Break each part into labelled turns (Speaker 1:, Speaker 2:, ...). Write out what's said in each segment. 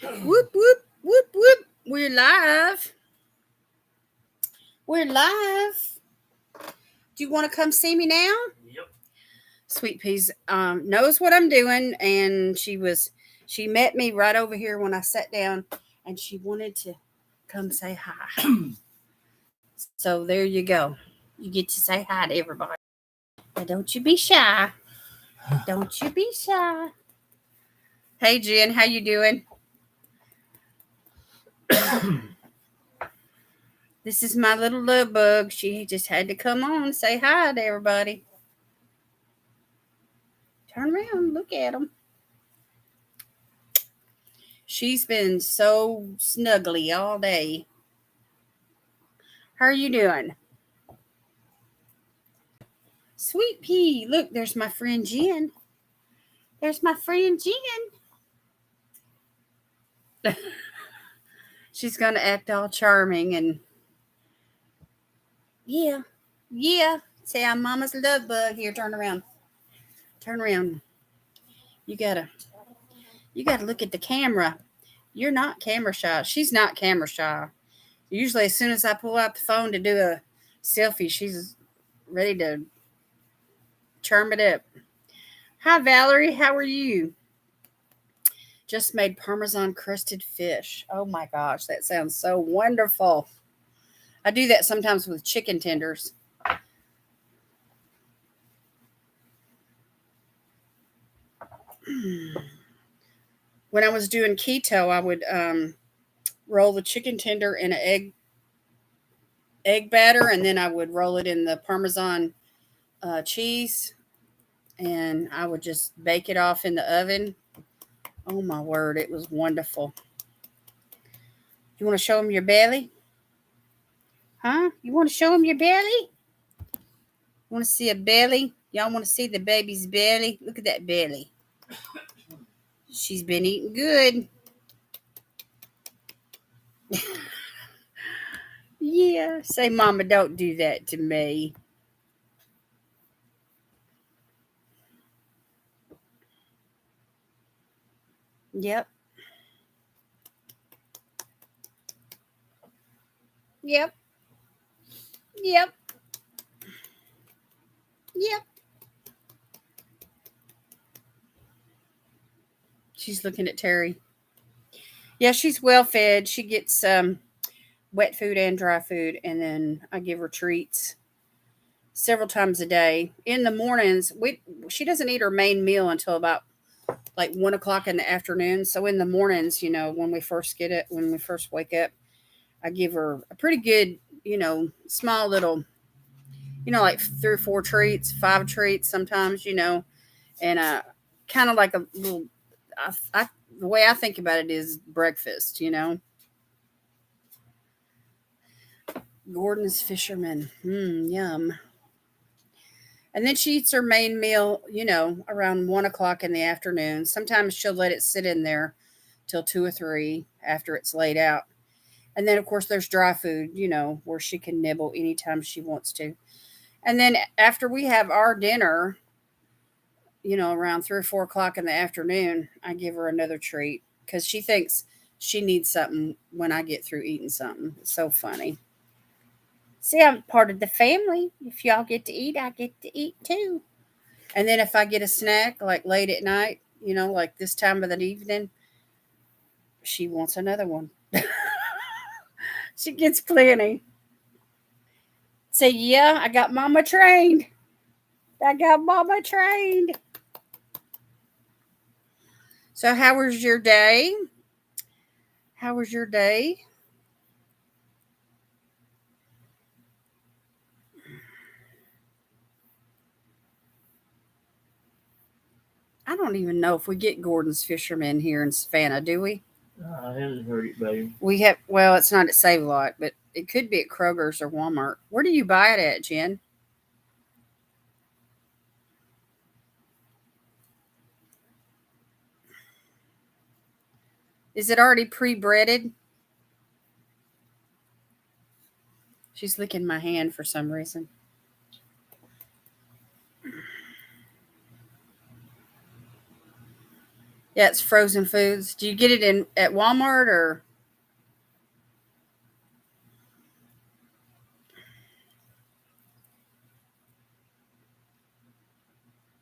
Speaker 1: Whoop, whoop, whoop, whoop. We're live. We're live. Do you want to come see me now?
Speaker 2: Yep.
Speaker 1: Sweet Peas knows what I'm doing, and she met me right over here when I sat down, and she wanted to come say hi. So there you go. You get to say hi to everybody. Now don't you be shy. Don't you be shy. Hey Jen, how you doing? This is my little love bug. She just had to come on and say hi to everybody. Turn around, look at them. She's been so snuggly all day. How are you doing? Sweet pea. Look, there's my friend Jen. There's my friend Jen. She's going to act all charming and yeah, yeah. Say I'm mama's love bug. Here, turn around. Turn around. You gotta look at the camera. You're not camera shy. She's not camera shy. Usually as soon as I pull out the phone to do a selfie, she's ready to charm it up. Hi Valerie, how are you? Just made Parmesan crusted fish. Oh my gosh, that sounds so wonderful. I do that sometimes with chicken tenders. When I was doing keto, I would roll the chicken tender in an egg batter, and then I would roll it in the Parmesan cheese, and I would just bake it off in the oven. Oh my word, it was wonderful. You want to show them your belly? Huh? You want to show them your belly? Want to see a belly? Y'all want to see the baby's belly? Look at that belly. She's been eating good. Yeah. Say, Mama, don't do that to me. Yep. Yep. Yep. Yep. She's looking at Terry. Yeah, she's well fed. She gets wet food and dry food, and then I give her treats several times a day. In the mornings, she doesn't eat her main meal until about like 1 o'clock in the afternoon. So in the mornings, when we first wake up, I give her a pretty good, small little, like 3 or 4 treats, 5 treats sometimes, and kind of like a little. The way I think about it is breakfast. Gordon's Fisherman, yum. And then she eats her main meal, around 1 o'clock in the afternoon. Sometimes she'll let it sit in there till 2 or 3 after it's laid out. And then, of course, there's dry food, where she can nibble anytime she wants to. And then after we have our dinner, around 3 or 4 o'clock in the afternoon, I give her another treat because she thinks she needs something when I get through eating something. It's so funny. See, I'm part of the family. If y'all get to eat, I get to eat too. And then if I get a snack like late at night, like this time of the evening, she wants another one. She gets plenty. Say, yeah, I got mama trained. I got mama trained. So, how was your day? How was your day? I don't even know if we get Gordon's Fisherman here in Savannah, do we?
Speaker 2: I haven't heard it, baby.
Speaker 1: We have, well, it's not at Save a Lot, but it could be at Kroger's or Walmart. Where do you buy it at, Jen? Is it already pre-breaded? She's licking my hand for some reason. Yeah, it's frozen foods. Do you get it in at Walmart or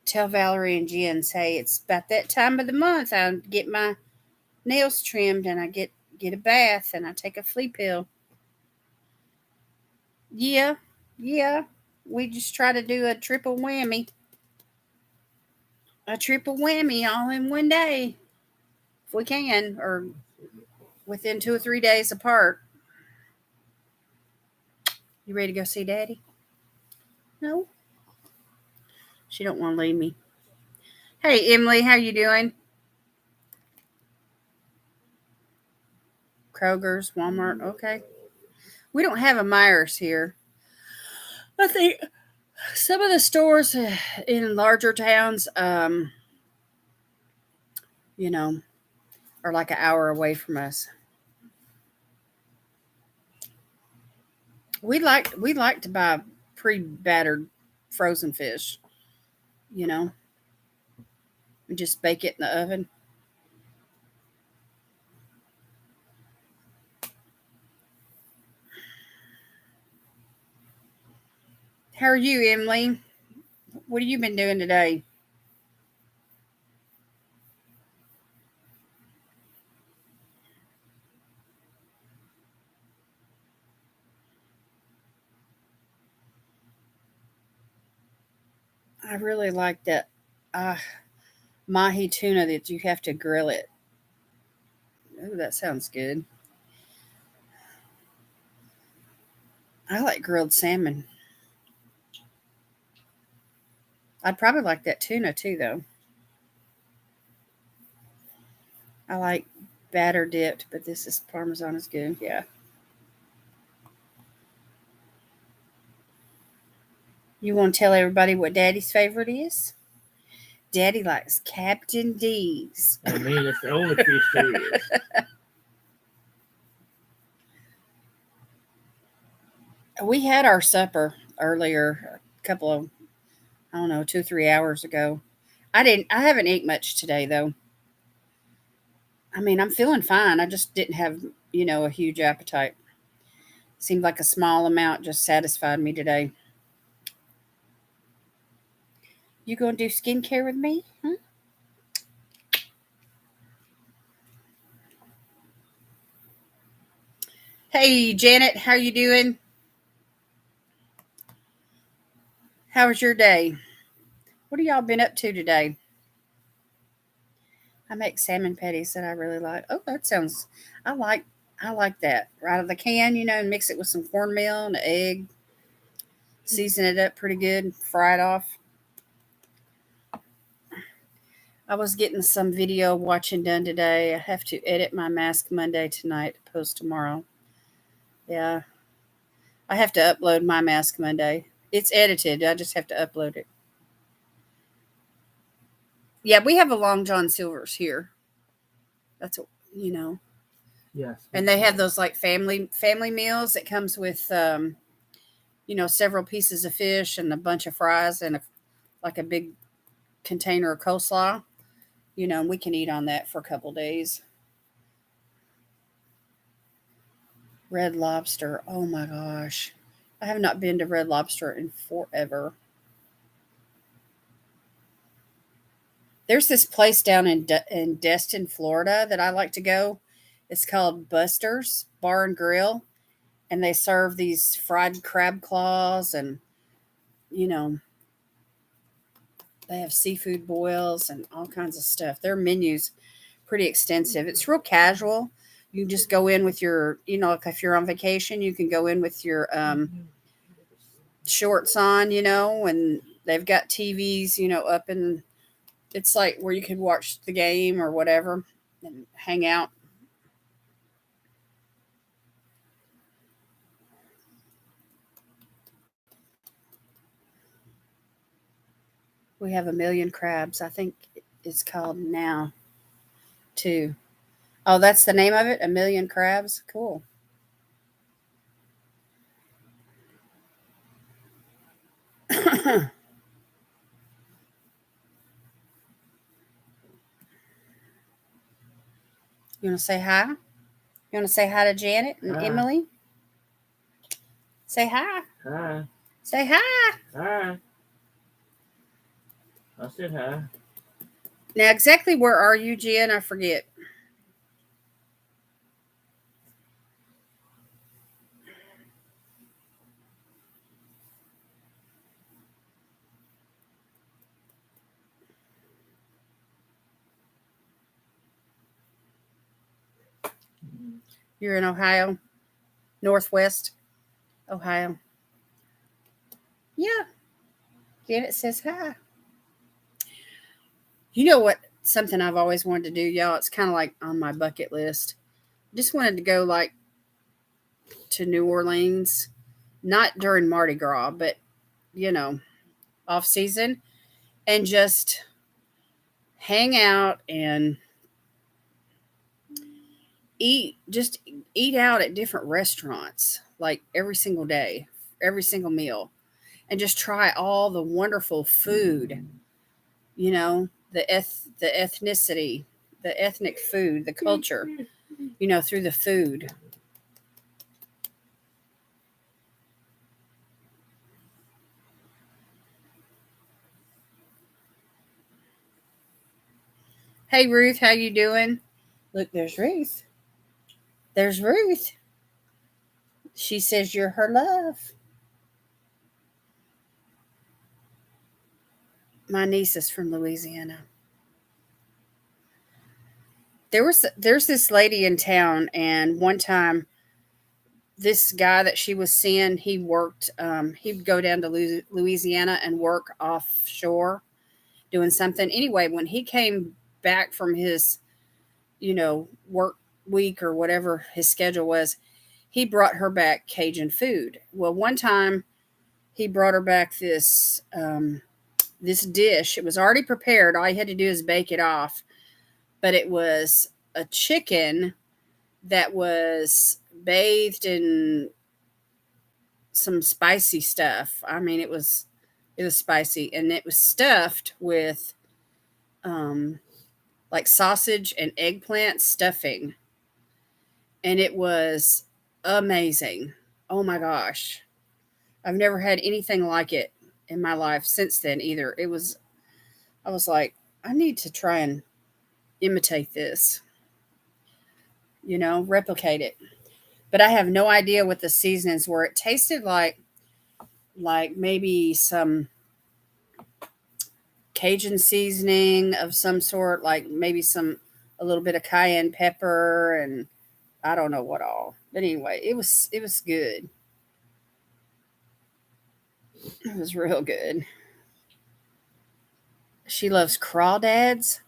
Speaker 1: tell Valerie and Jen, say it's about that time of the month. I get my nails trimmed and I get a bath and I take a flea pill. Yeah, yeah. We just try to do a triple whammy. A triple whammy all in one day. If we can, or within 2 or 3 days apart. You ready to go see Daddy? No? She don't want to leave me. Hey Emily, how you doing? Kroger's, Walmart, okay. We don't have a Myers here. I think some of the stores in larger towns, you know, are like an hour away from us. We like to buy pre-battered frozen fish, you know, and just bake it in the oven. How are you, Emily? What have you been doing today? I really like that uh, mahi tuna that you have to grill it. Oh, that sounds good. I like grilled salmon. I'd probably like that tuna too, though. I like batter dipped, but this is Parmesan is good. Yeah. You want to tell everybody what Daddy's favorite is? Daddy likes Captain D's.
Speaker 2: I mean, it's the only fish there is.
Speaker 1: We had our supper earlier, a couple of, I don't know, 2 or 3 hours ago. I haven't ate much today though. I mean, I'm feeling fine. I just didn't have, a huge appetite. Seemed like a small amount just satisfied me today. You gonna do skincare with me? Huh? Hey, Janet, how you doing? How was your day? What have y'all been up to today? I make salmon patties that I really like. Oh, that sounds. I like. I like that. Right out of the can, and mix it with some cornmeal and an egg. Season it up pretty good. Fry it off. I was getting some video watching done today. I have to edit my Mask Monday tonight to post tomorrow. Yeah, I have to upload my Mask Monday. It's edited. I just have to upload it. Yeah, we have a Long John Silver's here. That's a, you know,
Speaker 2: Yes.
Speaker 1: and they have those like family meals. It comes with several pieces of fish and a bunch of fries and like a big container of coleslaw. And we can eat on that for a couple days. Red Lobster. Oh my gosh. I have not been to Red Lobster in forever. There's this place down in Destin, Florida that I like to go. It's called Buster's Bar and Grill, and they serve these fried crab claws, and you know they have seafood boils and all kinds of stuff. Their menu's pretty extensive. It's real casual. You can just go in with like if you're on vacation, you can go in with your shorts on, and they've got TVs, up in it's like where you can watch the game or whatever and hang out. We have a million crabs. I think it's called now too. Oh, that's the name of it? A million crabs? Cool. You want to say hi? You want to say hi to Janet and
Speaker 2: Hi.
Speaker 1: Emily? Say hi.
Speaker 2: Hi.
Speaker 1: Say hi.
Speaker 2: Hi. I said hi.
Speaker 1: Now, exactly where are you, Jen? I forget. You're in Ohio, Northwest Ohio. Yeah, Janet says hi. You know what? Something I've always wanted to do, y'all. It's kind of like on my bucket list. Just wanted to go like to New Orleans, not during Mardi Gras, but you know, off season, and just hang out and just eat out at different restaurants, like every single day, every single meal, and just try all the wonderful food. You know, the ethnicity, the ethnic food, the culture. You know, through the food. Hey Ruth, how you doing? Look, there's Ruth. There's Ruth. She says you're her love. My niece is from Louisiana. There's this lady in town, and one time this guy that she was seeing, he worked. He'd go down to Louisiana and work offshore, doing something. Anyway, when he came back from his, work week or whatever his schedule was, he brought her back Cajun food. Well, one time he brought her back this dish. It was already prepared. All you had to do is bake it off, but it was a chicken that was bathed in some spicy stuff. I mean, it was spicy, and it was stuffed with um, like sausage and eggplant stuffing, and it was amazing. Oh my gosh, I've never had anything like it in my life since then either. I was like, I need to try and imitate this, replicate it. But I have no idea what the seasonings were. It tasted like maybe some Cajun seasoning of some sort, like maybe a little bit of cayenne pepper and I don't know what all. But anyway, it was good. It was real good. She loves crawdads,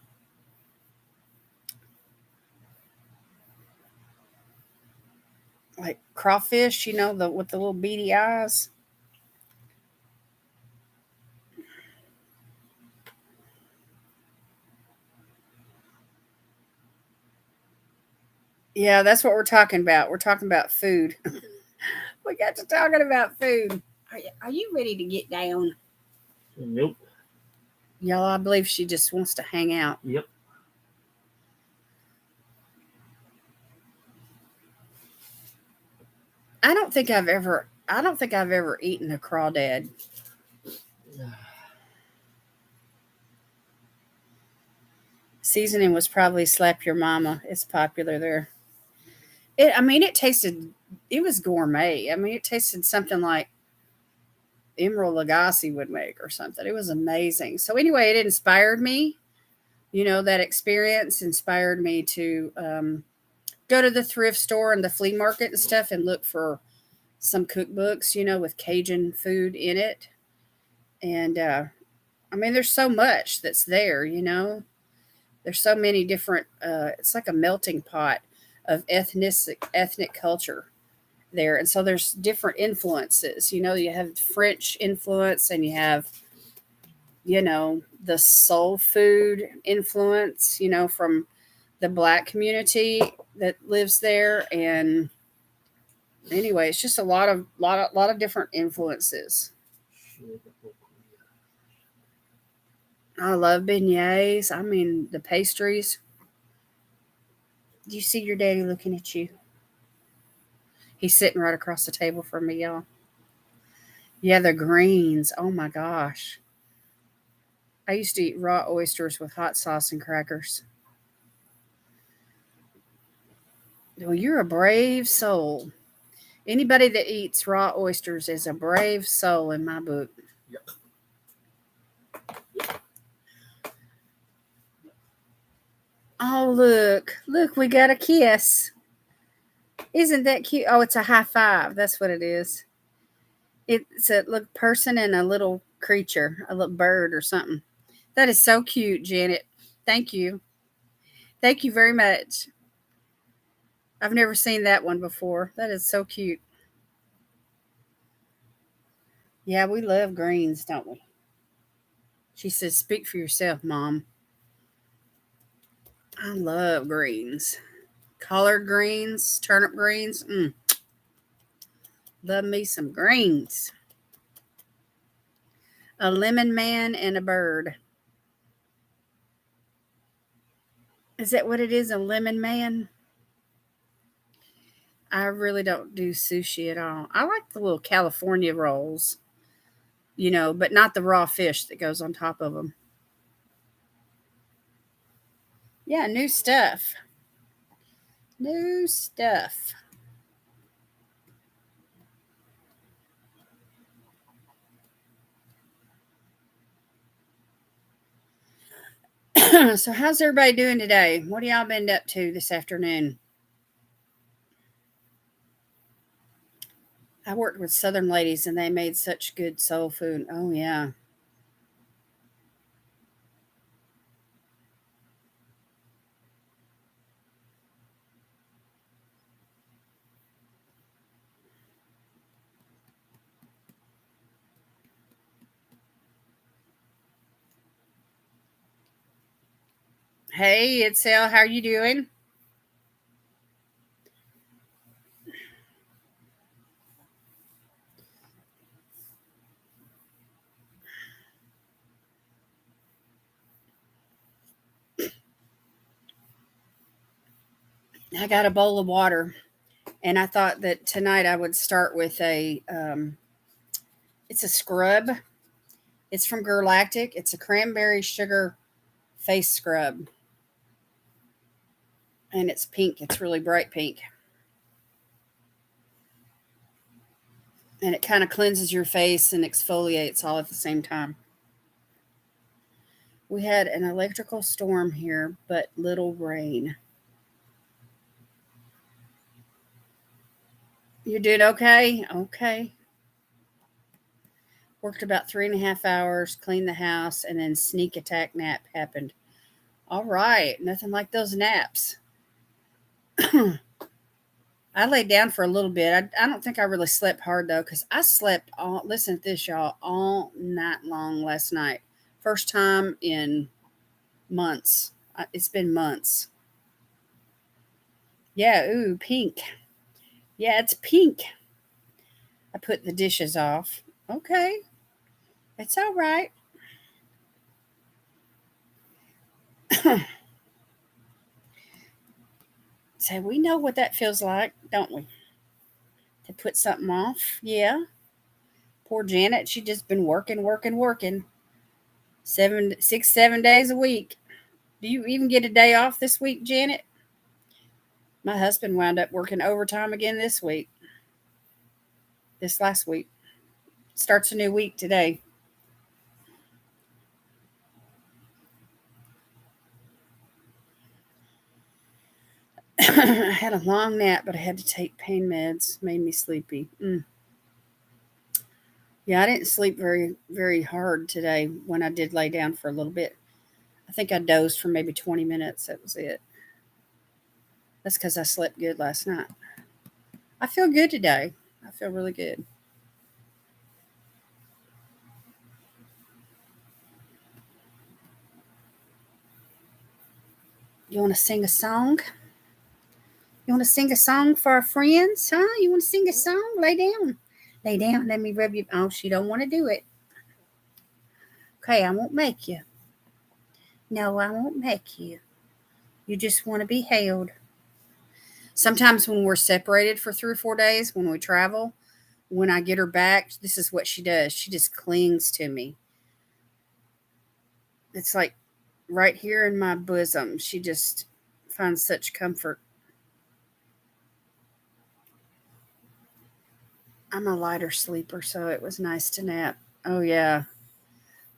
Speaker 1: like crawfish, the with the little beady eyes. Yeah, that's what we're talking about. We're talking about food. We got to talking about food. Are you ready to get down?
Speaker 2: Nope.
Speaker 1: Y'all, I believe she just wants to hang out.
Speaker 2: Yep.
Speaker 1: I don't think I've ever eaten a crawdad. Seasoning was probably slap your mama. It's popular there. It was gourmet. I mean, it tasted something like Emerald Lagasse would make or something. It was amazing. So anyway, it inspired me. That experience inspired me to go to the thrift store and the flea market and stuff and look for some cookbooks, with Cajun food in it. And I mean, there's so much that's there. There's so many different. It's like a melting pot of ethnic culture there, and so there's different influences. You have French influence, and you have the soul food influence. From the black community that lives there, and anyway, it's just a lot of different influences. I love beignets. I mean, the pastries. Do you see your daddy looking at you? He's sitting right across the table from me, y'all. Yeah, the greens. Oh my gosh. I used to eat raw oysters with hot sauce and crackers. Well, you're a brave soul. Anybody that eats raw oysters is a brave soul in my book.
Speaker 2: Yep.
Speaker 1: Oh, look. Look, we got a kiss. Isn't that cute? Oh, it's a high five. That's what it is. It's a little person and a little creature, a little bird or something. That is so cute, Janet. Thank you. Thank you very much. I've never seen that one before. That is so cute. Yeah, we love greens, don't we? She says, "Speak for yourself, Mom." I love greens. Collard greens, turnip greens. Love me some greens. A lemon man and a bird. Is that what it is? A lemon man? I really don't do sushi at all. I like the little California rolls, but not the raw fish that goes on top of them. Yeah, new stuff. New stuff. So, how's everybody doing today? What have y'all been up to this afternoon? I worked with Southern ladies and they made such good soul food. Oh, yeah. Hey, it's Elle. How are you doing? I got a bowl of water, and I thought that tonight I would start with it's a scrub. It's from Galactic. It's a cranberry sugar face scrub, and it's pink. It's really bright pink, and it kind of cleanses your face and exfoliates all at the same time. We had an electrical storm here, but little rain. You doing okay? Okay. Worked about 3.5 hours, cleaned the house, and then sneak attack nap happened. All right, nothing like those naps. I laid down for a little bit. I don't think I really slept hard though, because I slept all. Listen to this, y'all, all night long last night. First time in months. It's been months. Yeah, ooh, pink. Yeah, it's pink. I put the dishes off. Okay, it's all right. So we know what that feels like, don't we? To put something off. Yeah. Poor Janet. She just been working, working, working. 7 days a week. Do you even get a day off this week, Janet? My husband wound up working overtime again this week. This last week. Starts a new week today. I had a long nap, but I had to take pain meds. Made me sleepy. Yeah, I didn't sleep very, very hard today when I did lay down for a little bit. I think I dozed for maybe 20 minutes. That was it. That's because I slept good last night. I feel good today. I feel really good. You want to sing a song? You want to sing a song for our friends? Huh? You want to sing a song? Lay down. Lay down. Let me rub you. Oh, she don't want to do it. Okay, I won't make you. No, I won't make you. You just want to be held. Sometimes when we're separated for 3 or 4 days, when we travel, when I get her back, this is what she does. She just clings to me. It's like right here in my bosom. She just finds such comfort. I'm a lighter sleeper, so it was nice to nap. Oh, yeah.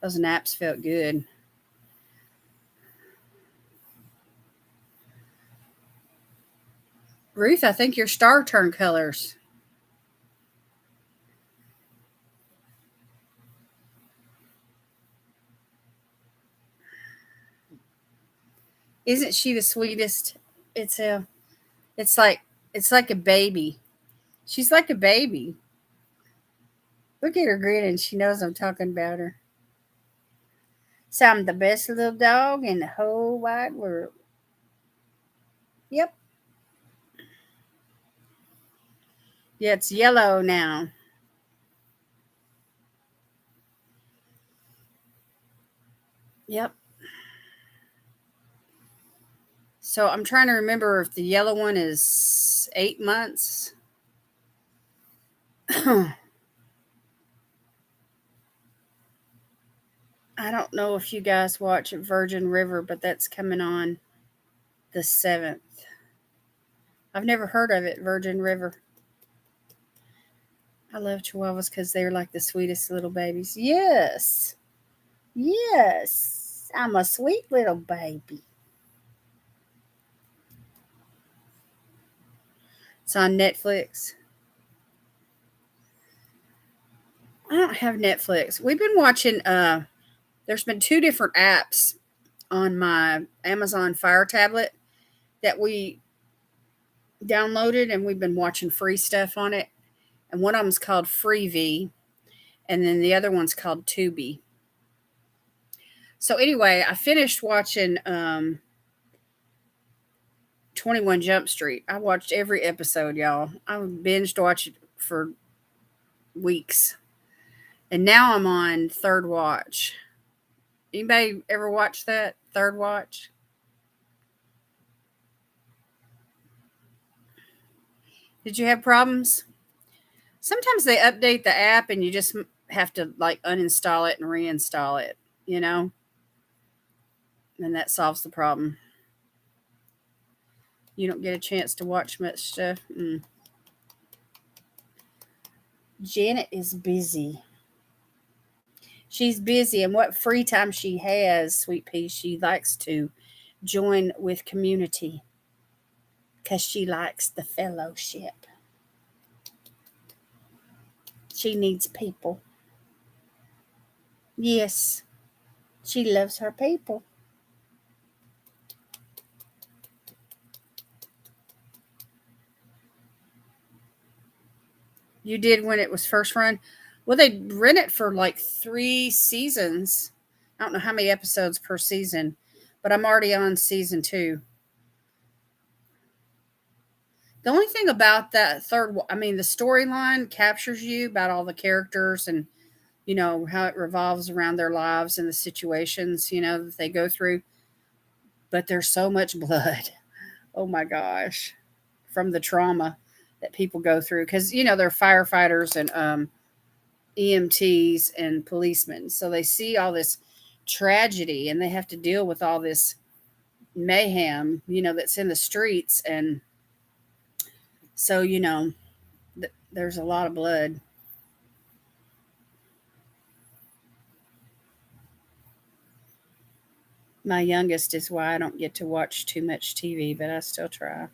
Speaker 1: Those naps felt good. Ruth, I think your star turned colors. Isn't she the sweetest? It's a it's like it's like a baby. She's like a baby. Look at her grinning. She knows I'm talking about her. So I'm the best little dog in the whole wide world. Yep. Yeah, it's yellow now. Yep. So I'm trying to remember if the yellow one is 8 months. I don't know if you guys watch Virgin River, but that's coming on the 7th. I've never heard of it, Virgin River. I love Chihuahuas because they're like the sweetest little babies. Yes. Yes. I'm a sweet little baby. It's on Netflix. I don't have Netflix. We've been watching there's been two different apps on my Amazon Fire tablet that we downloaded, and we've been watching free stuff on it. And one of them's called Freevee, and then the other one's called Tubi. So anyway, I finished watching 21 Jump Street. I watched every episode, y'all. I binged watched it for weeks. And now I'm on Third Watch. Anybody ever watch that? Third Watch? Did you have problems? Sometimes they update the app and you just have to like uninstall it and reinstall it, you know? And that solves the problem. You don't get a chance to watch much stuff. Janet is busy. She's busy, and what free time she has, sweet pea, she likes to join with community because she likes the fellowship. She needs people. Yes, she loves her people. You did when it was first run. Well, they rent it for like 3 seasons. I don't know how many episodes per season, but I'm already on season 2. The only thing about that I mean, the storyline captures you about all the characters and, how it revolves around their lives and the situations, that they go through. But there's so much blood. Oh my gosh. From the trauma that people go through. Because, they're firefighters and EMTs and policemen. So they see all this tragedy and they have to deal with all this mayhem, that's in the streets. And so, there's a lot of blood. My youngest is why I don't get to watch too much TV, but I still try.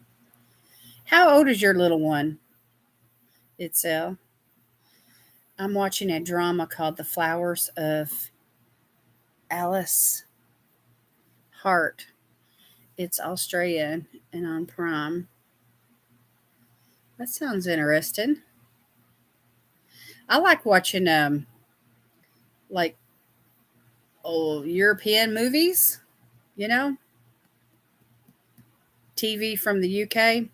Speaker 1: How old is your little one? Itzel. I'm watching a drama called The Flowers of Alice Hart. It's Australian and on Prime. That sounds interesting. I like watching like old European movies, you know, TV from the UK.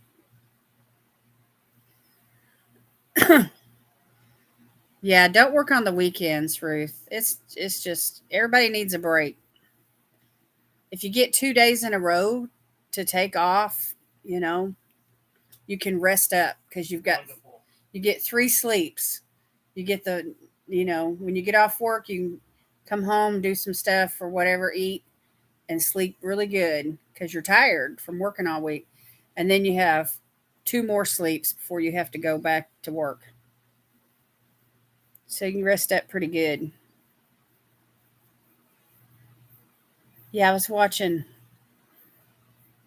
Speaker 1: Yeah, don't work on the weekends, Ruth. It's just everybody needs a break. If you get 2 days in a row to take off, you know, you can rest up because you get 3 sleeps. You get when you get off work, you can come home, do some stuff or whatever, eat, and sleep really good because you're tired from working all week. And then you have 2 more sleeps before you have to go back to work. So you can rest up pretty good. Yeah, I was watching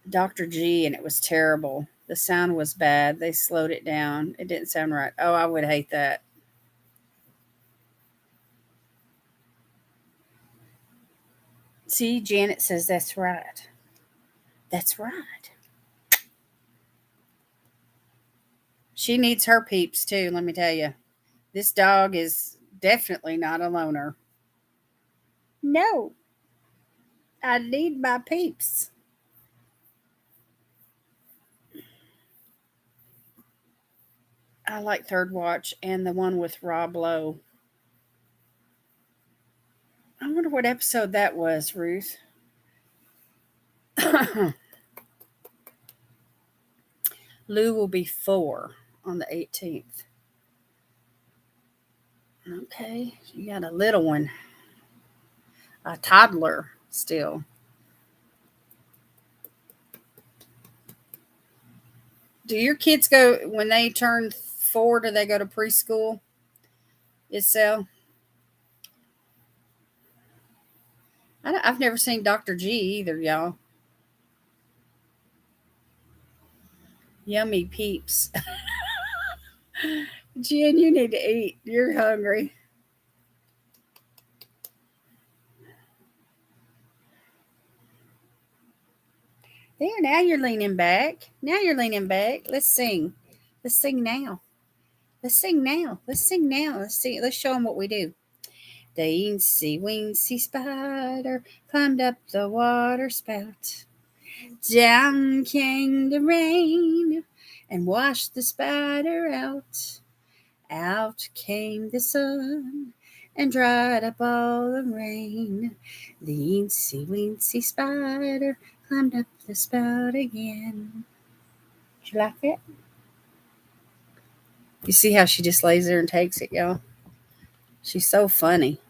Speaker 1: Dr. G and it was terrible. The sound was bad. They slowed it down. It didn't sound right. Oh, I would hate that. See, Janet says that's right. That's right. She needs her peeps too, let me tell you. This dog is definitely not a loner. No, I need my peeps. I like Third Watch and the one with Rob Lowe. I wonder what episode that was, Ruth. Lou will be 4 on the 18th. Okay, you got a little one, a toddler still. Do your kids go when they turn 4? Do they go to preschool itself? I've never seen Dr. G either, y'all. Yummy peeps. Jen, you need to eat. You're hungry. There, now you're leaning back. Now you're leaning back. Let's sing. Let's sing now. Let's sing now. Let's sing now. Let's see. Let's show them what we do. The eensy weensy spider climbed up the water spout. Down came the rain and washed the spider out. Out came the sun and dried up all the rain. The eensy weensy spider climbed up the spout again. Did you like it? You see how she just lays there and takes it, y'all? She's so funny.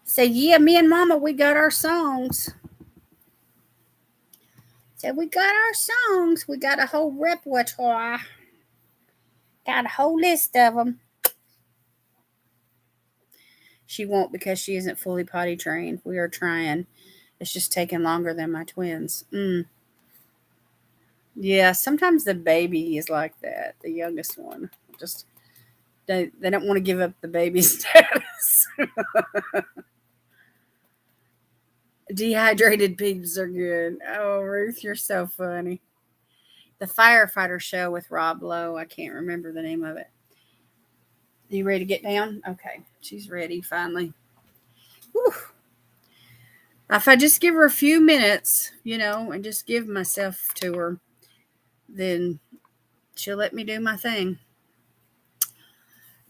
Speaker 1: Say, yeah, me and Mama, we got our songs. Said, we got our songs. We got a whole repertoire. Got a whole list of them. She won't because she isn't fully potty trained. We are trying. It's just taking longer than my twins. Yeah, sometimes the baby is like that. The youngest one. Just they don't want to give up the baby status. Dehydrated peeps are good. Oh, Ruth, you're so funny. The firefighter show with Rob Lowe. I can't remember the name of it. Are you ready to get down? Okay, she's ready finally. Whew. If I just give her a few minutes, and just give myself to her, then she'll let me do my thing.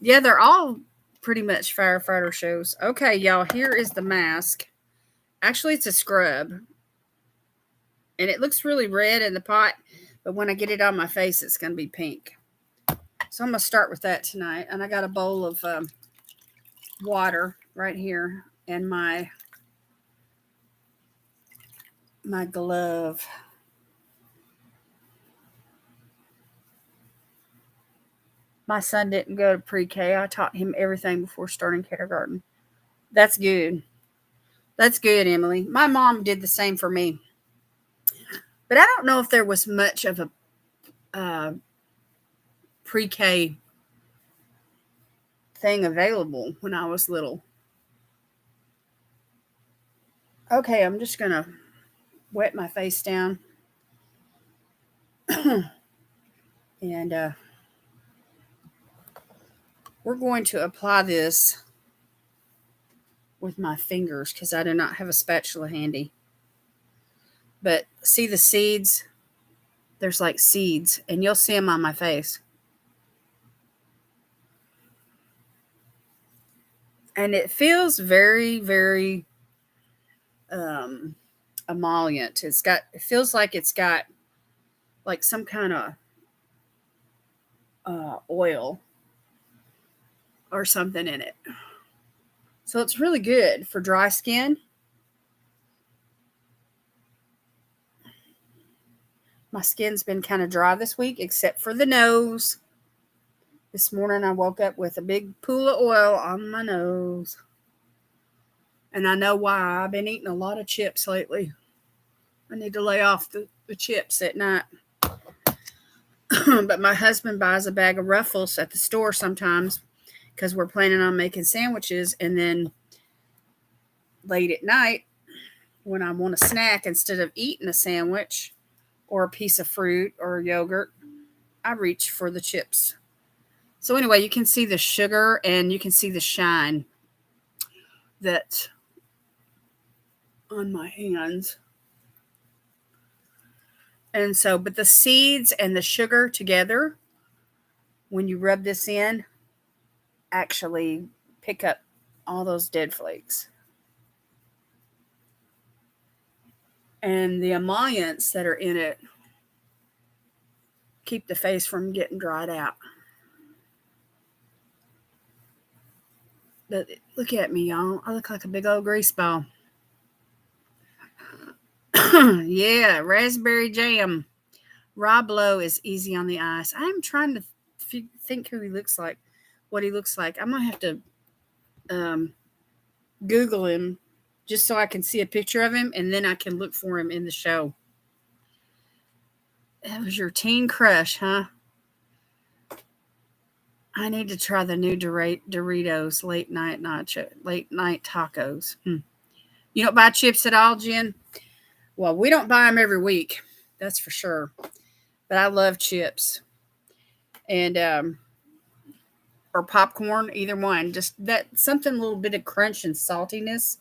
Speaker 1: Yeah, they're all pretty much firefighter shows. Okay, y'all, here is the mask. Actually, it's a scrub. And it looks really red in the pot, but when I get it on my face, it's going to be pink. So I'm going to start with that tonight. And I got a bowl of water right here and my glove. My son didn't go to pre-K. I taught him everything before starting kindergarten. That's good. That's good, Emily. My mom did the same for me. But I don't know if there was much of a pre-K thing available when I was little. Okay, I'm just going to wet my face down. And we're going to apply this with my fingers because I do not have a spatula handy. But see the seeds? There's like seeds, and you'll see them on my face. And it feels very, very emollient. It feels like it's got like some kind of oil or something in it. So it's really good for dry skin. My skin's been kind of dry this week, except for the nose. This morning I woke up with a big pool of oil on my nose. And I know why. I've been eating a lot of chips lately. I need to lay off the chips at night. But my husband buys a bag of Ruffles at the store sometimes because we're planning on making sandwiches. And then late at night, when I want a snack, instead of eating a sandwich or a piece of fruit or yogurt, I reach for the chips. So anyway, you can see the sugar and you can see the shine that's on my hands. And so, but the seeds and the sugar together, when you rub this in, actually pick up all those dead flakes. And the emollients that are in it keep the face from getting dried out. But look at me, y'all. I look like a big old grease ball. Yeah, raspberry jam. Rob Lowe is easy on the eyes. I'm trying to think who he looks like, what he looks like. I'm going to have to Google him just so I can see a picture of him, and then I can look for him in the show. That was your teen crush, huh? I need to try the new Doritos late night tacos. You don't buy chips at all, Jen? Well, we don't buy them every week, that's for sure. But I love chips, and or popcorn, either one. Just that something, a little bit of crunch and saltiness.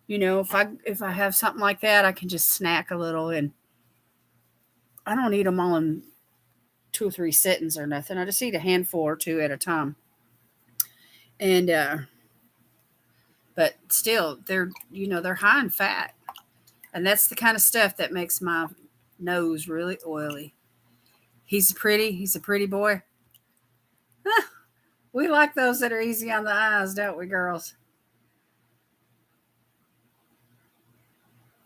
Speaker 1: You know, if I have something like that, I can just snack a little, and I don't eat them all in 2 or 3 sittings or nothing. I just eat a handful or 2 at a time. And but still, they're high in fat, and that's the kind of stuff that makes my nose really oily. He's a pretty boy. We like those that are easy on the eyes, don't we, girls?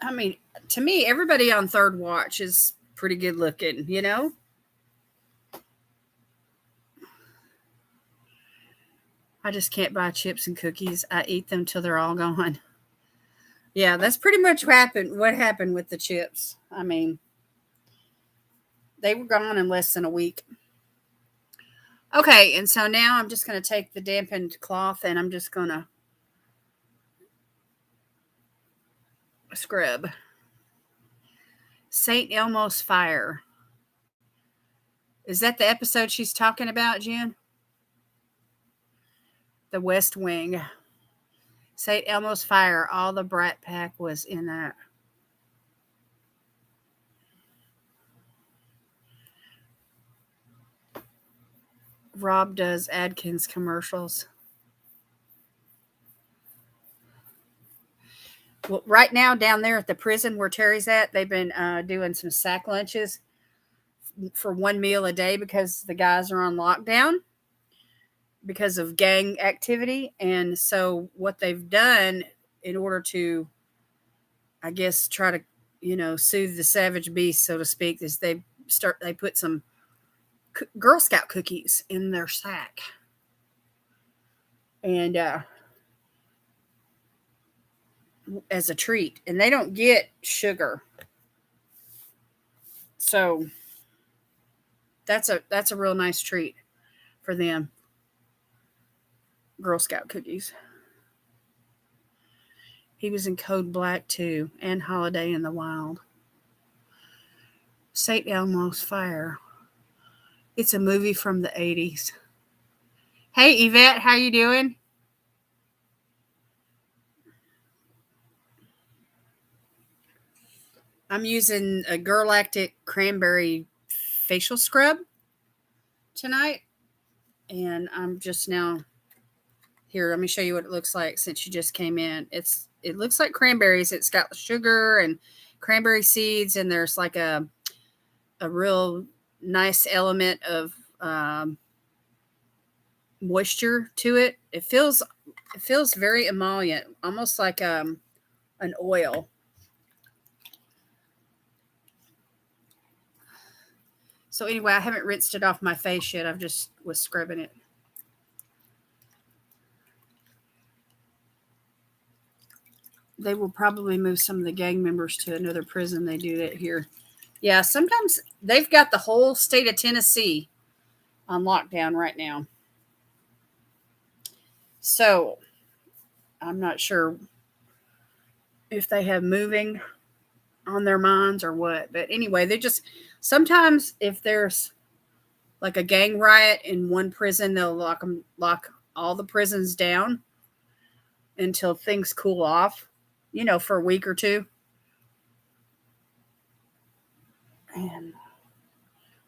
Speaker 1: I mean, to me, everybody on Third Watch is pretty good looking, you know? I just can't buy chips and cookies. I eat them till they're all gone. Yeah, that's pretty much what happened with the chips. I mean, they were gone in less than a week. Okay, and so now I'm just going to take the dampened cloth and I'm just going to scrub. St. Elmo's Fire. Is that the episode she's talking about, Jen? The West Wing. St. Elmo's Fire. All the Brat Pack was in that. Rob does Adkins commercials. Well, right now down there at the prison where Terry's at, they've been doing some sack lunches for 1 meal a day because the guys are on lockdown because of gang activity. And so what they've done in order to, I guess, try to, soothe the savage beast, so to speak, is they put some Girl Scout cookies in their sack. And as a treat. And they don't get sugar. So that's a real nice treat for them. Girl Scout cookies. He was in Code Black too, and Holiday in the Wild. St. Elmo's Fire. It's a movie from the 80s. Hey, Yvette, how you doing? I'm using a Girlactic Cranberry facial scrub tonight. And I'm just now here. Let me show you what it looks like since you just came in. It looks like cranberries. It's got sugar and cranberry seeds, and there's like a real nice element of moisture to it. It feels very emollient, almost like an oil. So anyway, I haven't rinsed it off my face yet. I've just was scrubbing it. They will probably move some of the gang members to another prison. They do that here. Yeah, sometimes they've got the whole state of Tennessee on lockdown right now. So I'm not sure if they have moving on their minds or what. But anyway, they just sometimes if there's like a gang riot in one prison, they'll lock all the prisons down until things cool off, for a week or two. And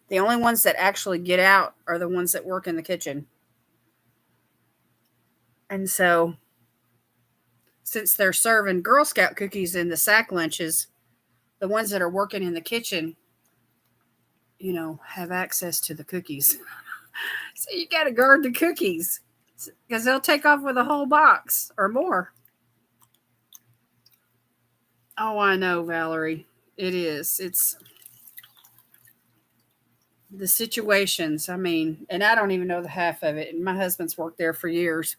Speaker 1: the only ones that actually get out are the ones that work in the kitchen. And so, since they're serving Girl Scout cookies in the sack lunches, the ones that are working in the kitchen, have access to the cookies. So you got to guard the cookies because they'll take off with a whole box or more. Oh, I know, Valerie. It is. It's the situations. I mean, and I don't even know the half of it. And my husband's worked there for years.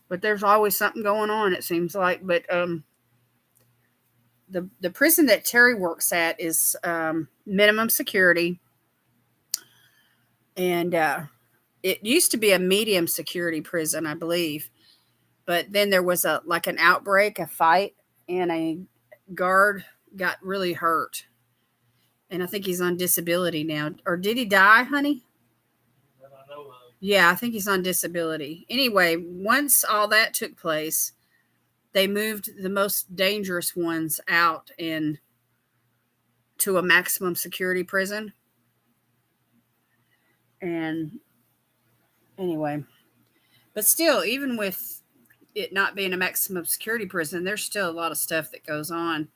Speaker 1: But there's always something going on, it seems like. But the prison that Terry works at is minimum security. And it used to be a medium security prison, I believe. But then there was an outbreak, a fight, and a guard got really hurt. And I think he's on disability now. Or did he die, honey?
Speaker 2: That I know of.
Speaker 1: Yeah, I think he's on disability. Anyway, once all that took place, they moved the most dangerous ones out and to a maximum security prison. And anyway, but still, even with it not being a maximum security prison, there's still a lot of stuff that goes on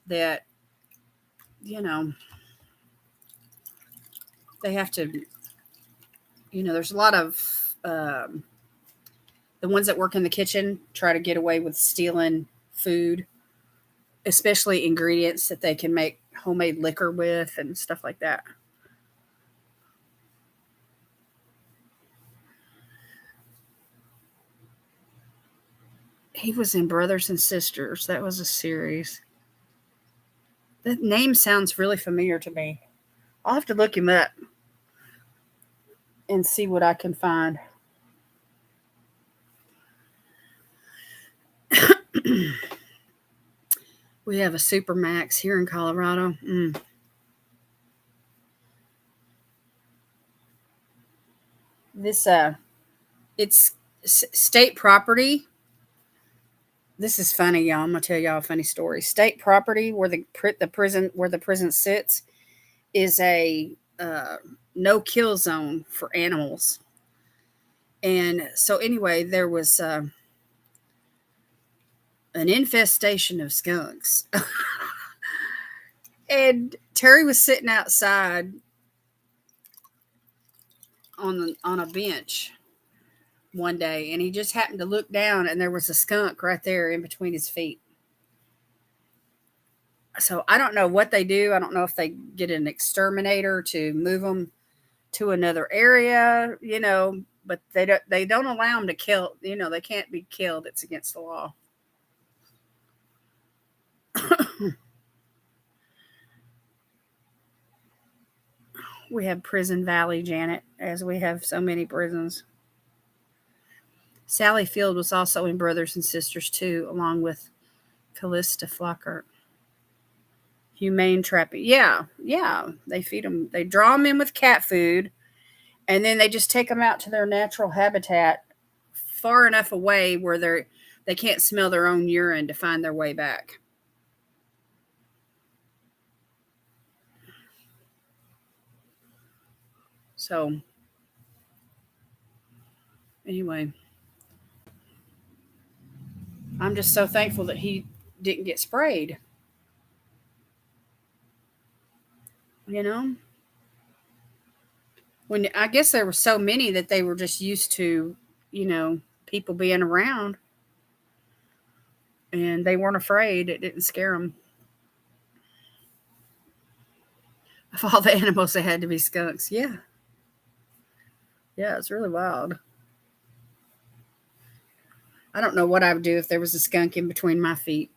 Speaker 1: that, they have to, there's a lot of the ones that work in the kitchen try to get away with stealing food, especially ingredients that they can make homemade liquor with and stuff like that. He was in Brothers and Sisters. That was a series. That name sounds really familiar to me. I'll have to look him up and see what I can find. We have a Supermax here in Colorado. This it's state property. This is funny, y'all. I'm gonna tell y'all a funny story. State property where the prison sits is a no kill zone for animals. And so anyway, there was an infestation of skunks. And Terry was sitting outside on a bench one day, and he just happened to look down, and there was a skunk right there in between his feet. So I don't know what they do. I don't know if they get an exterminator to move them to another area, but they don't allow them to kill. They can't be killed. It's against the law. We have Prison Valley, Janet, as we have so many prisons. Sally Field was also in Brothers and Sisters too, along with Callista Flockhart. Humane trapping. Yeah. They feed them. They draw them in with cat food, and then they just take them out to their natural habitat far enough away where they can't smell their own urine to find their way back. So, anyway, I'm just so thankful that he didn't get sprayed. When I guess there were so many that they were just used to, you know, people being around, and they weren't afraid. It didn't scare them. Of all the animals, they had to be skunks. Yeah, yeah, it's really wild. I don't know what I would do if there was a skunk in between my feet.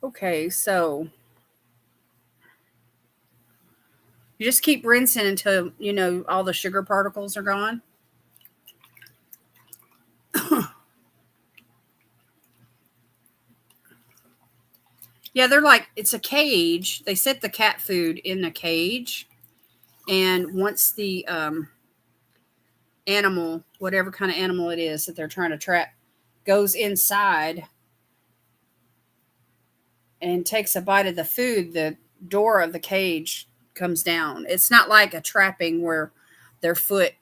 Speaker 1: Okay, so you just keep rinsing until you know all the sugar particles are gone. Yeah, they're like it's a cage. They set the cat food in a cage, and once the animal, whatever kind of animal it is that they're trying to trap, goes inside and takes a bite of the food, the door of the cage comes down. It's not like a trapping where their foot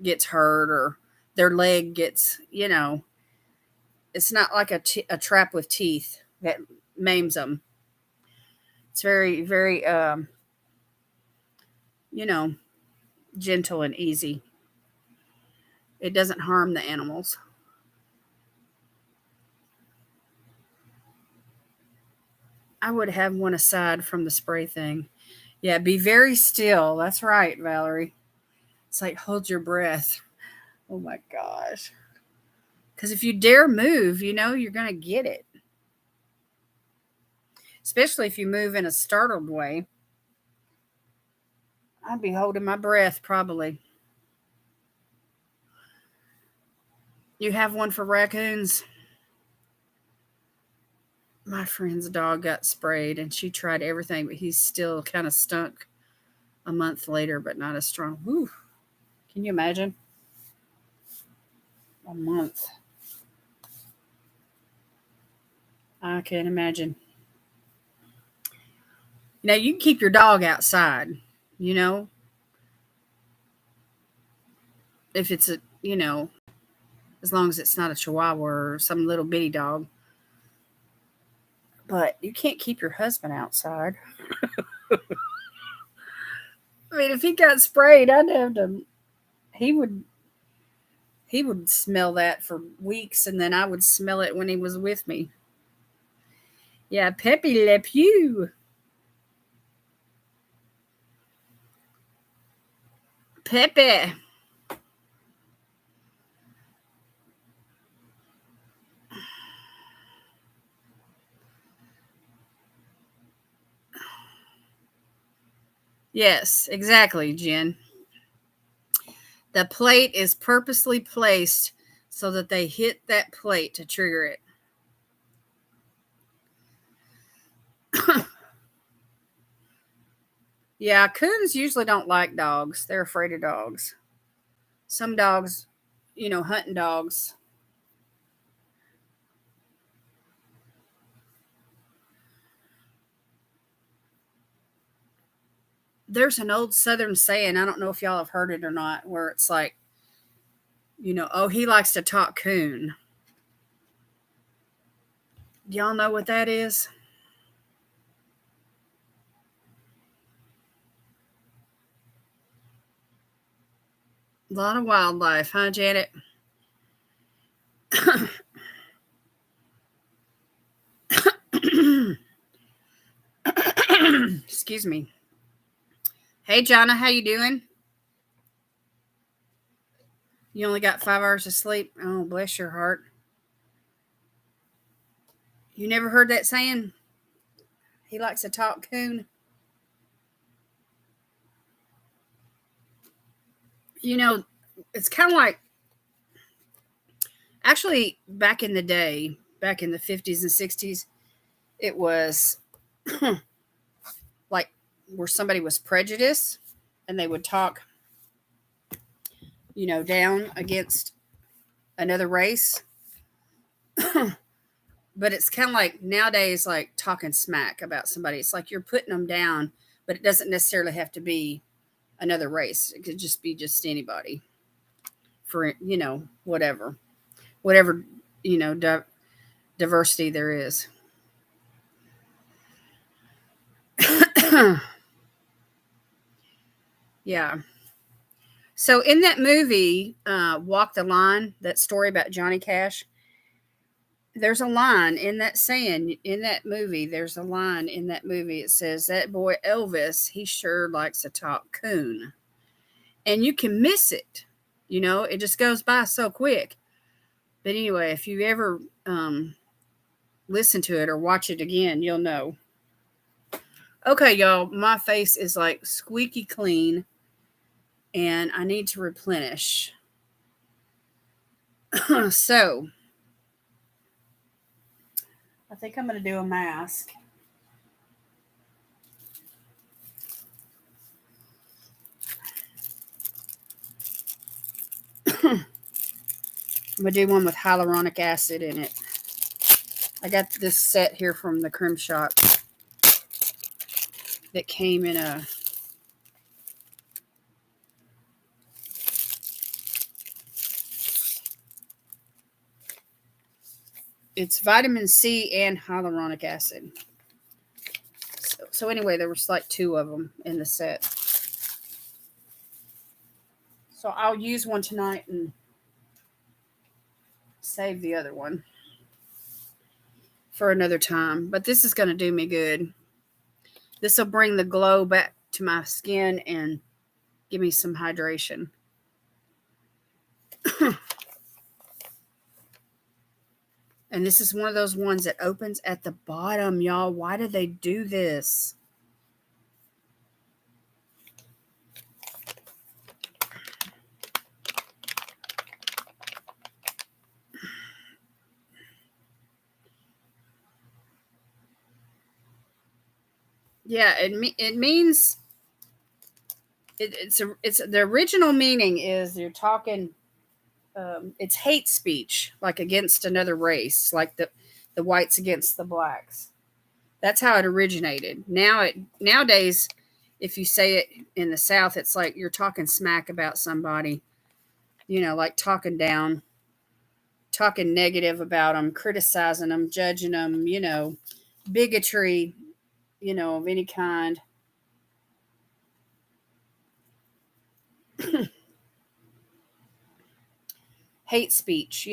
Speaker 1: gets hurt or their leg gets, you know, it's not like a trap with teeth that maims them. It's very, very, you know, gentle and easy. It doesn't harm the animals. I would have one aside from the spray thing. Yeah, be very still. That's right, Valerie. It's like hold your breath. Oh my gosh. Because if you dare move, you know, you're going to get it. Especially if you move in a startled way. I'd be holding my breath probably. You have one for raccoons? My friend's dog got sprayed and she tried everything, but he's still kind of stunk a month later, but not as strong. Whew. Can you imagine? A month. I can imagine. Now you can keep your dog outside, you know, if it's a, you know, as long as it's not a chihuahua or some little bitty dog. But you can't keep your husband outside. I mean, if he got sprayed, I'd have to. He would. He would smell that for weeks, and then I would smell it when he was with me. Yeah, Pepe Le Pew. Pepe. Yes, exactly, Jen. The plate is purposely placed so that they hit that plate to trigger it. Yeah, coons usually don't like dogs. They're afraid of dogs. Some dogs, you know, hunting dogs. There's an old Southern saying, I don't know if y'all have heard it or not, where it's like, you know, oh, he likes to talk coon. Do y'all know what that is? A lot of wildlife, huh, Janet? Excuse me. Hey, Jonna, how you doing? You only got 5 hours of sleep? Oh, bless your heart. You never heard that saying? He likes to talk coon. You know, it's kind of like actually back in the day, back in the 50s and 60s, it was like where somebody was prejudiced and they would talk, you know, down against another race. But it's kind of like nowadays, like talking smack about somebody. It's like you're putting them down, but it doesn't necessarily have to be another race. It could just be just anybody for, you know, whatever, you know, diversity there is. Yeah. So in that movie, Walk the Line, that story about Johnny Cash, there's a line in that saying in that movie. There's a line in that movie. It says, "That boy Elvis, he sure likes to talk coon," and you can miss it. It just goes by so quick. But anyway, if you ever listen to it or watch it again, you'll know. Okay, y'all, my face is like squeaky clean, and I need to replenish. So I think I'm going to do a mask. I'm going to do one with hyaluronic acid in it. I got this set here from the Crim Shop that came in a it's vitamin C and hyaluronic acid. So anyway, there was like 2 of them in the set. So I'll use one tonight and save the other one for another time. But this is going to do me good. This will bring the glow back to my skin and give me some hydration. And this is one of those ones that opens at the bottom, y'all. Why do they do this? Yeah, it means it's the original meaning is you're talking. It's hate speech, like against another race, like the whites against the blacks. That's how it originated. Nowadays, if you say it in the South, it's like you're talking smack about somebody, like talking down, talking negative about them, criticizing them, judging them, bigotry, of any kind. Hate speech.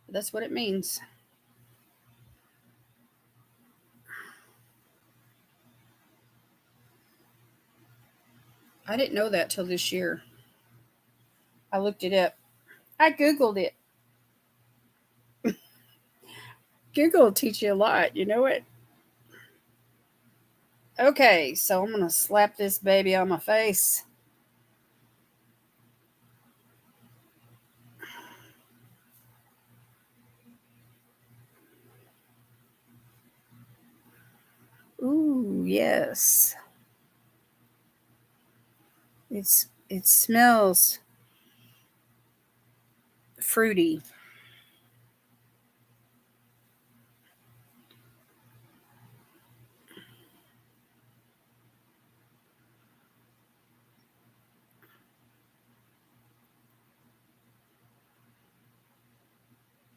Speaker 1: That's what it means. I didn't know that till this year. I looked it up. I Googled it. Google will teach you a lot. You know it. Okay, so I'm going to slap this baby on my face. Ooh, yes. It smells fruity.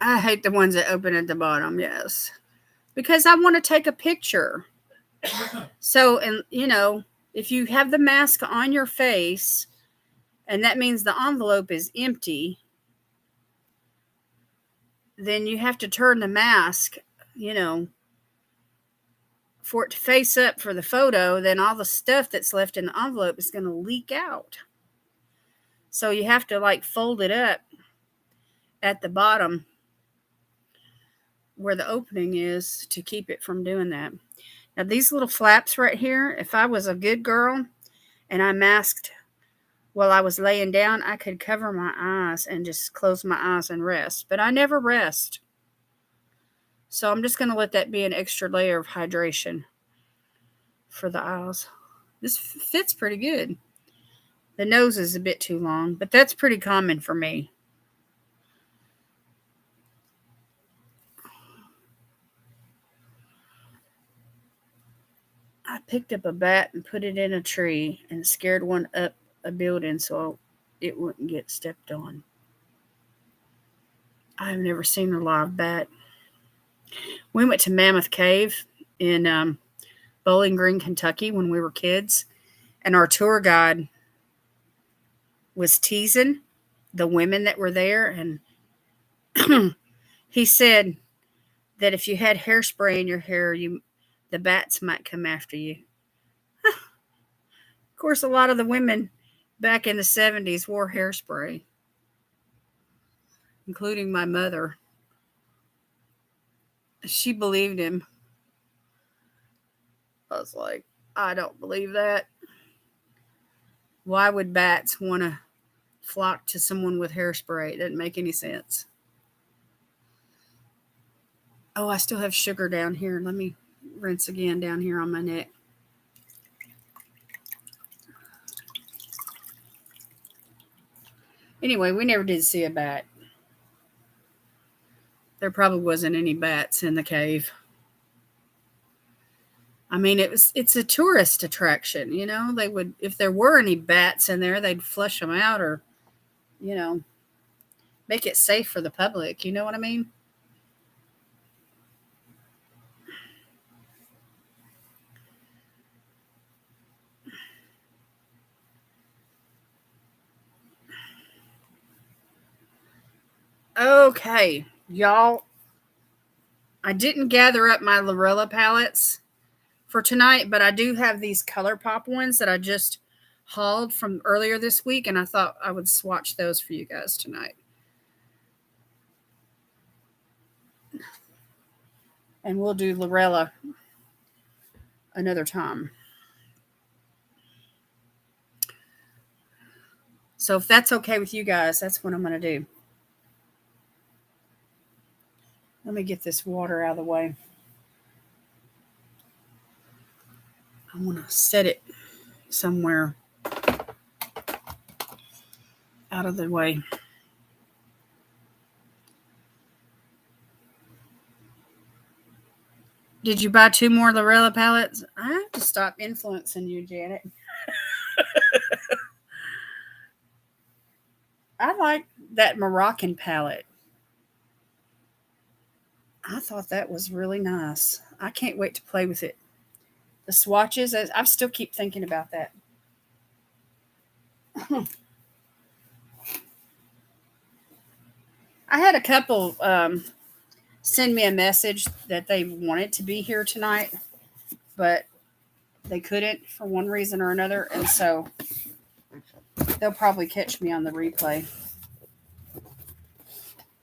Speaker 1: I hate the ones that open at the bottom, yes. Because I want to take a picture. So, and if you have the mask on your face, and that means the envelope is empty, then you have to turn the mask, for it to face up for the photo. Then all the stuff that's left in the envelope is going to leak out. So you have to like fold it up at the bottom where the opening is to keep it from doing that. Now, these little flaps right here, if I was a good girl and I masked while I was laying down, I could cover my eyes and just close my eyes and rest. But I never rest. So I'm just going to let that be an extra layer of hydration for the eyes. This fits pretty good. The nose is a bit too long, but that's pretty common for me. I picked up a bat and put it in a tree and scared one up a building so it wouldn't get stepped on. I've never seen a live bat. We went to Mammoth Cave in Bowling Green, Kentucky when we were kids, and our tour guide was teasing the women that were there, and he said that if you had hairspray in your hair, the bats might come after you. Of course, a lot of the women back in the 70s wore hairspray, including my mother. She believed him. I was like, I don't believe that. Why would bats want to flock to someone with hairspray? It doesn't make any sense. Oh, I still have sugar down here. Let me rinse again down here on my neck. Anyway, we never did see a bat. There probably wasn't any bats in the cave. I mean, it's a tourist attraction, you know. They would, if there were any bats in there, they'd flush them out, or, you know, make it safe for the public. You know what I mean? Okay, y'all. I didn't gather up my Lorella palettes for tonight, but I do have these ColourPop ones that I just hauled from earlier this week, and I thought I would swatch those for you guys tonight. And we'll do Lorella another time. So if that's okay with you guys, that's what I'm going to do. Let me get this water out of the way. I want to set it somewhere out of the way. Did you buy 2 more Lorella palettes? I have to stop influencing you, Janet. I like that Moroccan palette. I thought that was really nice. I can't wait to play with it. The swatches, I still keep thinking about that. I had a couple send me a message that they wanted to be here tonight, but they couldn't for one reason or another, and so they'll probably catch me on the replay.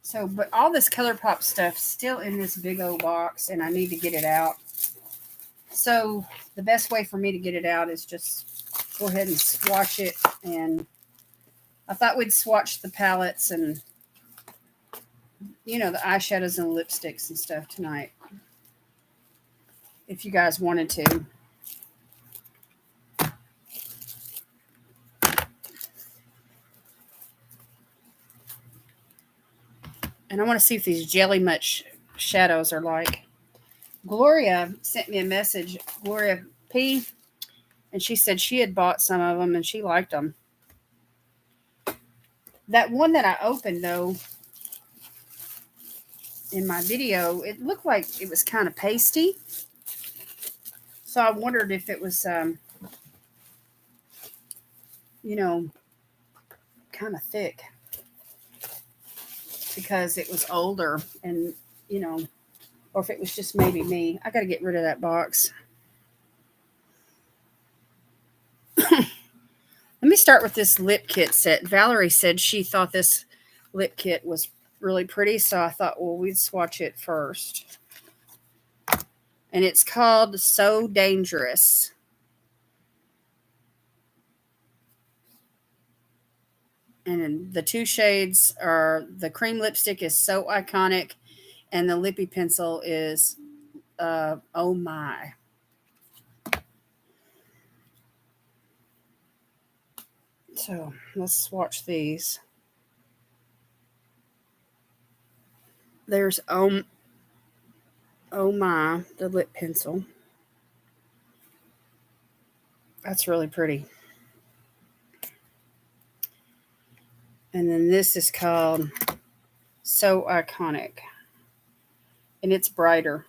Speaker 1: So, but all this ColourPop stuff still in this big old box, and I need to get it out. So the best way for me to get it out is just go ahead and swatch it. And I thought we'd swatch the palettes and, you know, the eyeshadows and lipsticks and stuff tonight, if you guys wanted to. And I want to see if these Jelly Much shadows are like. Gloria sent me a message, Gloria P, and she said she had bought some of them and she liked them. That one that I opened, though, in my video, it looked like it was kind of pasty. So I wondered if it was, you know, kind of thick. Because it was older and, you know, or if it was just maybe me. I got to get rid of that box. Let me start with this lip kit set. Valerie said she thought this lip kit was really pretty, so I thought, well, we'd swatch it first. And it's called So Dangerous. And the 2 shades are, the cream lipstick is So Iconic, and the lippy pencil is Oh My. So let's swatch these. There's Oh My, the lip pencil. That's really pretty. And then this is called So Iconic. and it's brighter.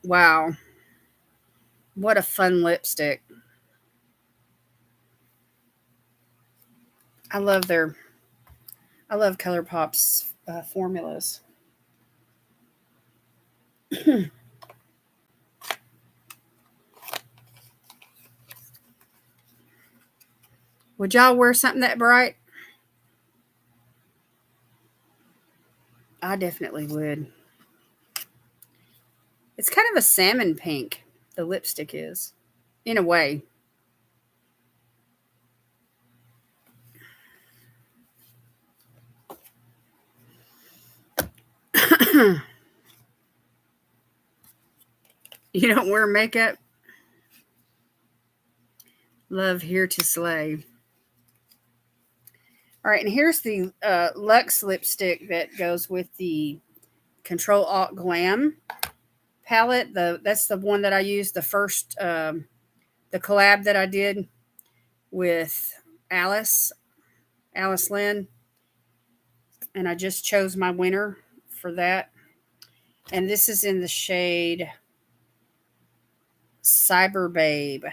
Speaker 1: Wow. What a fun lipstick. I love their I love ColourPop's formulas. Would y'all wear something that bright? I definitely would. It's kind of a salmon pink, the lipstick is, in a way. You don't wear makeup? Love here to slay. All right, and here's the Luxe lipstick that goes with the Control Alt Glam palette. That's the one that I used the first the collab that I did with Alice Lynn, and I just chose my winner for that. And this is in the shade Cyber Babe,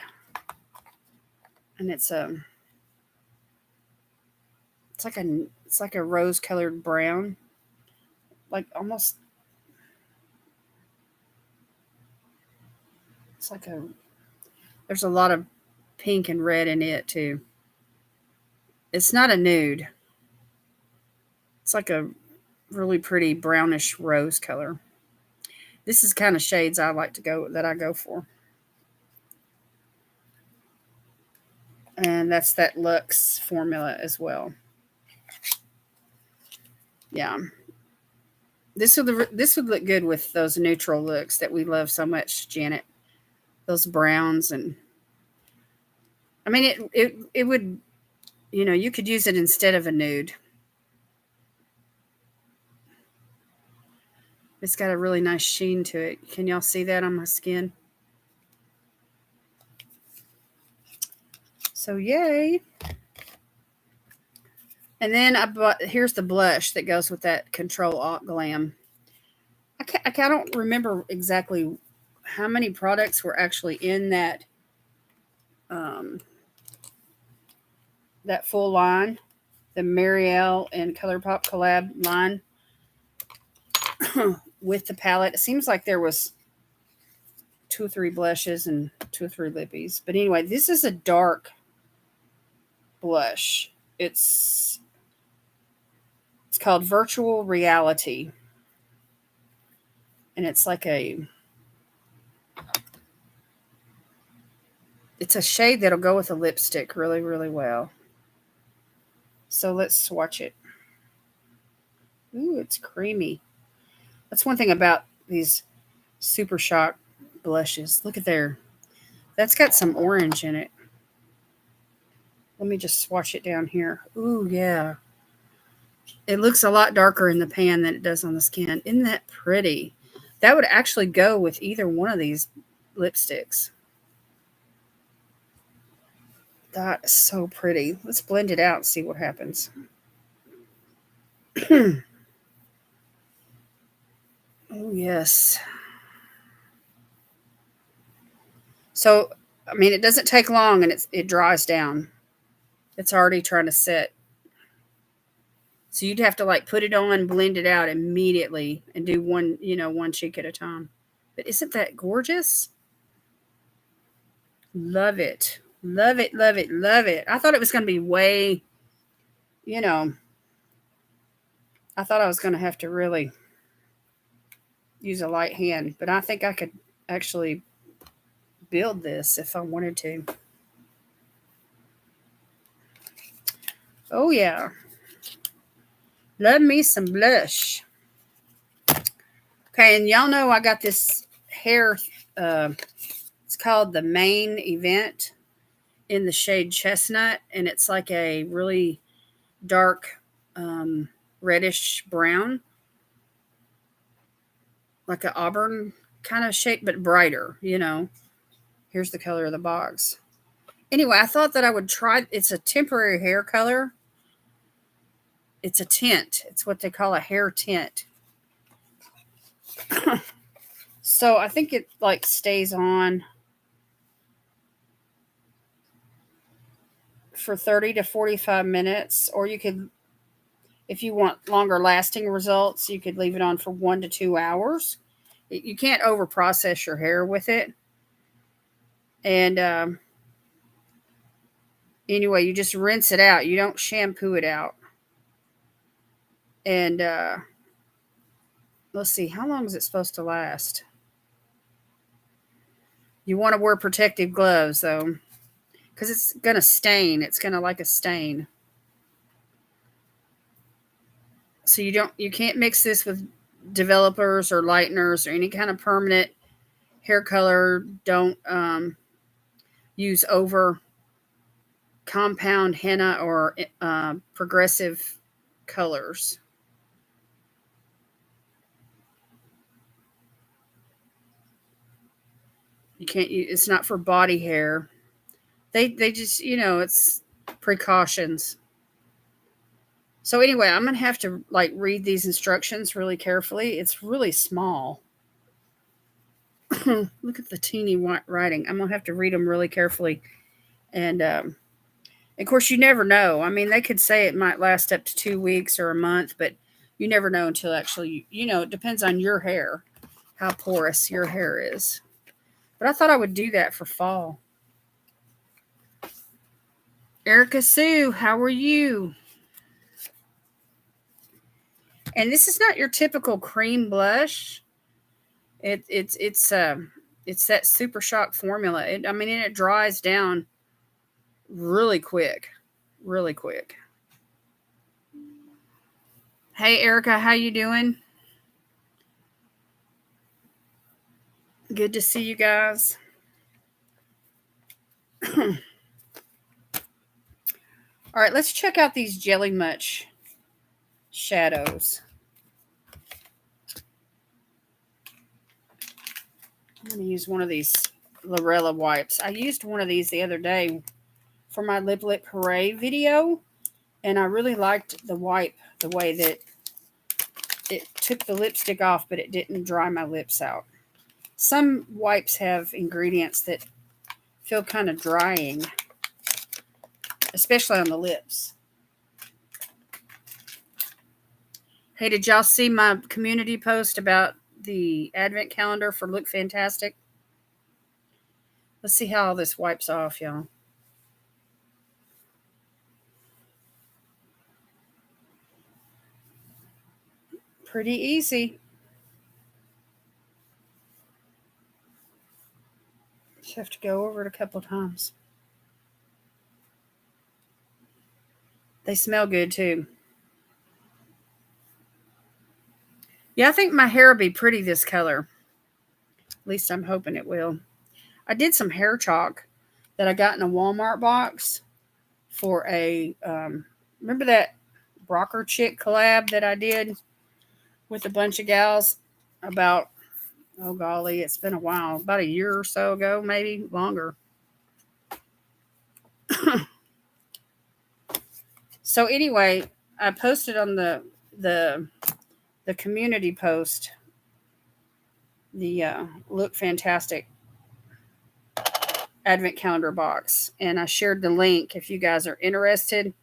Speaker 1: and it's like a rose colored brown, like almost it's like a there's a lot of pink and red in it too. It's not a nude. It's like a really pretty brownish rose color. This is kind of shades I like to go that I go for. And that's that Luxe formula as well. Yeah. This would look good with those neutral looks that we love so much, Janet. Those browns and I mean it would you could use it instead of a nude. It's got a really nice sheen to it. Can y'all see that on my skin? So yay. And then here's the blush that goes with that Control Alt Glam. I don't remember exactly how many products were actually in um, that full line, the Marielle and ColourPop collab line with the palette. It seems like there was 2 or 3 blushes and 2 or 3 lippies. But anyway, this is a dark blush. It's called Virtual Reality. And it's a shade that'll go with a lipstick really, really well. So let's swatch it. Ooh, it's creamy. That's one thing about these Super Shock blushes. Look at there. That's got some orange in it. Let me just swatch it down here. Ooh, yeah. It looks a lot darker in the pan than it does on the skin. Isn't that pretty? That would actually go with either one of these lipsticks. That is so pretty. Let's blend it out and see what happens. Oh, yes. So, I mean, it doesn't take long and it dries down. It's already trying to set. So you'd have to like put it on, blend it out immediately and do one cheek at a time. But isn't that gorgeous? Love it. Love it, love it, love it. I thought it was going to be way, you know, I thought I was going to have to really use a light hand, but I think I could actually build this if I wanted to. Oh, yeah. Love me some blush. Okay, and y'all know I got this hair. It's called the Main Event in the shade Chestnut, and it's like a really dark reddish brown, like an auburn kind of shade, but brighter, Here's the color of the box. Anyway, I thought that I would try. It's a temporary hair color. It's a tint. It's what they call a hair tint. So I think it like stays on for 30 to 45 minutes, or you could, if you want longer lasting results, you could leave it on for 1 to 2 hours. You can't over process your hair with it. And anyway, you just rinse it out. You don't shampoo it out. And let's see, how long is it supposed to last? You want to wear protective gloves though, because it's gonna stain. It's gonna like a stain. So you can't mix this with developers or lighteners or any kind of permanent hair color. Don't use over compound henna or progressive colors. You can't use, it's not for body hair. They just, it's precautions. So anyway, I'm going to have to like read these instructions really carefully. It's really small. Look at the teeny white writing. I'm going to have to read them really carefully. And of course, you never know. I mean, they could say it might last up to 2 weeks or a month, but you never know until actually, it depends on your hair, how porous your hair is. But I thought I would do that for fall. Erica Sue, how are you? And this is not your typical cream blush. It's that Super Shock formula. It dries down really quick, really quick. Hey Erica, how you doing? Good to see you guys. All right, let's check out these Jelly Much shadows. I'm going to use one of these Lorella wipes. I used one of these the other day for my Lip Hooray video, and I really liked the wipe, the way that it took the lipstick off, but it didn't dry my lips out. Some wipes have ingredients that feel kind of drying, especially on the lips. Hey, did y'all see my community post about the advent calendar for Look Fantastic? Let's see how all this wipes off, y'all. Pretty easy. Just have to go over it a couple times. They smell good too. Yeah, I think my hair will be pretty this color. At least I'm hoping it will. I did some hair chalk that I got in a Walmart box for a, remember that Rocker Chick collab that I did with a bunch of gals about, oh golly, it's been a while, about a year or so ago, maybe longer. So anyway, I posted on the community post the Look Fantastic advent calendar box, and I shared the link if you guys are interested.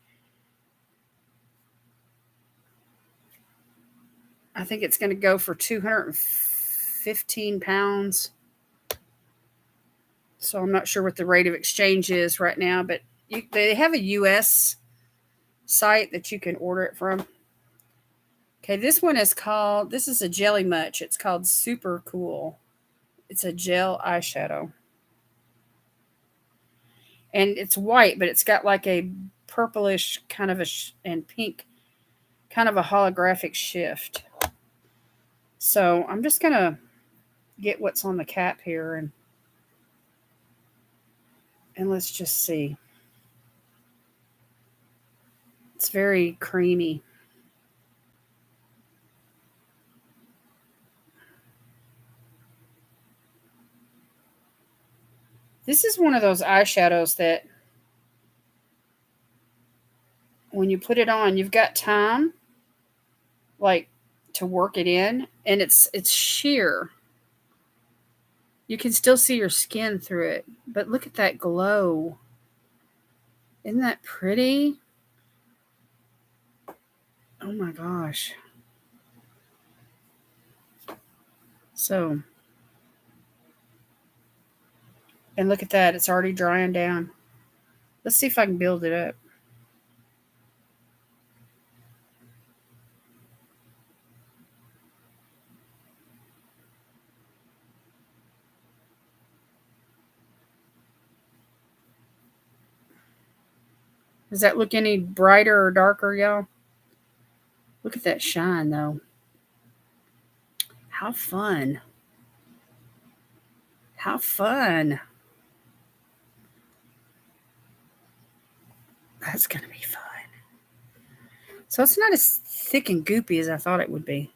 Speaker 1: I think it's going to go for 215 pounds. So I'm not sure what the rate of exchange is right now, but they have a US site that you can order it from. Okay, this one is called, this is a Jelly Much. It's called Super Cool. It's a gel eyeshadow. And it's white, but it's got like a purplish kind of and pink kind of a holographic shift. So I'm just going to get what's on the cap here and let's just see. It's very creamy. This is one of those eyeshadows that when you put it on, you've got time, like, to work it in, and it's sheer. You can still see your skin through it, but look at that glow. Isn't that pretty? Oh my gosh. So, and look at that. It's already drying down. Let's see if I can build it up. Does that look any brighter or darker, y'all? Look at that shine, though. How fun. How fun. That's going to be fun. So it's not as thick and goopy as I thought it would be.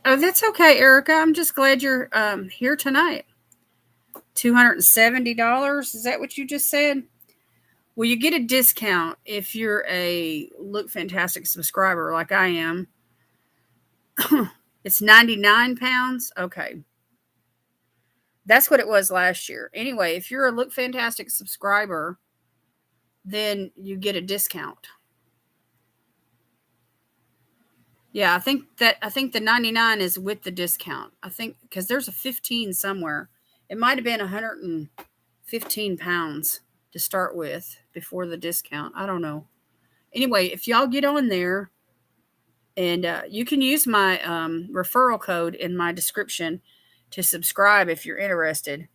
Speaker 1: Oh, that's okay, Erica. I'm just glad you're here tonight. $270. Is that what you just said? Well, you get a discount if you're a Look Fantastic subscriber like I am. It's 99 pounds. Okay. That's what it was last year. Anyway, if you're a Look Fantastic subscriber, then you get a discount. Yeah, I think the 99 is with the discount. I think because there's a 15 somewhere. It might have been 115 pounds to start with before the discount. I don't know. Anyway, if y'all get on there, and you can use my referral code in my description to subscribe if you're interested.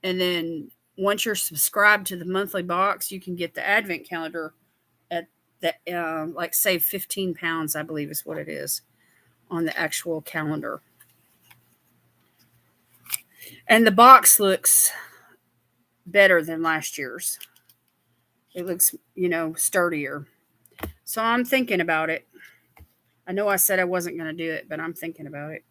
Speaker 1: And then once you're subscribed to the monthly box, you can get the advent calendar at that, like, save 15 pounds, I believe is what it is on the actual calendar. And the box looks better than last year's. It looks, sturdier. So I'm thinking about it. I know I said I wasn't going to do it, but I'm thinking about it.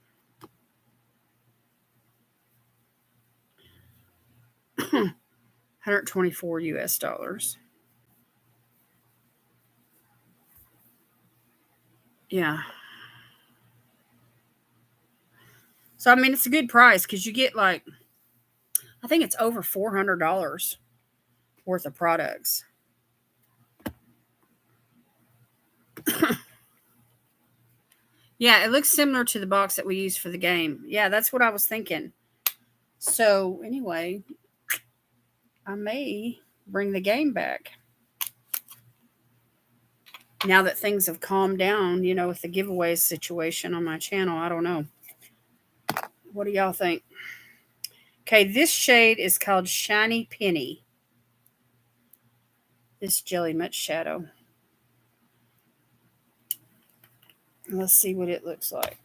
Speaker 1: $124 US. Yeah. So, I mean, it's a good price because you get, like, I think it's over $400 worth of products. Yeah, it looks similar to the box that we used for the game. Yeah, that's what I was thinking. So, anyway, I may bring the game back. Now that things have calmed down, with the giveaway situation on my channel, I don't know. What do y'all think? Okay, this shade is called Shiny Penny. This Jelly Much Shadow. Let's see what it looks like.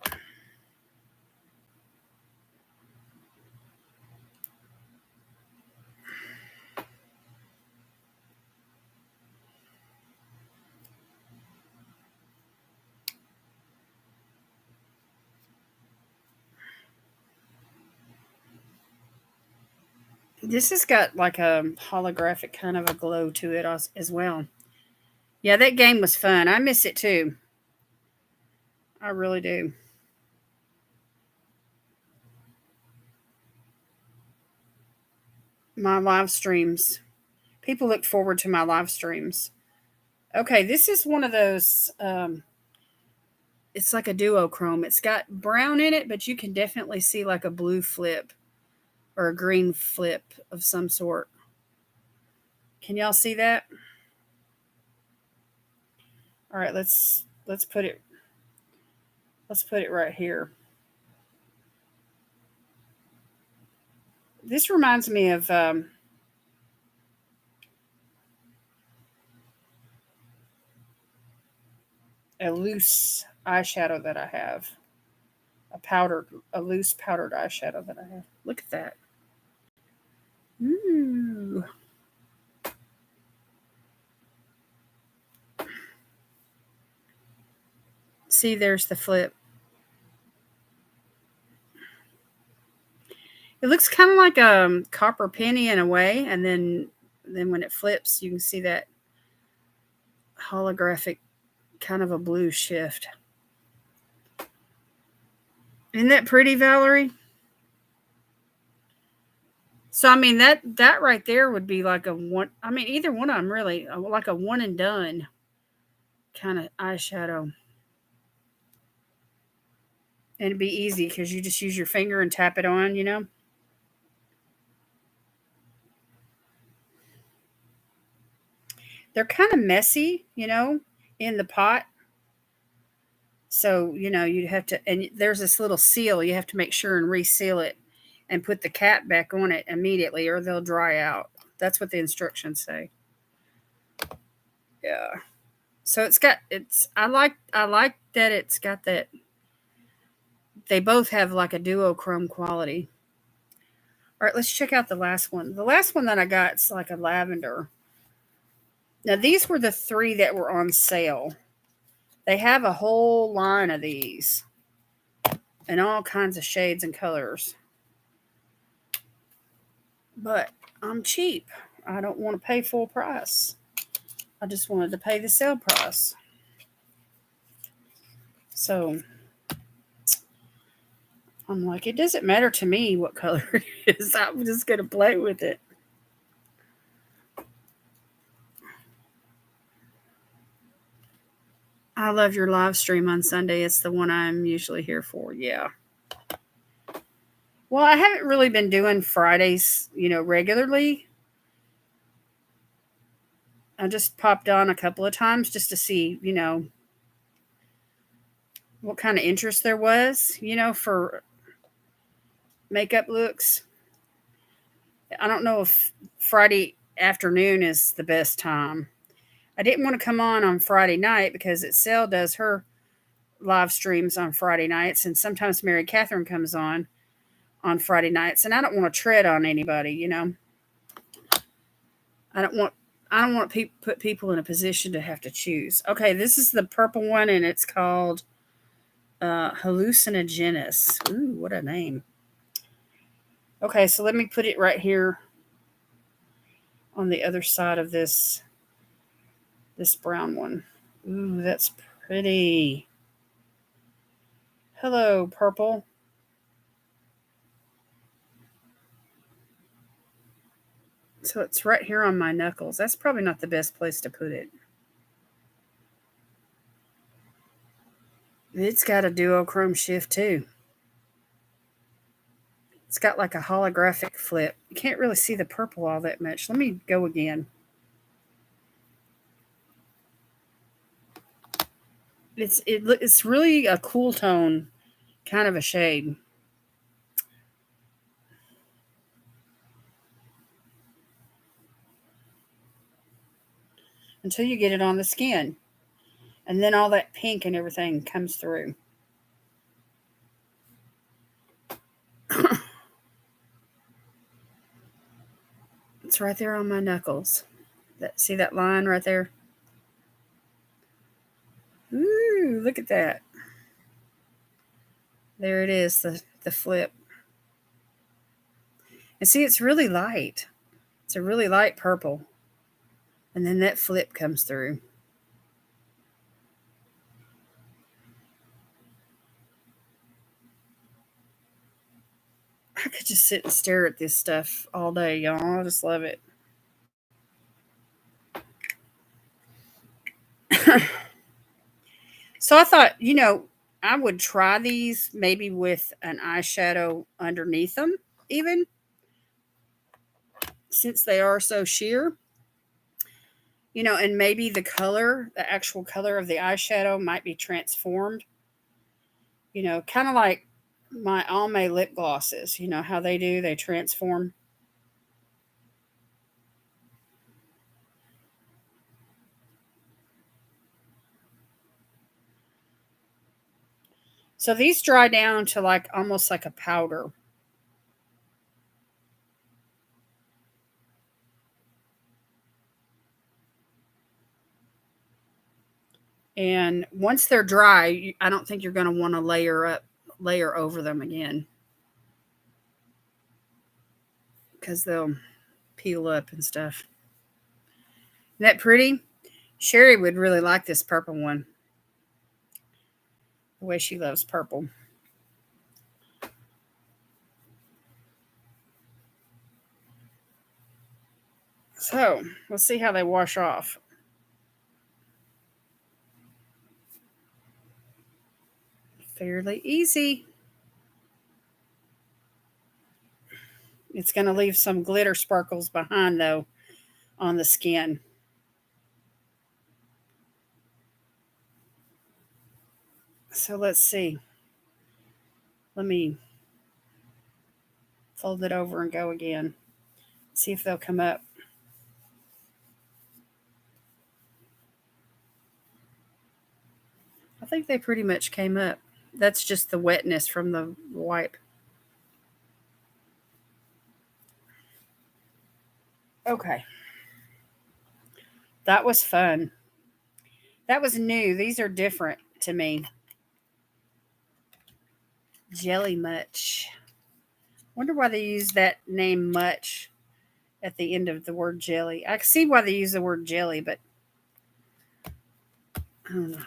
Speaker 1: This has got like a holographic kind of a glow to it as well. Yeah, that game was fun. I miss it too. I really do. My live streams. People look forward to my live streams. Okay, this is one of those. It's like a duochrome. It's got brown in it, but you can definitely see like a blue flip or a green flip of some sort. Can y'all see that? All right, let's put it right here. This reminds me of a loose eyeshadow that I have. A loose powdered eyeshadow that I have. Look at that. Ooh. See, there's the flip. It looks kind of like a copper penny in a way, and then when it flips, you can see that holographic kind of a blue shift. Isn't that pretty, Valerie? So I mean that right there would be like a one. I mean either one of them really like a one and done kind of eyeshadow, and it'd be easy because you just use your finger and tap it on. They're kind of messy, in the pot. So you'd have to, and there's this little seal you have to make sure and reseal it, and put the cap back on it immediately, or they'll dry out. That's what the instructions say. Yeah. So I like that it's got that. They both have like a duochrome quality. All right, let's check out the last one. The last one that I got is like a lavender. Now these were the three that were on sale. They have a whole line of these in all kinds of shades and colors. But I'm cheap. I don't want to pay full price. I just wanted to pay the sale price. So I'm like, it doesn't matter to me what color it is. I'm just going to play with it. I love your live stream on Sunday. It's the one I'm usually here for. Yeah. Well, I haven't really been doing Fridays, regularly. I just popped on a couple of times just to see, what kind of interest there was, for makeup looks. I don't know if Friday afternoon is the best time. I didn't want to come on Friday night because Excel does her live streams on Friday nights, and sometimes Mary Catherine comes on Friday nights, and I don't want to tread on anybody. I don't want to put people in a position to have to choose. Okay, this is the purple one, and it's called Hallucinogenous. Ooh, what a name. Okay, so let me put it right here on the other side of this brown one. Ooh, that's pretty. Hello, purple. So it's right here on my knuckles. That's probably not the best place to put it. It's got a duochrome shift too. It's got like a holographic flip. You can't really see the purple all that much. Let me go again. It's really a cool tone kind of a shade. Until you get it on the skin. And then all that pink and everything comes through. It's right there on my knuckles. See that line right there? Ooh, look at that. There it is, the flip. And see, it's really light. It's a really light purple. And then that flip comes through. I could just sit and stare at this stuff all day, y'all. I just love it. So I thought, I would try these maybe with an eyeshadow underneath them, even since they are so sheer. And maybe the actual color of the eyeshadow might be transformed. Kind of like my Almay lip glosses. You know how they transform. So these dry down to like almost like a powder. And once they're dry, I don't think you're going to want to layer over them again. because they'll peel up and stuff. Isn't that pretty? Sherry would really like this purple one. The way she loves purple. So let's see how they wash off. Fairly easy. It's going to leave some glitter sparkles behind, though, on the skin. So let's see. Let me fold it over and go again. See if they'll come up. I think they pretty much came up. That's just the wetness from the wipe. Okay. That was fun. That was new. These are different to me. Jelly Much. Wonder why they use that name much at the end of the word jelly. I see why they use the word jelly, but I don't know.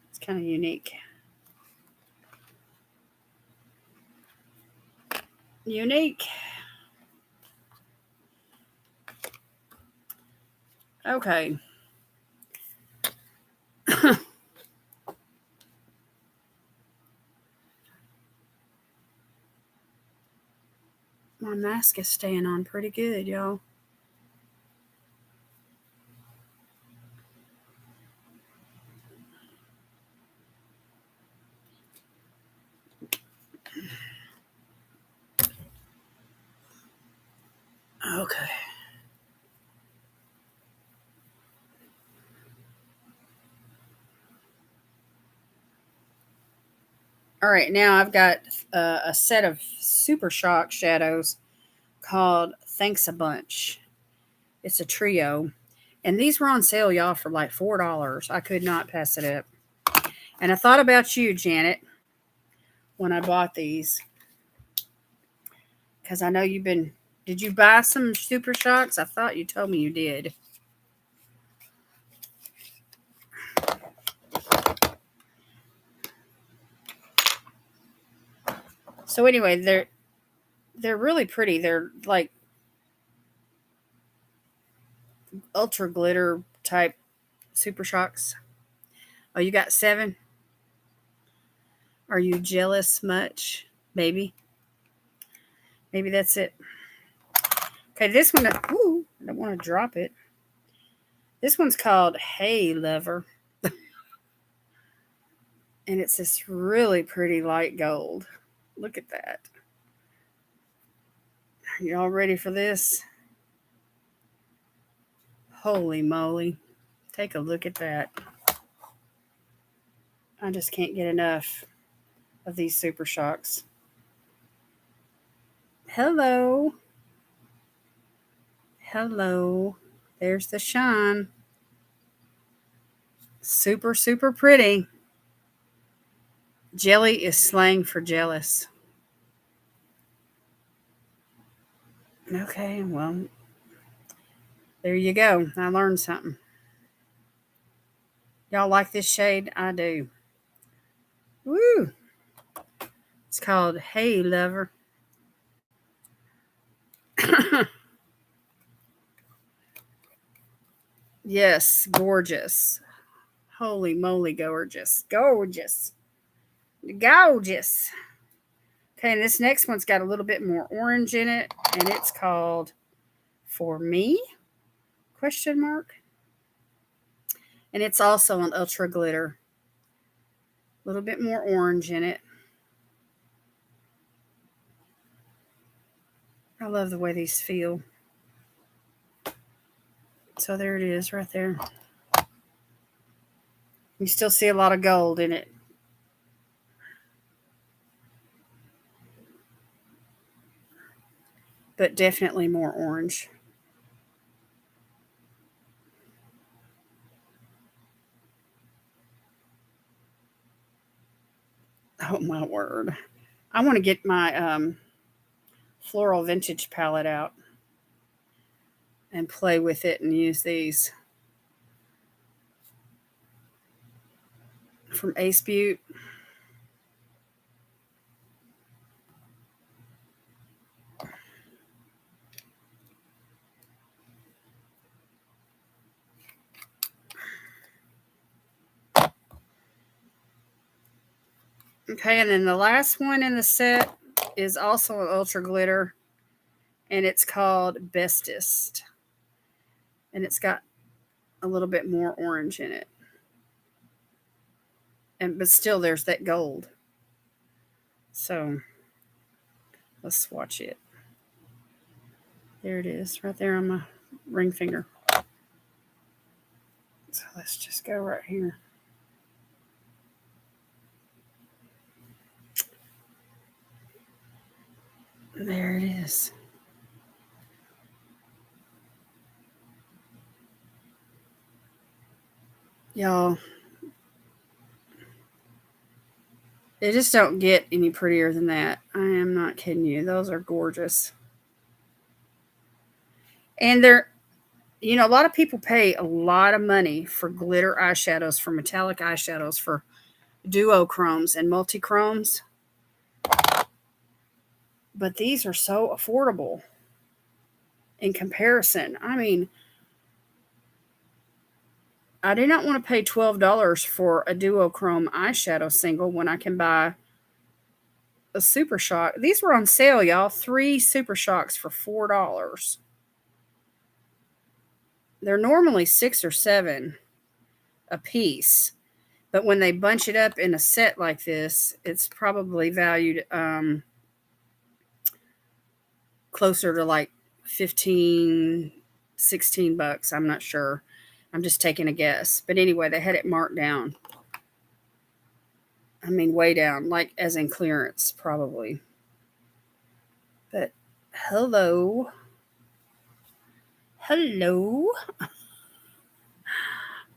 Speaker 1: It's kind of unique. Unique. Okay. My mask is staying on pretty good, y'all. Okay. All right, now I've got a set of Super Shock shadows called Thanks a Bunch. It's a trio. And these were on sale, y'all, for like $4. I could not pass it up. And I thought about you, Janet, when I bought these. Because I know you've been. Did you buy some Super Shocks? I thought you told me you did. So anyway, they're really pretty. They're like ultra glitter type Super Shocks. Oh, you got 7? Are you jealous much? Maybe. Maybe that's it. Okay, this one, ooh, I don't want to drop it. This one's called Hey Lover. And it's this really pretty light gold. Look at that. Are y'all ready for this? Holy moly. Take a look at that. I just can't get enough of these Super Shocks. Hello. Hello. There's the shine. Super, super pretty. Jelly is slang for jealous. Okay, well, there you go. I learned something. Y'all like this shade? I do. Woo! It's called Hey Lover. Yes, gorgeous. Holy moly, gorgeous. Gorgeous. Gorgeous. Okay, and this next one's got a little bit more orange in it, and it's called For Me? Question mark. And it's also an ultra glitter. A little bit more orange in it. I love the way these feel. So there it is right there. You still see a lot of gold in it. But definitely more orange. Oh my word. I want to get my floral vintage palette out and play with it and use these from Ace Butte. Okay, and then the last one in the set is also an ultra glitter, and it's called Bestest. And it's got a little bit more orange in it. But still there's that gold. So let's swatch it. There it is, right there on my ring finger. So let's just go right here. There it is. Y'all, they just don't get any prettier than that. I am not kidding you. Those are gorgeous. And they're, you know, a lot of people pay a lot of money for glitter eyeshadows, for metallic eyeshadows, for duochromes and multichromes. But these are so affordable in comparison. I mean, I do not want to pay $12 for a duochrome eyeshadow single when I can buy a Super Shock. These were on sale, y'all. 3 Super Shocks for $4. They're normally 6 or 7 a piece, but when they bunch it up in a set like this, it's probably valued closer to like 15, 16 bucks. I'm not sure. I'm just taking a guess. But anyway, they had it marked down. I mean, way down, like as in clearance, probably. But hello. Hello.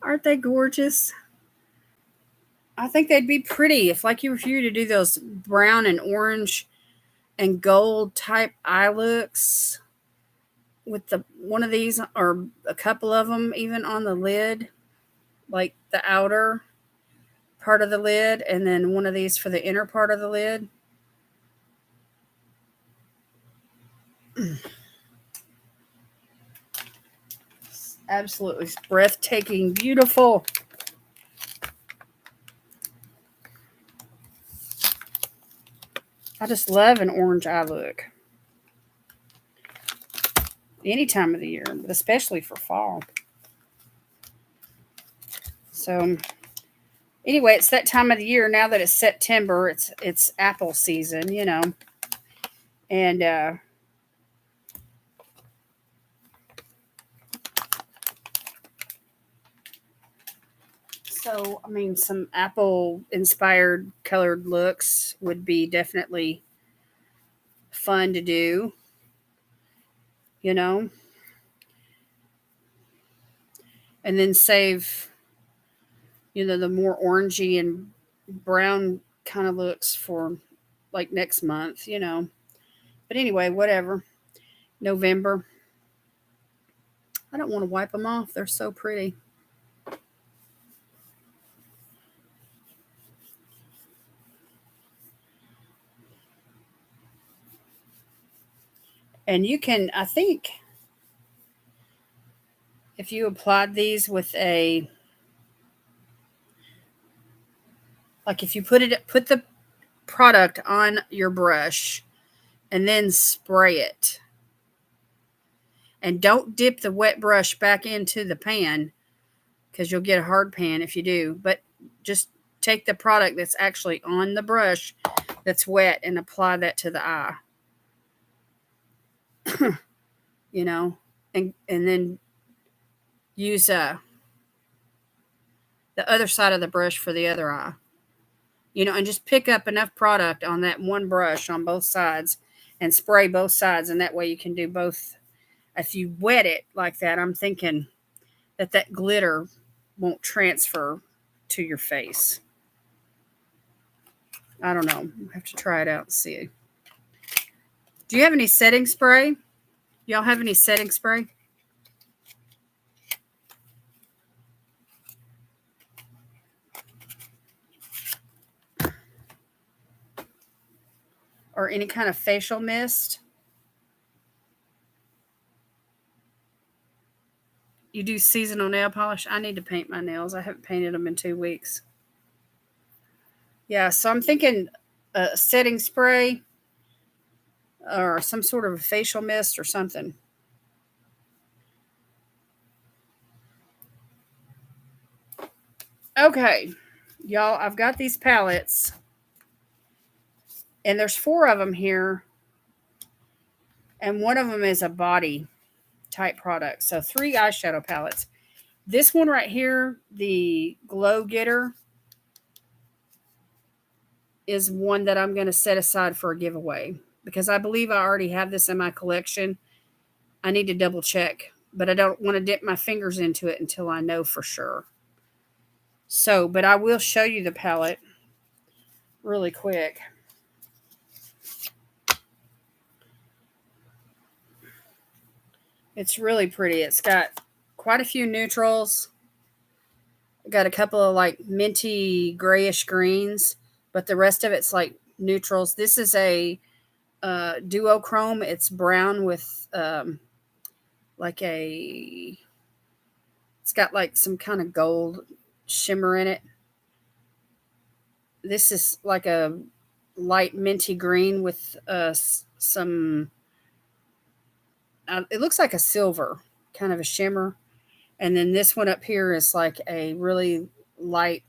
Speaker 1: Aren't they gorgeous? I think they'd be pretty if, like, you were to do those brown and orange and gold type eye looks with the one of these or a couple of them even on the lid, like the outer part of the lid, and then one of these for the inner part of the lid. Absolutely breathtaking, beautiful. I just love an orange eye look. Any time of the year, but especially for fall. So anyway, it's that time of the year now that it's September. It's apple season, you know. And so, I mean, some apple inspired colored looks would be definitely fun to do, you know. And then save, you know, the more orangey and brown kind of looks for like next month, you know. But anyway, whatever. November. I don't want to wipe them off. They're so pretty. And you can, I think, if you applied these with a, like if you put the product on your brush and then spray it, and don't dip the wet brush back into the pan because you'll get a hard pan if you do, but just take the product that's actually on the brush that's wet and apply that to the eye. You know, and then use the other side of the brush for the other eye. You know, and just pick up enough product on that one brush on both sides and spray both sides, and that way you can do both. If you wet it like that, I'm thinking that glitter won't transfer to your face. I don't know. I'll have to try it out and see. Do you have any setting spray? Y'all have any setting spray? Or any kind of facial mist? You do seasonal nail polish? I need to paint my nails. I haven't painted them in 2 weeks. Yeah, so I'm thinking a setting spray or some sort of a facial mist or something. Okay, y'all, I've got these palettes, and there's 4 of them here, and one of them is a body type product. So 3 eyeshadow palettes. This one right here, the Glow Getter, is one that I'm going to set aside for a giveaway because I believe I already have this in my collection. I need to double check, but I don't want to dip my fingers into it until I know for sure. So, but I will show you the palette really quick. It's really pretty. It's got quite a few neutrals. Got a couple of like minty grayish greens, but the rest of it's like neutrals. This is a duochrome. It's brown with like a, it's got like some kind of gold shimmer in it. This is like a light minty green with some, it looks like a silver kind of a shimmer. And then this one up here is like a really light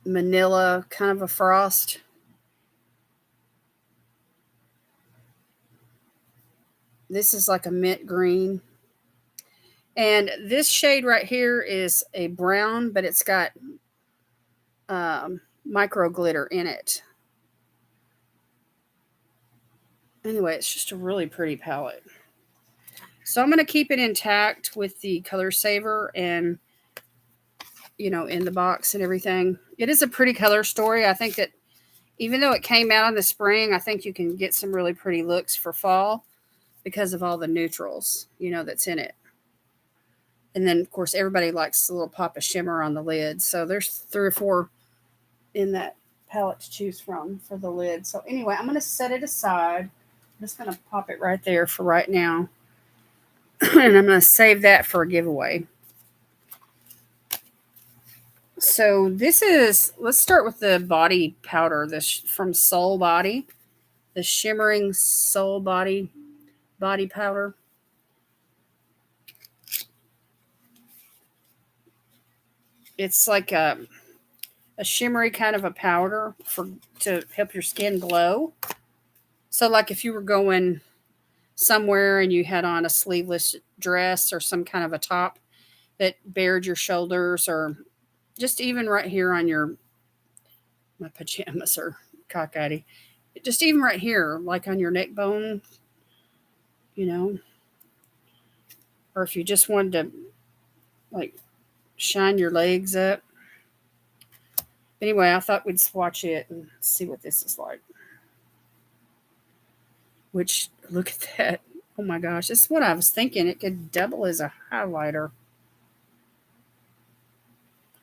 Speaker 1: manila kind of a frost. This is like a mint green. And this shade right here is a brown, but it's got micro glitter in it. Anyway, it's just a really pretty palette. So I'm going to keep it intact with the color saver and, you know, in the box and everything. It is a pretty color story. I think that even though it came out in the spring, I think you can get some really pretty looks for fall because of all the neutrals, you know, that's in it. And then, of course, everybody likes a little pop of shimmer on the lid. So there's 3 or 4 in that palette to choose from for the lid. So anyway, I'm going to set it aside. I'm just going to pop it right there for right now. And I'm going to save that for a giveaway. So this is, let's start with the body powder, this from Soul Body, the Shimmering Soul Body powder. It's like a shimmery kind of a powder to help your skin glow. So like if you were going somewhere and you had on a sleeveless dress or some kind of a top that bared your shoulders, or just even right here on my pajamas are cockeyed, just even right here, like on your neck bone, you know, or if you just wanted to like shine your legs up. Anyway, I thought we'd swatch it and see what this is like. Which, look at that. Oh my gosh, this is what I was thinking. It could double as a highlighter.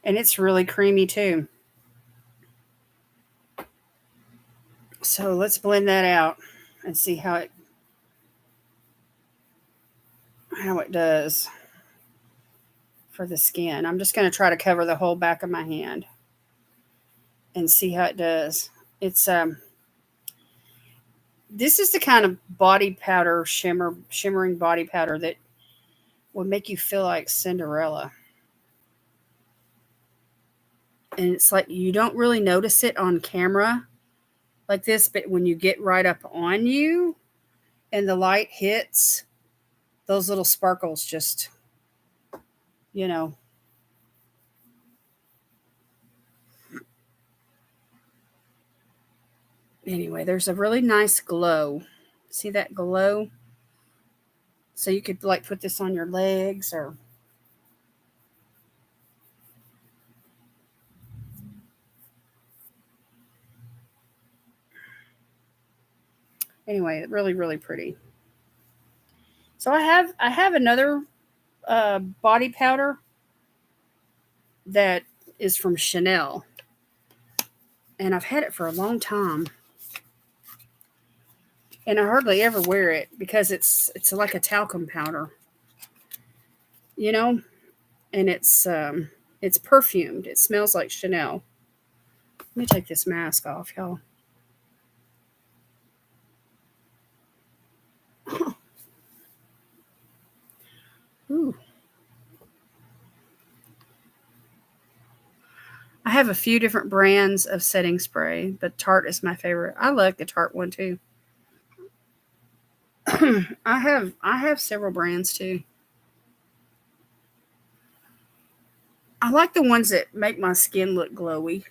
Speaker 1: And it's really creamy too. So let's blend that out and see how it does for the skin. I'm just going to try to cover the whole back of my hand and see how it does. It's this is the kind of body powder, shimmering body powder that would make you feel like Cinderella. And it's like you don't really notice it on camera like this, but when you get right up on you and the light hits, those little sparkles just, you know. Anyway, there's a really nice glow. See that glow? So you could like put this on your legs or Anyway, really, really pretty. So I have another body powder that is from Chanel, and I've had it for a long time, and I hardly ever wear it because it's like a talcum powder, you know, and it's perfumed. It smells like Chanel. Let me take this mask off, y'all. Ooh. I have a few different brands of setting spray, but Tarte is my favorite. I like the Tarte one too. I have several brands too. I like the ones that make my skin look glowy.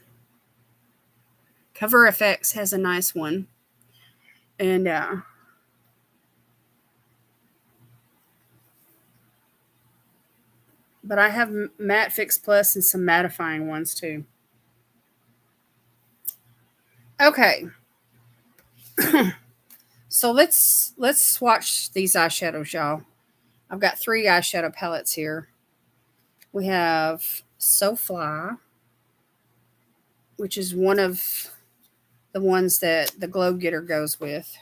Speaker 1: Cover FX has a nice one, and but I have Matte Fix Plus and some mattifying ones too. Okay, so let's swatch these eyeshadows, y'all. I've got 3 eyeshadow palettes here. We have So Fly, which is one of the ones that the Glow Getter goes with.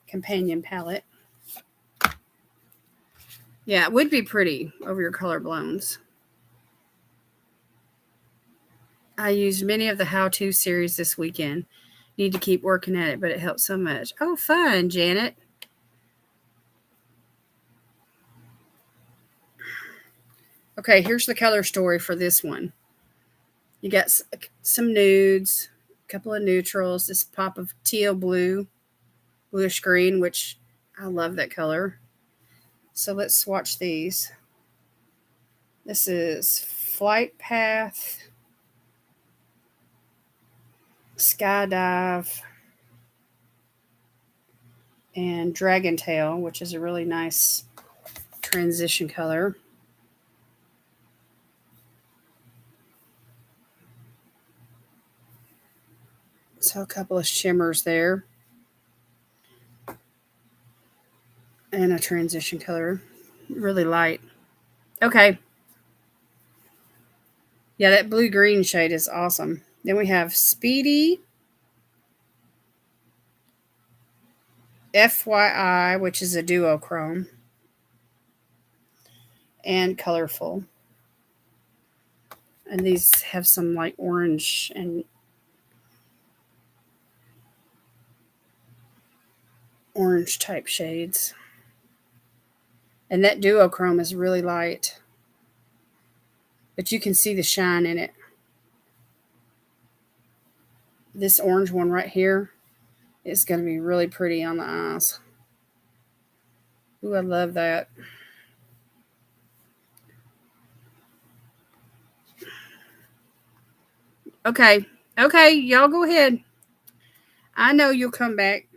Speaker 1: Companion palette. Yeah, it would be pretty over your color blowns. I used many of the how-to series this weekend. Need to keep working at it, but it helps so much. Oh, fun, Janet. Okay, here's the color story for this one. You got some nudes, a couple of neutrals, this pop of teal blue, bluish green, which I love that color. So let's swatch these. This is Flight Path, Skydive, and Dragon Tail, which is a really nice transition color. So a couple of shimmers there. And a transition color. Really light. Okay. Yeah, that blue-green shade is awesome. Then we have Speedy, FYI, which is a duochrome, and Colorful. And these have some like orange and orange type shades. And that duochrome is really light, but you can see the shine in it. This orange one right here is going to be really pretty on the eyes. Ooh, I love that. Okay. Okay, y'all go ahead. I know you'll come back.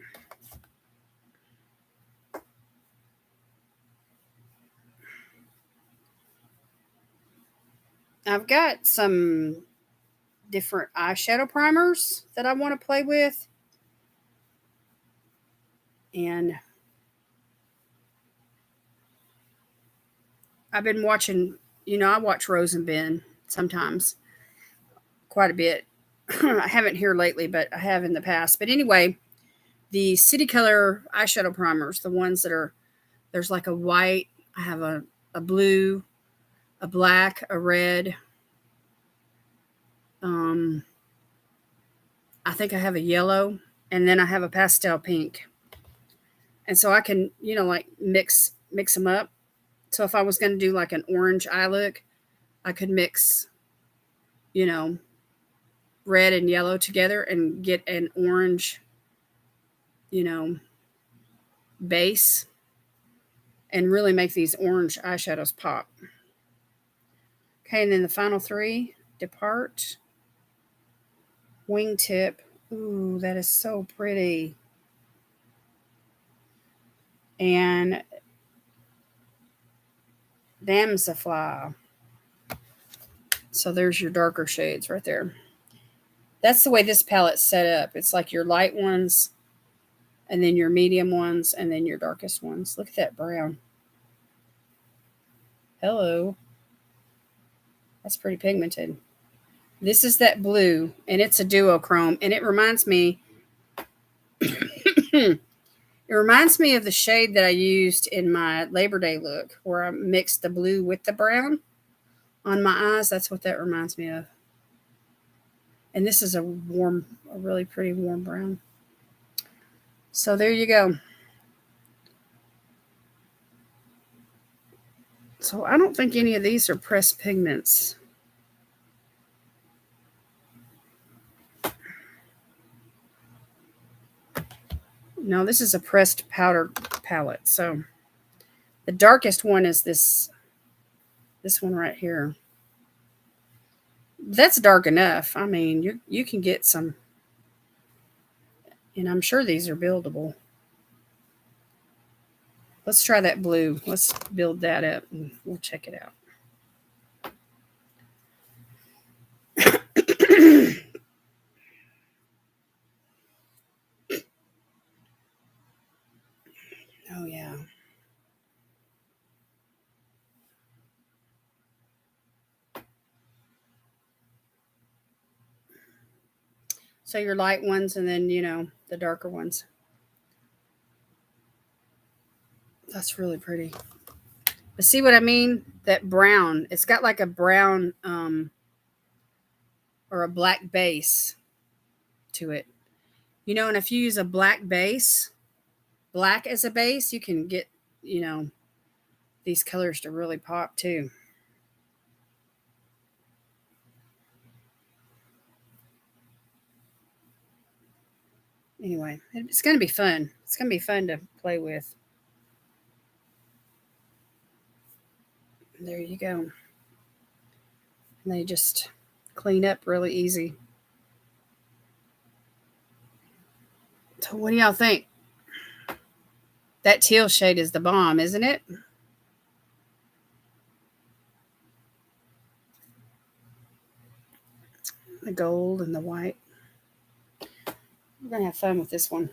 Speaker 1: I've got some different eyeshadow primers that I want to play with. And I've been watching, I watch Rose and Ben sometimes quite a bit. I haven't here lately, but I have in the past. But anyway, the City Color eyeshadow primers, the ones that are, there's like a white, I have a blue, a black, a red. I think I have a yellow, and then I have a pastel pink. And so I can, like mix them up. So if I was going to do like an orange eye look, I could mix, you know, red and yellow together and get an orange, you know, base and really make these orange eyeshadows pop. Okay, and then the final 3, Depart, Wingtip. Ooh, that is so pretty. And Damsafly. So there's your darker shades right there. That's the way this palette's set up. It's like your light ones and then your medium ones, and then your darkest ones. Look at that brown. Hello. That's pretty pigmented. This is that blue, and it's a duochrome, and it reminds me it reminds me of the shade that I used in my Labor Day look, where I mixed the blue with the brown on my eyes. That's what that reminds me of. And this is a really pretty warm brown. So there you go. So I don't think any of these are pressed pigments. No, this is a pressed powder palette. So the darkest one is this one right here. That's dark enough. I mean, you can get some, and I'm sure these are buildable. Let's try that blue. Let's build that up and we'll check it out. Oh, yeah. So your light ones and then, the darker ones. That's really pretty. But see what I mean? That brown. It's got like a brown or a black base to it. And if you use a black base, black as a base, you can get, these colors to really pop too. Anyway, it's going to be fun. It's going to be fun to play with. There you go. And they just clean up really easy. So what do y'all think? That teal shade is the bomb, isn't it? The gold and the white. We're going to have fun with this one.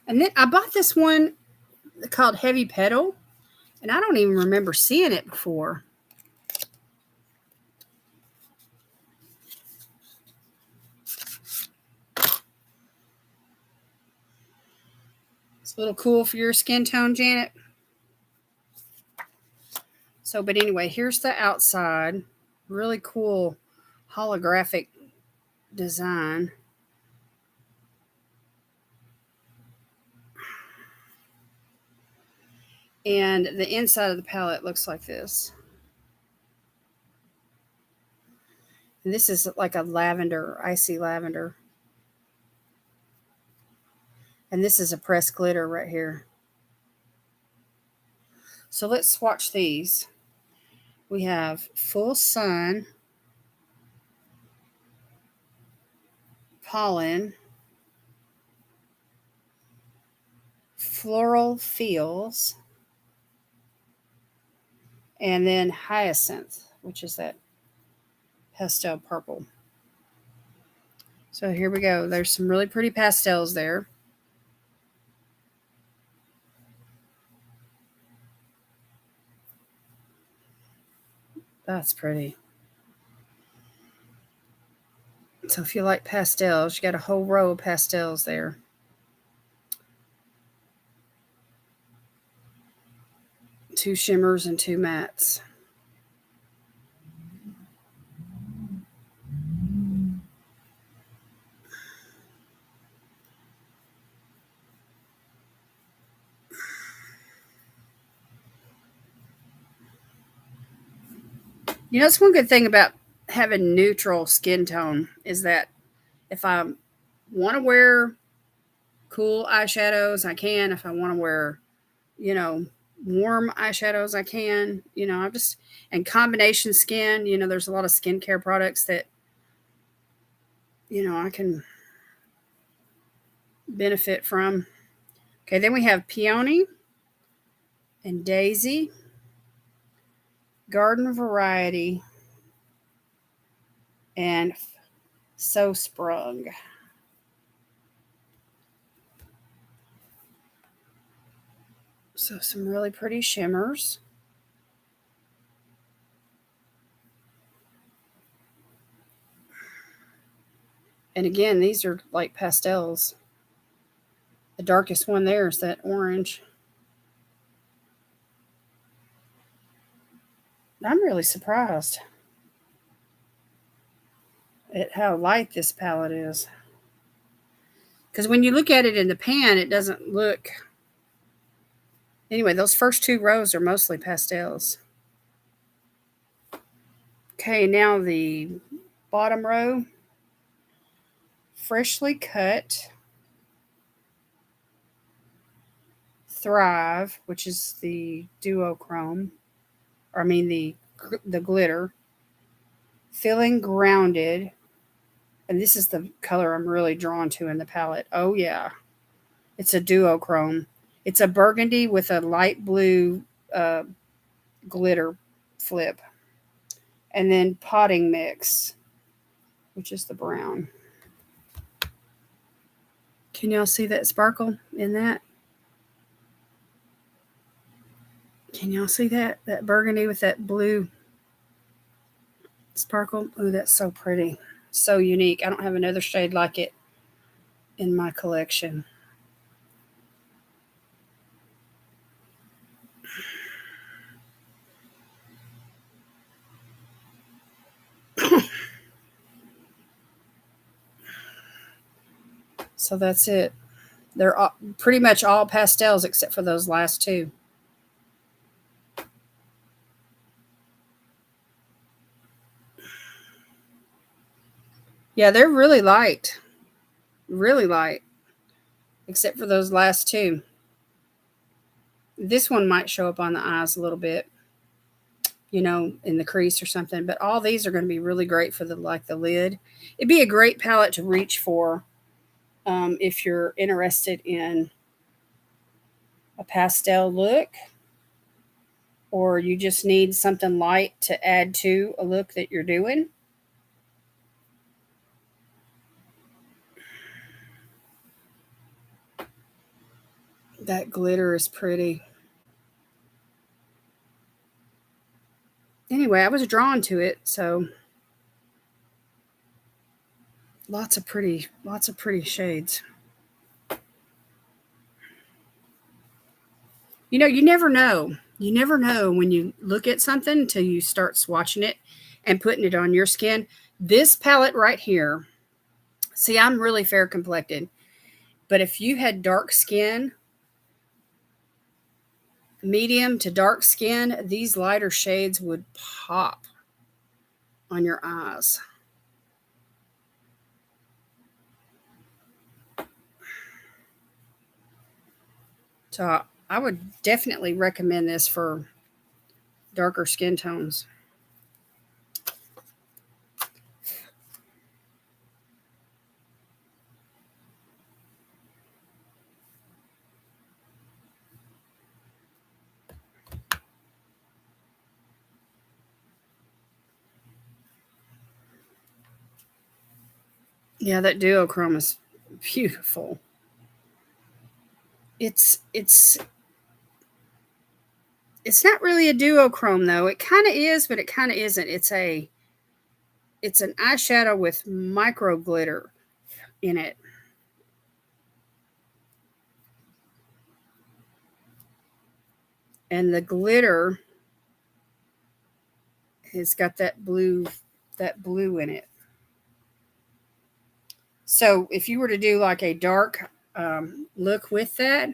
Speaker 1: And then I bought this one called Heavy Petal, and I don't even remember seeing it before. It's a little cool for your skin tone, Janet. So, but anyway, here's the outside. Really cool holographic design. And the inside of the palette looks like this. And this is like a lavender, icy lavender. And this is a pressed glitter right here. So let's swatch these. We have Full Sun, Pollen, Floral Feels, and then Hyacinth, which is that pastel purple. So here we go. There's some really pretty pastels there. That's pretty. So if you like pastels, you got a whole row of pastels there. Two shimmers and two mattes. That's one good thing about having neutral skin tone is that if I want to wear cool eyeshadows, I can. If I want to wear, warm eyeshadows I can. And combination skin, there's a lot of skincare products that, I can benefit from. Okay, then we have Peony and Daisy, Garden Variety, and So Sprung. So some really pretty shimmers. And again, these are like pastels. The darkest one there is that orange. I'm really surprised at how light this palette is. Because when you look at it in the pan, it doesn't look... Anyway, those first two rows are mostly pastels. Okay, now the bottom row. Freshly Cut, Thrive, which is the duochrome, or I mean the glitter. Feeling Grounded, and this is the color I'm really drawn to in the palette. Oh yeah, it's a duochrome. It's a burgundy with a light blue glitter flip. And then Potting Mix, which is the brown. Can y'all see that sparkle in that? Can y'all see that? That burgundy with that blue sparkle? Oh, that's so pretty. So unique. I don't have another shade like it in my collection. So that's it. They're all, pretty much all pastels except for those last two. Yeah, they're really light. Really light. Except for those last two. This one might show up on the eyes a little bit, in the crease or something. But all these are going to be really great for the lid. It'd be a great palette to reach for if you're interested in a pastel look, or you just need something light to add to a look that you're doing. That glitter is pretty. Anyway, I was drawn to it, so lots of pretty shades. You never know. You never know when you look at something until you start swatching it and putting it on your skin. This palette right here, see, I'm really fair complected, but if you had dark skin, medium to dark skin, these lighter shades would pop on your eyes. So I would definitely recommend this for darker skin tones. Yeah, that duochrome is beautiful. It's not really a duochrome though. It kind of is, but it kind of isn't. It's an eyeshadow with micro glitter in it. And the glitter has got that blue in it. So if you were to do like a dark look with that,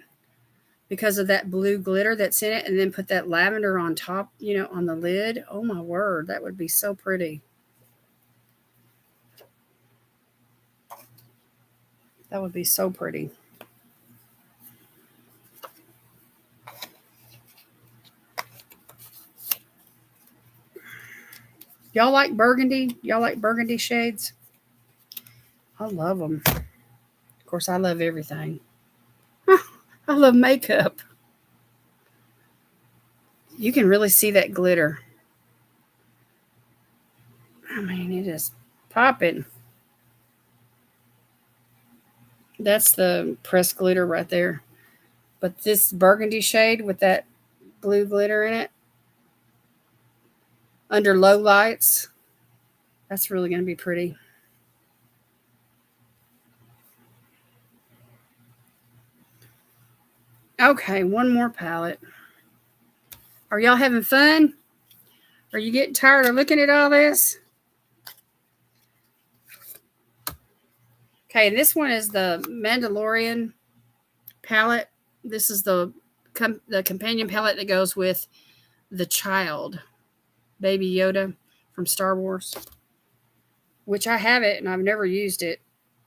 Speaker 1: because of that blue glitter that's in it, and then put that lavender on top, on the lid, oh my word, that would be so pretty. That would be so pretty. Y'all like burgundy? Y'all like burgundy shades? I love them. Of course, I love everything. I love makeup. You can really see that glitter. I mean, it is popping. That's the pressed glitter right there. But this burgundy shade with that blue glitter in it under low lights, that's really going to be pretty. Okay, one more palette. Are y'all having fun? Are you getting tired of looking at all this? Okay, this one is the Mandalorian palette. This is the companion palette that goes with the child, Baby Yoda from Star Wars, which I have it and I've never used it.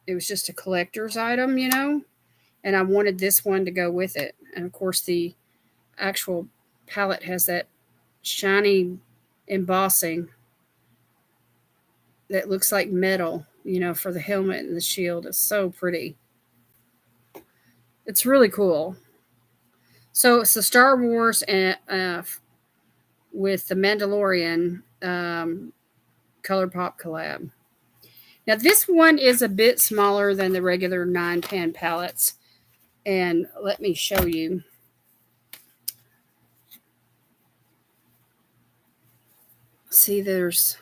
Speaker 1: It was just a collector's item, you know, and I wanted this one to go with it. And of course, the actual palette has that shiny embossing that looks like metal, you know, for the helmet and the shield. It's so pretty. It's really cool. So it's the Star Wars and with the Mandalorian ColourPop collab. Now this one is a bit smaller than the regular 9-pan palettes, and let me show you. See, there's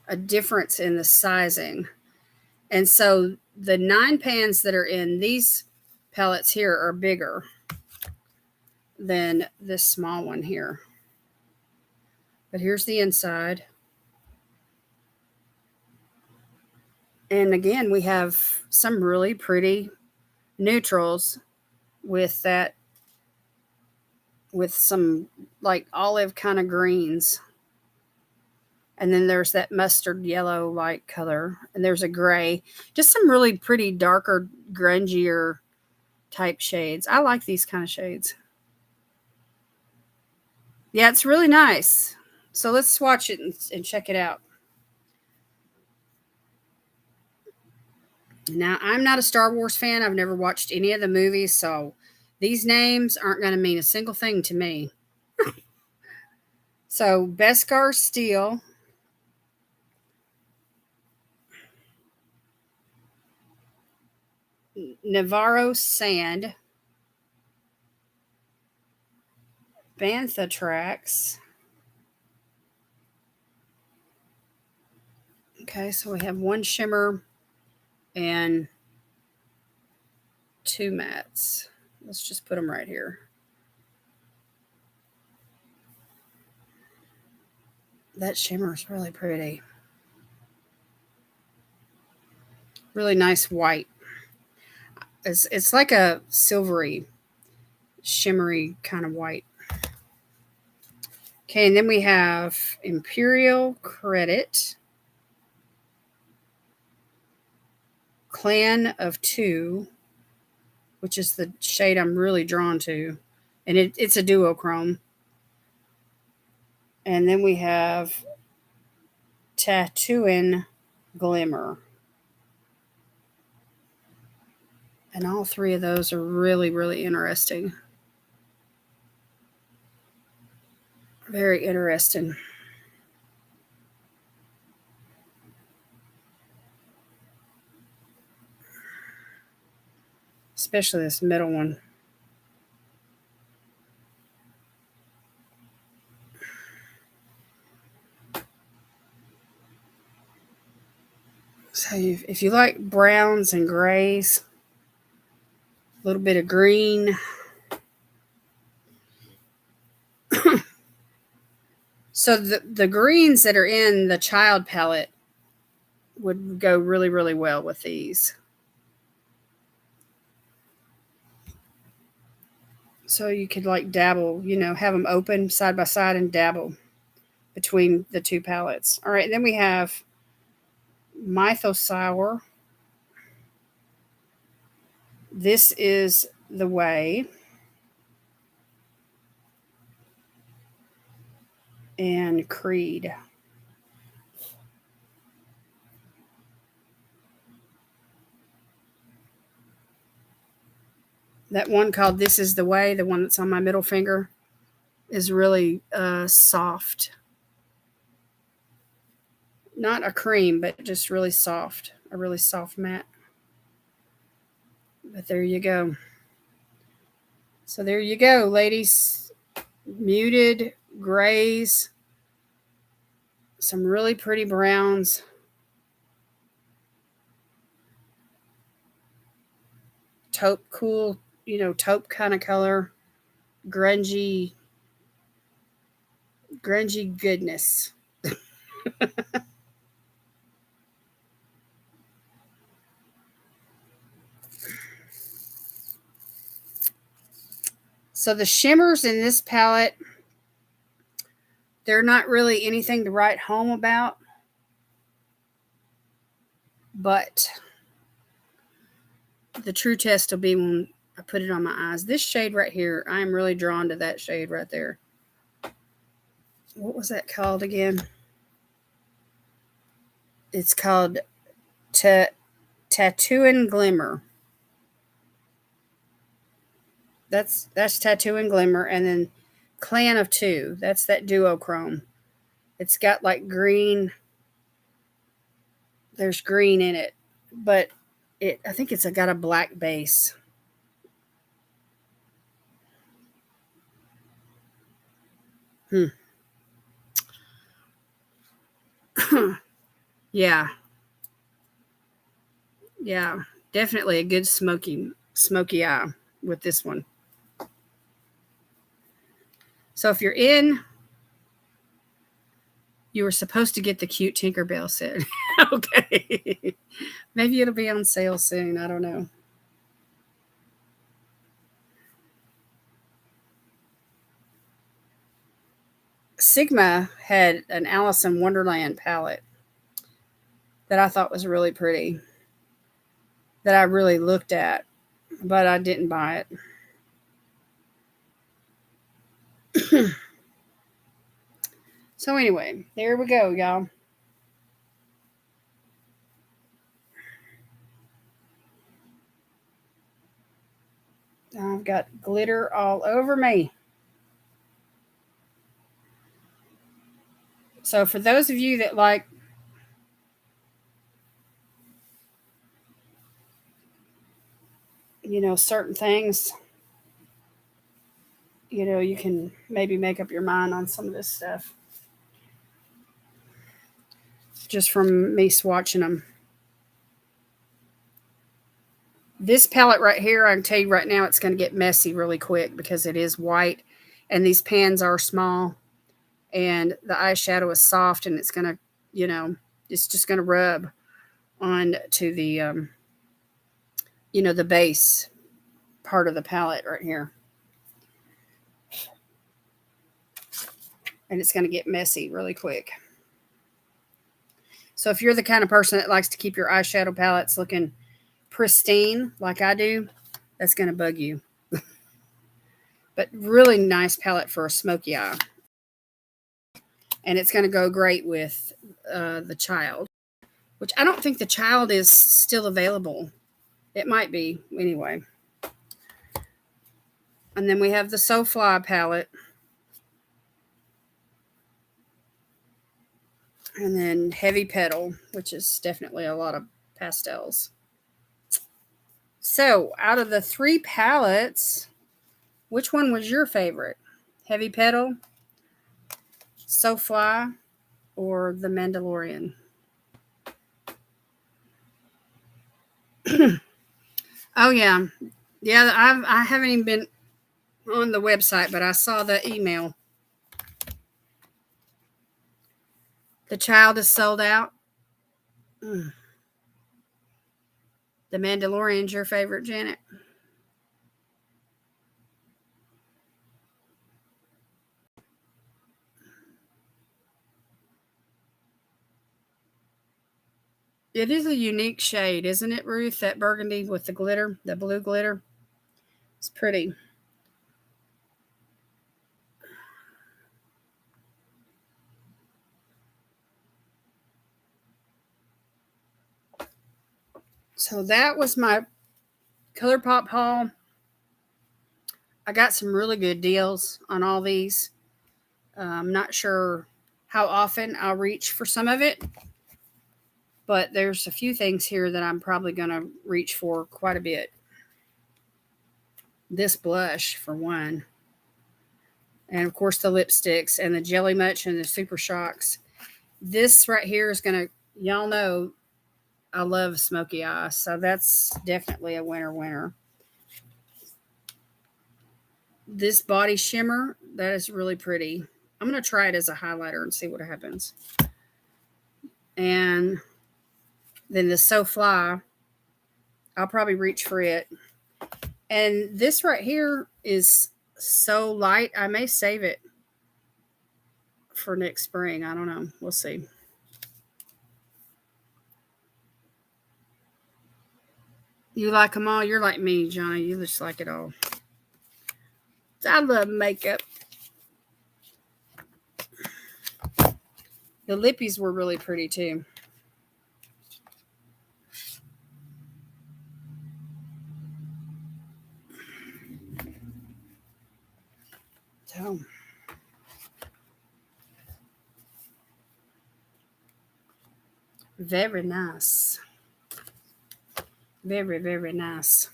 Speaker 1: a difference in the sizing, and so the 9 pans that are in these palettes here are bigger than this small one here. But here's the inside. And again, we have some really pretty neutrals with that, with some like olive kind of greens. And then there's that mustard yellow light color. And there's a gray. Just some really pretty darker, grungier type shades. I like these kind of shades. Yeah, it's really nice. So let's swatch it and check it out. Now, I'm not a Star Wars fan. I've never watched any of the movies, so these names aren't going to mean a single thing to me. So, Beskar Steel, Navarro Sand, Bantha Trax. Okay, so we have one shimmer and 2 mattes. Let's just put them right here. That shimmer is really pretty. Really nice white. It's like a silvery, shimmery kind of white. Okay, and then we have Imperial Credit, Clan of Two, which is the shade I'm really drawn to. And it's a duochrome. And then we have Tattooing Glimmer. And all 3 of those are really, really interesting. Very interesting. Especially this middle one. So if you like browns and grays, a little bit of green. So the greens that are in the child palette would go really, really well with these. So you could like dabble, you know, have them open side by side and dabble between the 2 palettes. All right, then we have Mytho Sour. This is The Way. And Creed. That one called This Is the Way, the one that's on my middle finger, is really soft. Not a cream, but just really soft. A really soft matte. But there you go. So there you go, ladies. Muted grays, some really pretty browns, taupe, cool, taupe kind of color, grungy goodness. So the shimmers in this palette, they're not really anything to write home about, but the true test will be when I put it on my eyes. This shade right here, I'm really drawn to that shade right there. What was that called again? It's called Tattoo and Glimmer. That's Tattoo and Glimmer, and then Clan of Two. That's that duochrome. It's got like green. There's green in it, but I think it's got a black base. Yeah, yeah, definitely a good smoky eye with this one. So if you're in, you were supposed to get the cute Tinkerbell set. Okay. Maybe it'll be on sale soon. I don't know. Sigma had an Alice in Wonderland palette that I thought was really pretty, that I really looked at, but I didn't buy it. So anyway, there we go, y'all. I've got glitter all over me. So for those of you that like certain things, you can maybe make up your mind on some of this stuff just from me swatching them. This palette right here, I can tell you right now, it's going to get messy really quick because it is white and these pans are small and the eyeshadow is soft and it's going to, it's just going to rub on to the, the base part of the palette right here. And it's going to get messy really quick. So if you're the kind of person that likes to keep your eyeshadow palettes looking pristine like I do, that's going to bug you. But really nice palette for a smoky eye. And it's going to go great with the Child, which I don't think the Child is still available. It might be, anyway. And then we have the So Fly palette. And then Heavy Petal, which is definitely a lot of pastels. So, out of the 3 palettes, which one was your favorite? Heavy Petal, So Fly, or The Mandalorian? Oh, yeah. Yeah, I haven't even been on the website, but I saw the email. The Child is sold out. The Mandalorian's your favorite, Janet? It is a unique shade, isn't it, Ruth? That burgundy with the glitter, the blue glitter. It's pretty. So that was my ColourPop haul. I got some really good deals on all these. I'm not sure how often I'll reach for some of it, but there's a few things here that I'm probably going to reach for quite a bit. This blush, for one, and of course the lipsticks and the Jelly Much and the Super Shocks. This right here is going to, y'all know, I love smoky eyes, so that's definitely a winner. This body shimmer, that is really pretty. I'm going to try it as a highlighter and see what happens. And then the So Fly, I'll probably reach for it. And this right here is so light, I may save it for next spring. I don't know. We'll see. You like them all? You're like me, Johnny. You just like it all. I love makeup. The lippies were really pretty too. So, very nice. Very, very nice.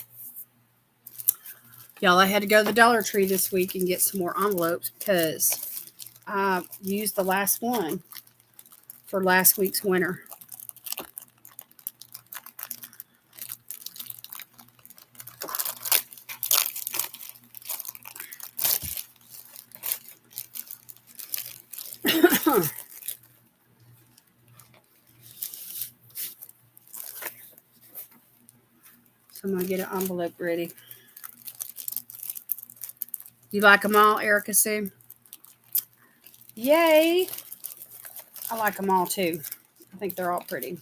Speaker 1: Y'all, I had to go to the Dollar Tree this week and get some more envelopes because I used the last one for last week's winter. So I'm going to get an envelope ready. You like them all, Erica Sue? Yay! I like them all too. I think they're all pretty.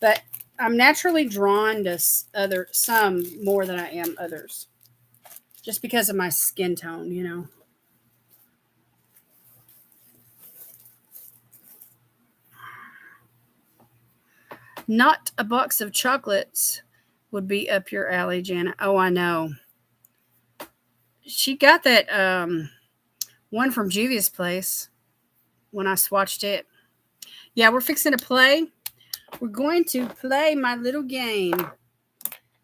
Speaker 1: But I'm naturally drawn to some more than I am others. Just because of my skin tone, you know. Not a box of chocolates would be up your alley, Janet. Oh, I know. She got that one from Juvia's place when I swatched it. Yeah, we're fixing to play. We're going to play my little game.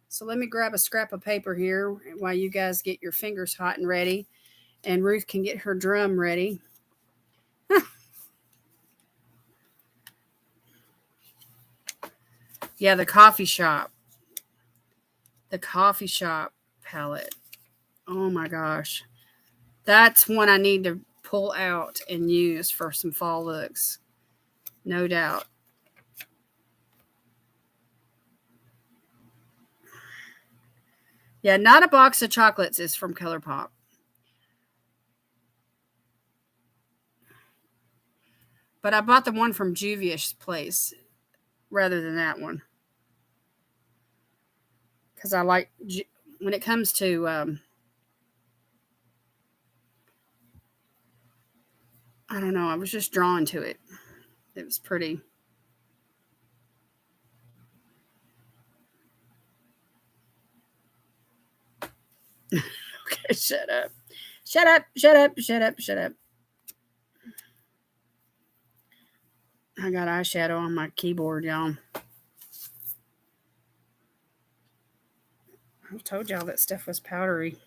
Speaker 1: So let me grab a scrap of paper here while you guys get your fingers hot and ready. And Ruth can get her drum ready. Yeah, the coffee shop. The coffee shop palette. Oh my gosh. That's one I need to pull out and use for some fall looks. No doubt. Yeah, not a box of chocolates is from ColourPop. But I bought the one from Juvia's place rather than that one. Because I like, when it comes to, I don't know, I was just drawn to it. It was pretty. Okay, shut up. Shut up, shut up, shut up, shut up. I got eyeshadow on my keyboard, y'all. I told y'all that stuff was powdery.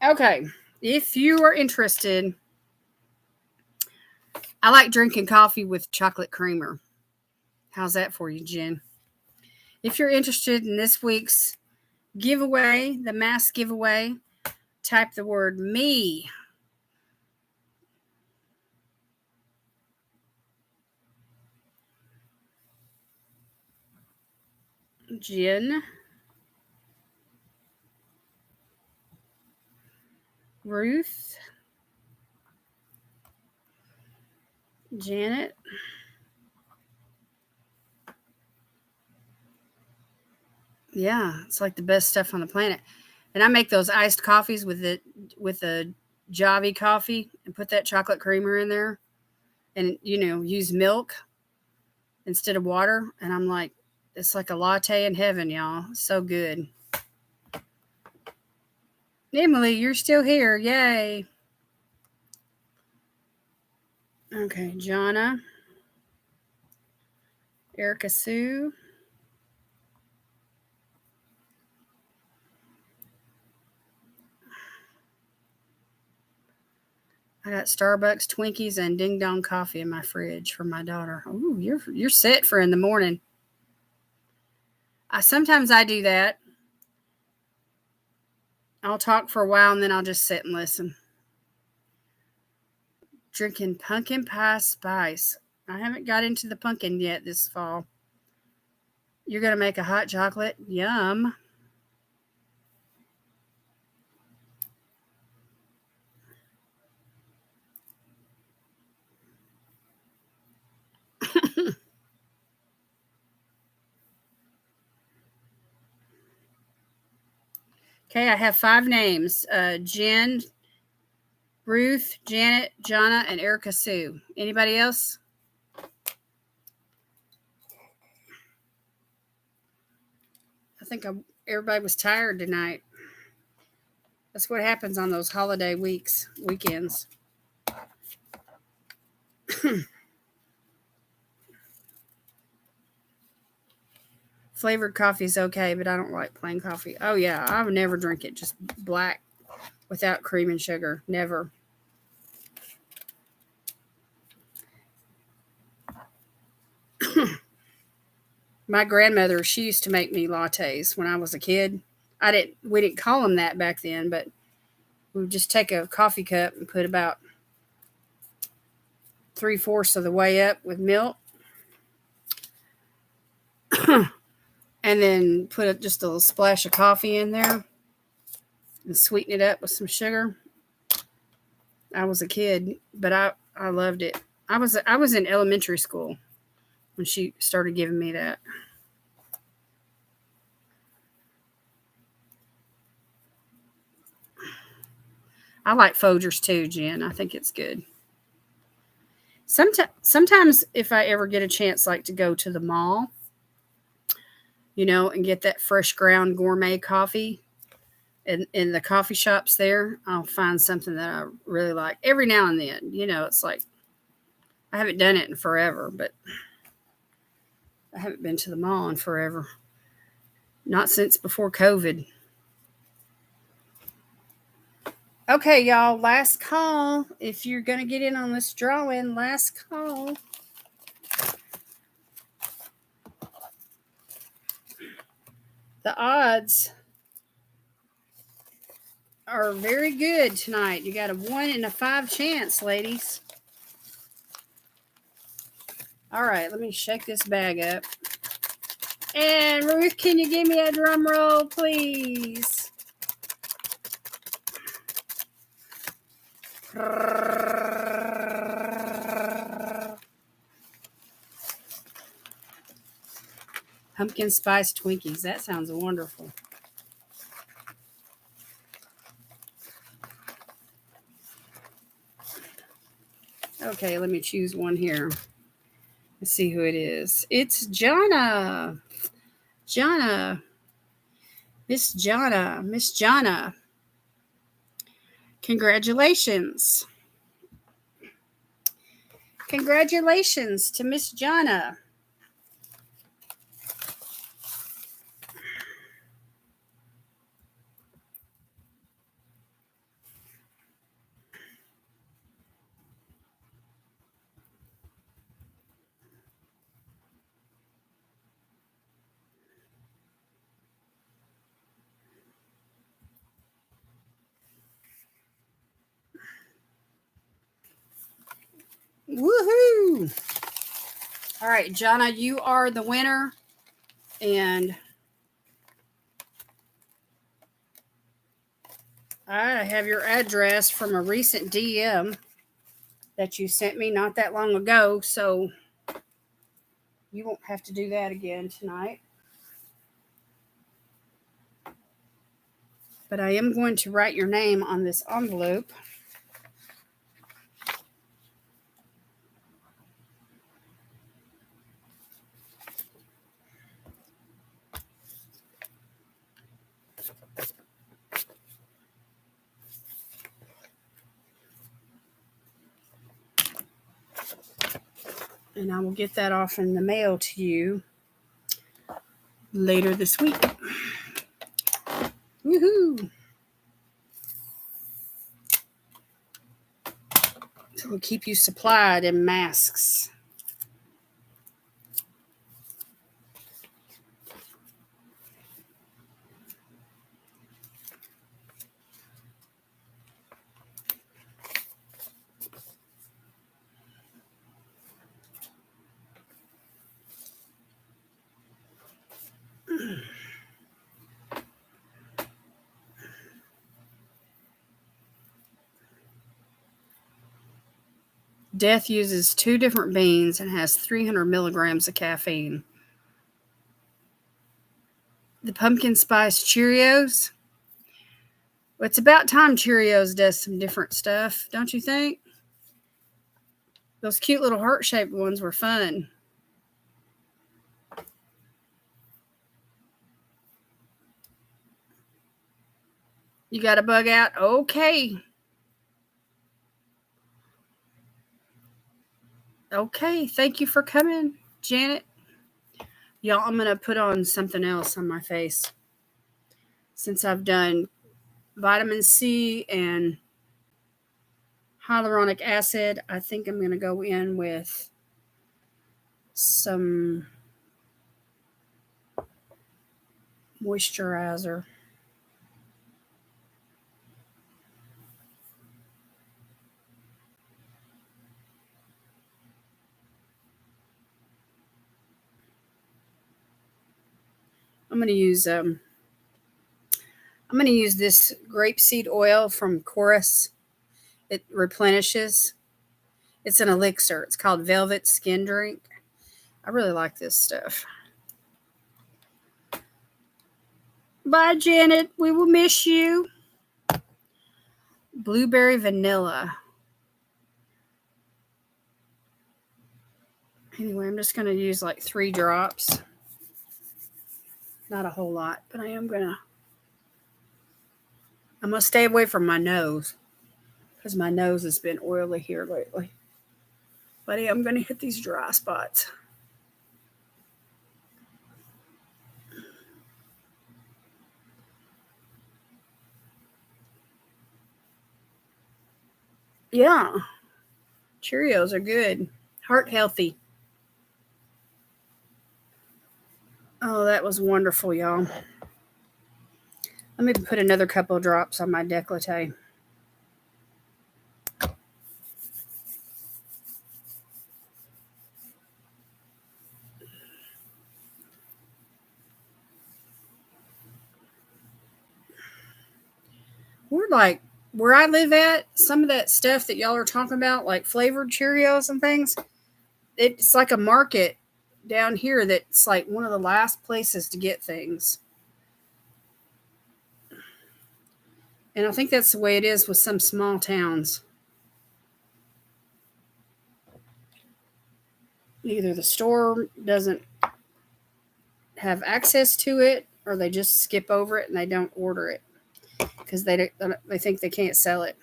Speaker 1: Okay, if you are interested, I like drinking coffee with chocolate creamer. How's that for you, Jen? If you're interested in this week's giveaway, the mask giveaway, type the word me. Jen, Ruth, Janet, yeah, it's like the best stuff on the planet. And I make those iced coffees with a Java coffee and put that chocolate creamer in there and, use milk instead of water. And I'm like, it's like a latte in heaven, y'all. So good. Emily, you're still here. Yay. Okay, Jonna. Erica Sue. I got Starbucks, Twinkies, and Ding Dong coffee in my fridge for my daughter. Ooh, you're set for in the morning. Sometimes I do that. I'll talk for a while and then I'll just sit and listen. Drinking pumpkin pie spice. I haven't got into the pumpkin yet this fall. You're going to make a hot chocolate? Yum. Okay, I have 5 names. Jen, Ruth, Janet, Jonna, and Erica Sue. Anybody else? I think everybody was tired tonight. That's what happens on those holiday weekends. Flavored coffee is okay, but I don't like plain coffee. Oh, yeah, I would never drink it just black without cream and sugar. Never. My grandmother, she used to make me lattes when I was a kid. We didn't call them that back then, but we would just take a coffee cup and put about 3/4 of the way up with milk. And then put just a little splash of coffee in there and sweeten it up with some sugar. I was a kid, but I loved it. I was in elementary school when she started giving me that. I like Folgers too, Jen. I think it's good. Sometimes if I ever get a chance like to go to the mall, and get that fresh ground gourmet coffee in the coffee shops there, I'll find something that I really like every now and then. It's like I haven't done it in forever, but I haven't been to the mall in forever. Not since before COVID. Okay, y'all, last call. If you're going to get in on this drawing, last call. The odds are very good tonight. You got a 1 in a 5 chance, ladies. All right, let me shake this bag up. And Ruth, can you give me a drum roll, please? Pumpkin spice Twinkies. That sounds wonderful. Okay, let me choose one here. Let's see who it is. It's Jonna. Jonna. Miss Jonna. Miss Jonna. Congratulations. Congratulations to Miss Jonna. Woohoo! All right, Jonna, you are the winner. And I have your address from a recent DM that you sent me not that long ago, so you won't have to do that again tonight. But I am going to write your name on this envelope. And I will get that off in the mail to you later this week. Woohoo! So we'll keep you supplied in masks. Death uses 2 different beans and has 300 milligrams of caffeine. The pumpkin spice Cheerios. Well, it's about time Cheerios does some different stuff, don't you think? Those cute little heart-shaped ones were fun. You got a bug out? Okay. Okay, thank you for coming, Janet. Y'all, I'm going to put on something else on my face. Since I've done vitamin C and hyaluronic acid, I think I'm going to go in with some moisturizer. I'm going to use this grapeseed oil from Chorus. It replenishes. It's an elixir. It's called Velvet Skin Drink. I really like this stuff. Bye, Janet. We will miss you. Blueberry vanilla. Anyway, I'm just going to use like 3 drops. Not a whole lot, but I'm going to stay away from my nose because my nose has been oily here lately. But I am going to hit these dry spots. Yeah. Cheerios are good. Heart healthy. Oh, that was wonderful, y'all. Let me put another couple of drops on my décolleté. We're like, where I live at, some of that stuff that y'all are talking about, like flavored Cheerios and things, it's like a market down here that's like one of the last places to get things. And I think that's the way it is with some small towns. Either the store doesn't have access to it or they just skip over it and they don't order it because they think they can't sell it.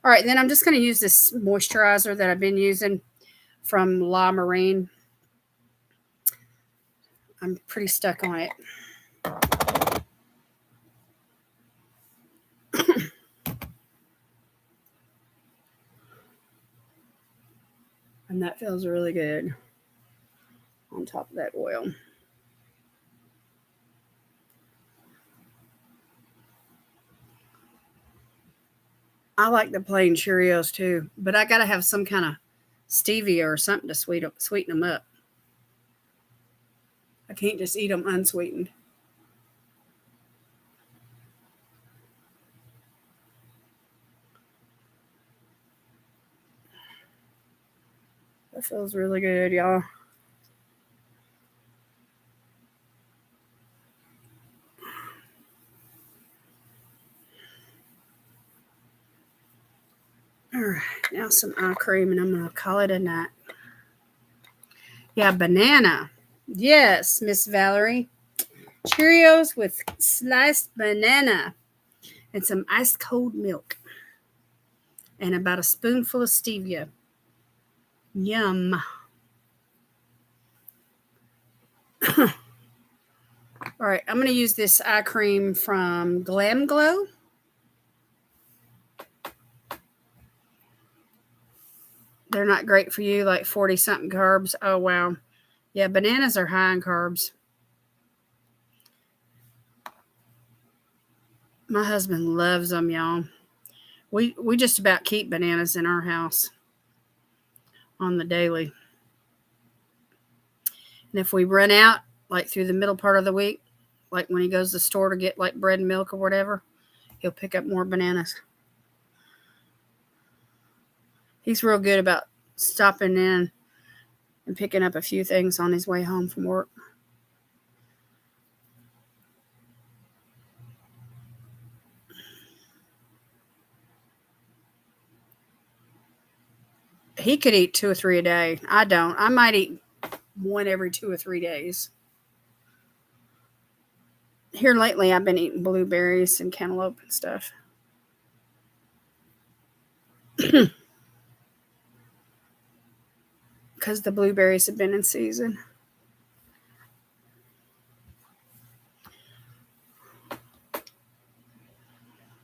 Speaker 1: All right, then I'm just going to use this moisturizer that I've been using from La Marine. I'm pretty stuck on it. And that feels really good on top of that oil. I like the plain Cheerios too, but I got to have some kind of stevia or something to sweeten them up. I can't just eat them unsweetened. That feels really good, y'all. All right, now some eye cream, and I'm going to call it a night. Yeah, banana. Yes, Miss Valerie. Cheerios with sliced banana and some ice cold milk and about a spoonful of stevia. Yum. All right, I'm going to use this eye cream from Glam Glow. They're not great for you, like 40-something carbs. Oh, wow. Yeah, bananas are high in carbs. My husband loves them, y'all. We just about keep bananas in our house on the daily. And if we run out, like through the middle part of the week, like when he goes to the store to get like bread and milk or whatever, he'll pick up more bananas. He's real good about stopping in and picking up a few things on his way home from work. He could eat 2 or 3 a day. I don't. I might eat one every 2 or 3 days. Here lately, I've been eating blueberries and cantaloupe and stuff. Because the blueberries have been in season.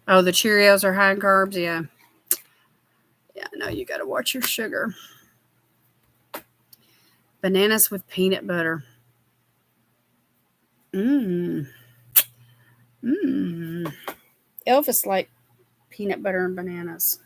Speaker 1: Oh, the Cheerios are high in carbs? Yeah. Yeah, no, you got to watch your sugar. Bananas with peanut butter. Mmm. Mmm. Elvis liked peanut butter and bananas.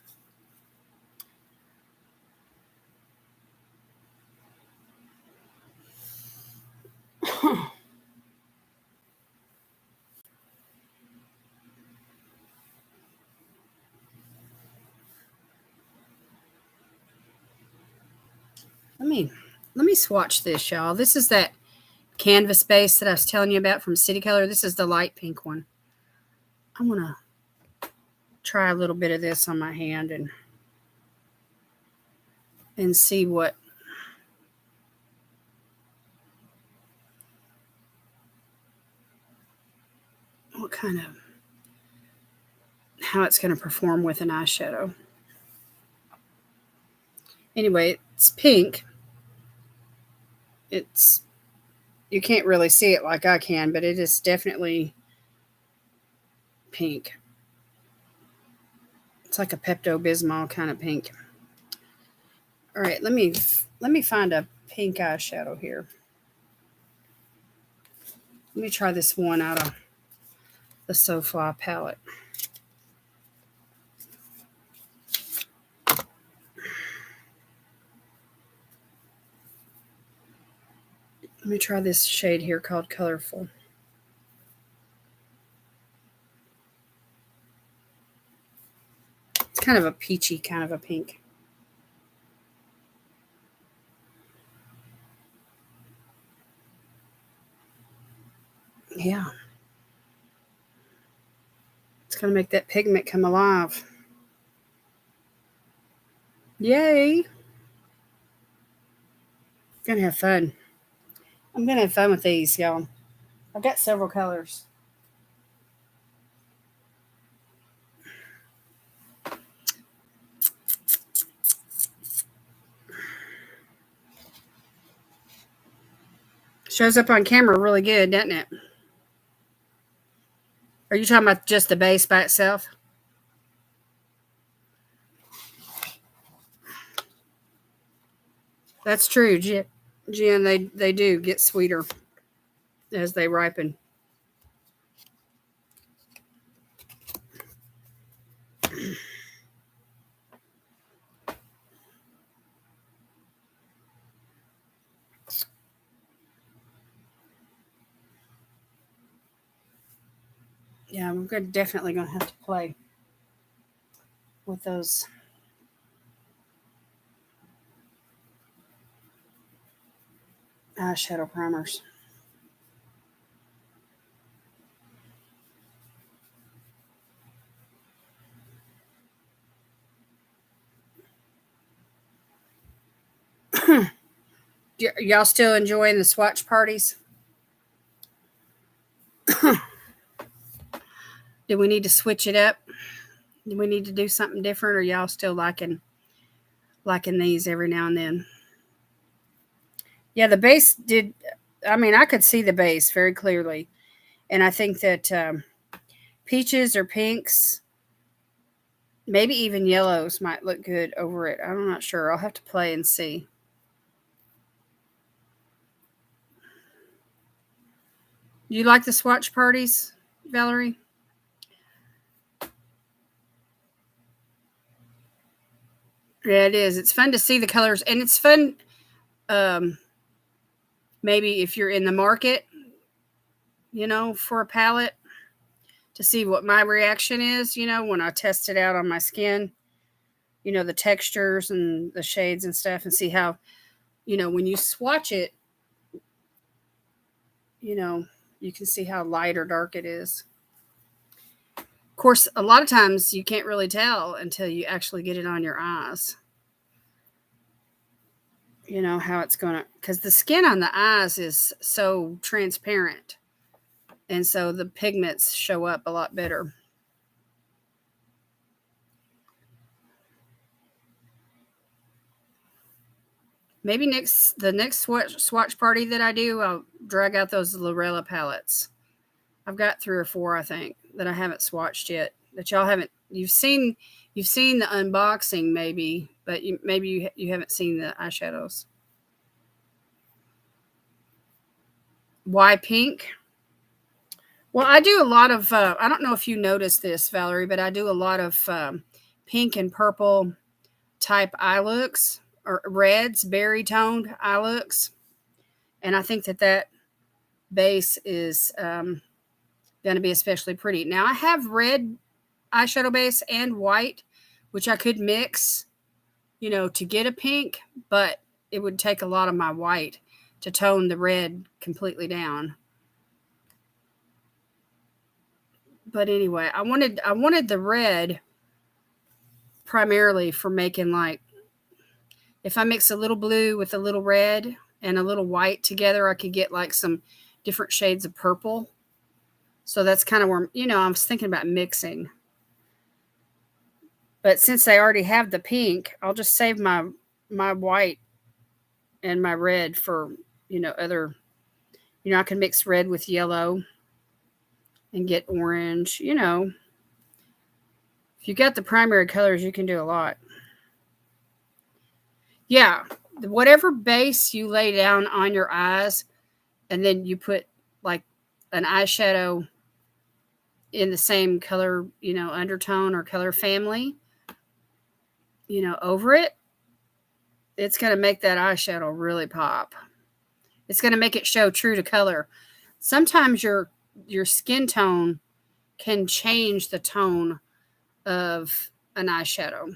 Speaker 1: Let me swatch this, y'all. This is that canvas base that I was telling you about from City Color. This is the light pink one. I want to try a little bit of this on my hand and see what kind of, how it's going to perform with an eyeshadow. Anyway, it's pink. It's, you can't really see it like I can, but it is definitely pink. It's like a Pepto-Bismol kind of pink. All right, let me find a pink eyeshadow here. Let me try this one out of the SoFly palette. Let me try this shade here called Colorful. It's kind of a peachy kind of a pink. Yeah. It's going to make that pigment come alive. Yay. Gonna have fun. I'm gonna have fun with these, y'all. I've got several colors. Shows up on camera really good, doesn't it? Are you talking about just the base by itself? That's true, Jen. They do get sweeter as they ripen. Yeah, we're definitely gonna have to play with those eyeshadow primers. Y'all still enjoying the swatch parties? Do we need to switch it up? Do we need to do something different, or y'all still liking these every now and then? Yeah, the base did I mean, I could see the base very clearly. And I think that peaches or pinks, maybe even yellows might look good over it. I'm not sure. I'll have to play and see. You like the swatch parties, Valerie? Yeah, it is. It's fun to see the colors, and it's fun. Um, maybe if you're in the market, for a palette, to see what my reaction is. When I test it out on my skin, the textures and the shades and stuff, and see how, when you swatch it, you can see how light or dark it is. Of course, a lot of times you can't really tell until you actually get it on your eyes. How it's going to, because the skin on the eyes is so transparent. And so the pigments show up a lot better. Maybe the next swatch party that I do, I'll drag out those Lorella palettes. I've got 3 or 4, I think, that I haven't swatched yet. That y'all haven't. You've seen the unboxing, maybe, but maybe you haven't seen the eyeshadows. Why pink? Well, I do a lot of. I don't know if you noticed this, Valerie, but I do a lot of pink and purple type eye looks, or reds, berry toned eye looks, and I think that base is going to be especially pretty. Now I have red eyeshadow base and white, which I could mix, to get a pink, but it would take a lot of my white to tone the red completely down. But anyway, I wanted the red primarily for making, like, if I mix a little blue with a little red and a little white together, I could get like some different shades of purple. So that's kind of where, I was thinking about mixing. But since I already have the pink, I'll just save my white and my red for, other, I can mix red with yellow and get orange. If you got the primary colors, you can do a lot. Yeah, whatever base you lay down on your eyes, and then you put like an eyeshadow in the same color, undertone or color family, over it, it's going to make that eyeshadow really pop. It's going to make it show true to color. Sometimes your skin tone can change the tone of an eyeshadow.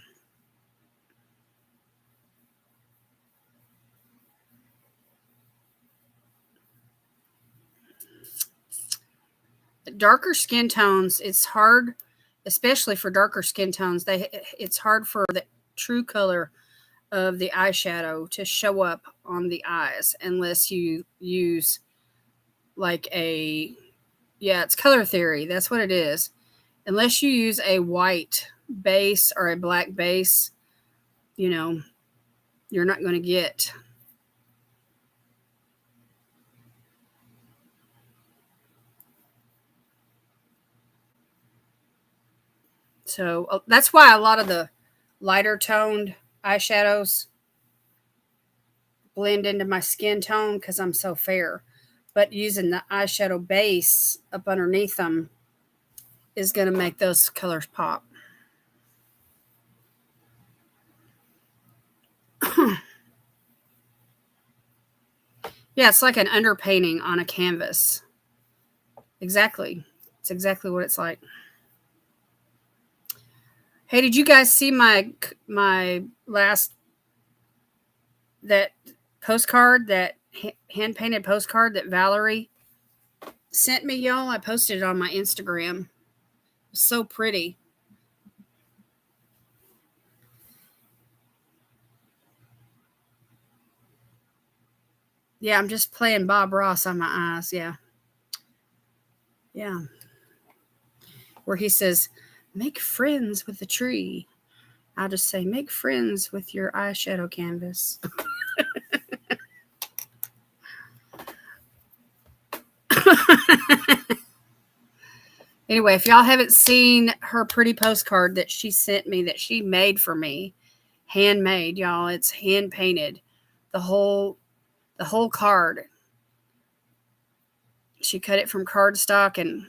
Speaker 1: Darker skin tones, it's hard, especially for darker skin tones. It's hard for the true color of the eyeshadow to show up on the eyes unless you use like it's color theory. That's what it is. Unless you use a white base or a black base, you're not going to get. So that's why a lot of the lighter toned eyeshadows blend into my skin tone, because I'm so fair. But using the eyeshadow base up underneath them is going to make those colors pop. Yeah, it's like an underpainting on a canvas. Exactly. It's exactly what it's like. Hey, did you guys see my last that postcard, that hand painted postcard that Valerie sent me, y'all? I posted it on my Instagram. It was so pretty. Yeah, I'm just playing Bob Ross on my eyes. Yeah. Yeah. Where he says, make friends with the tree. I'll just say, make friends with your eyeshadow canvas. Anyway, if y'all haven't seen her pretty postcard that she sent me, that she made for me, handmade, y'all, it's hand painted. The whole card. She cut it from cardstock, and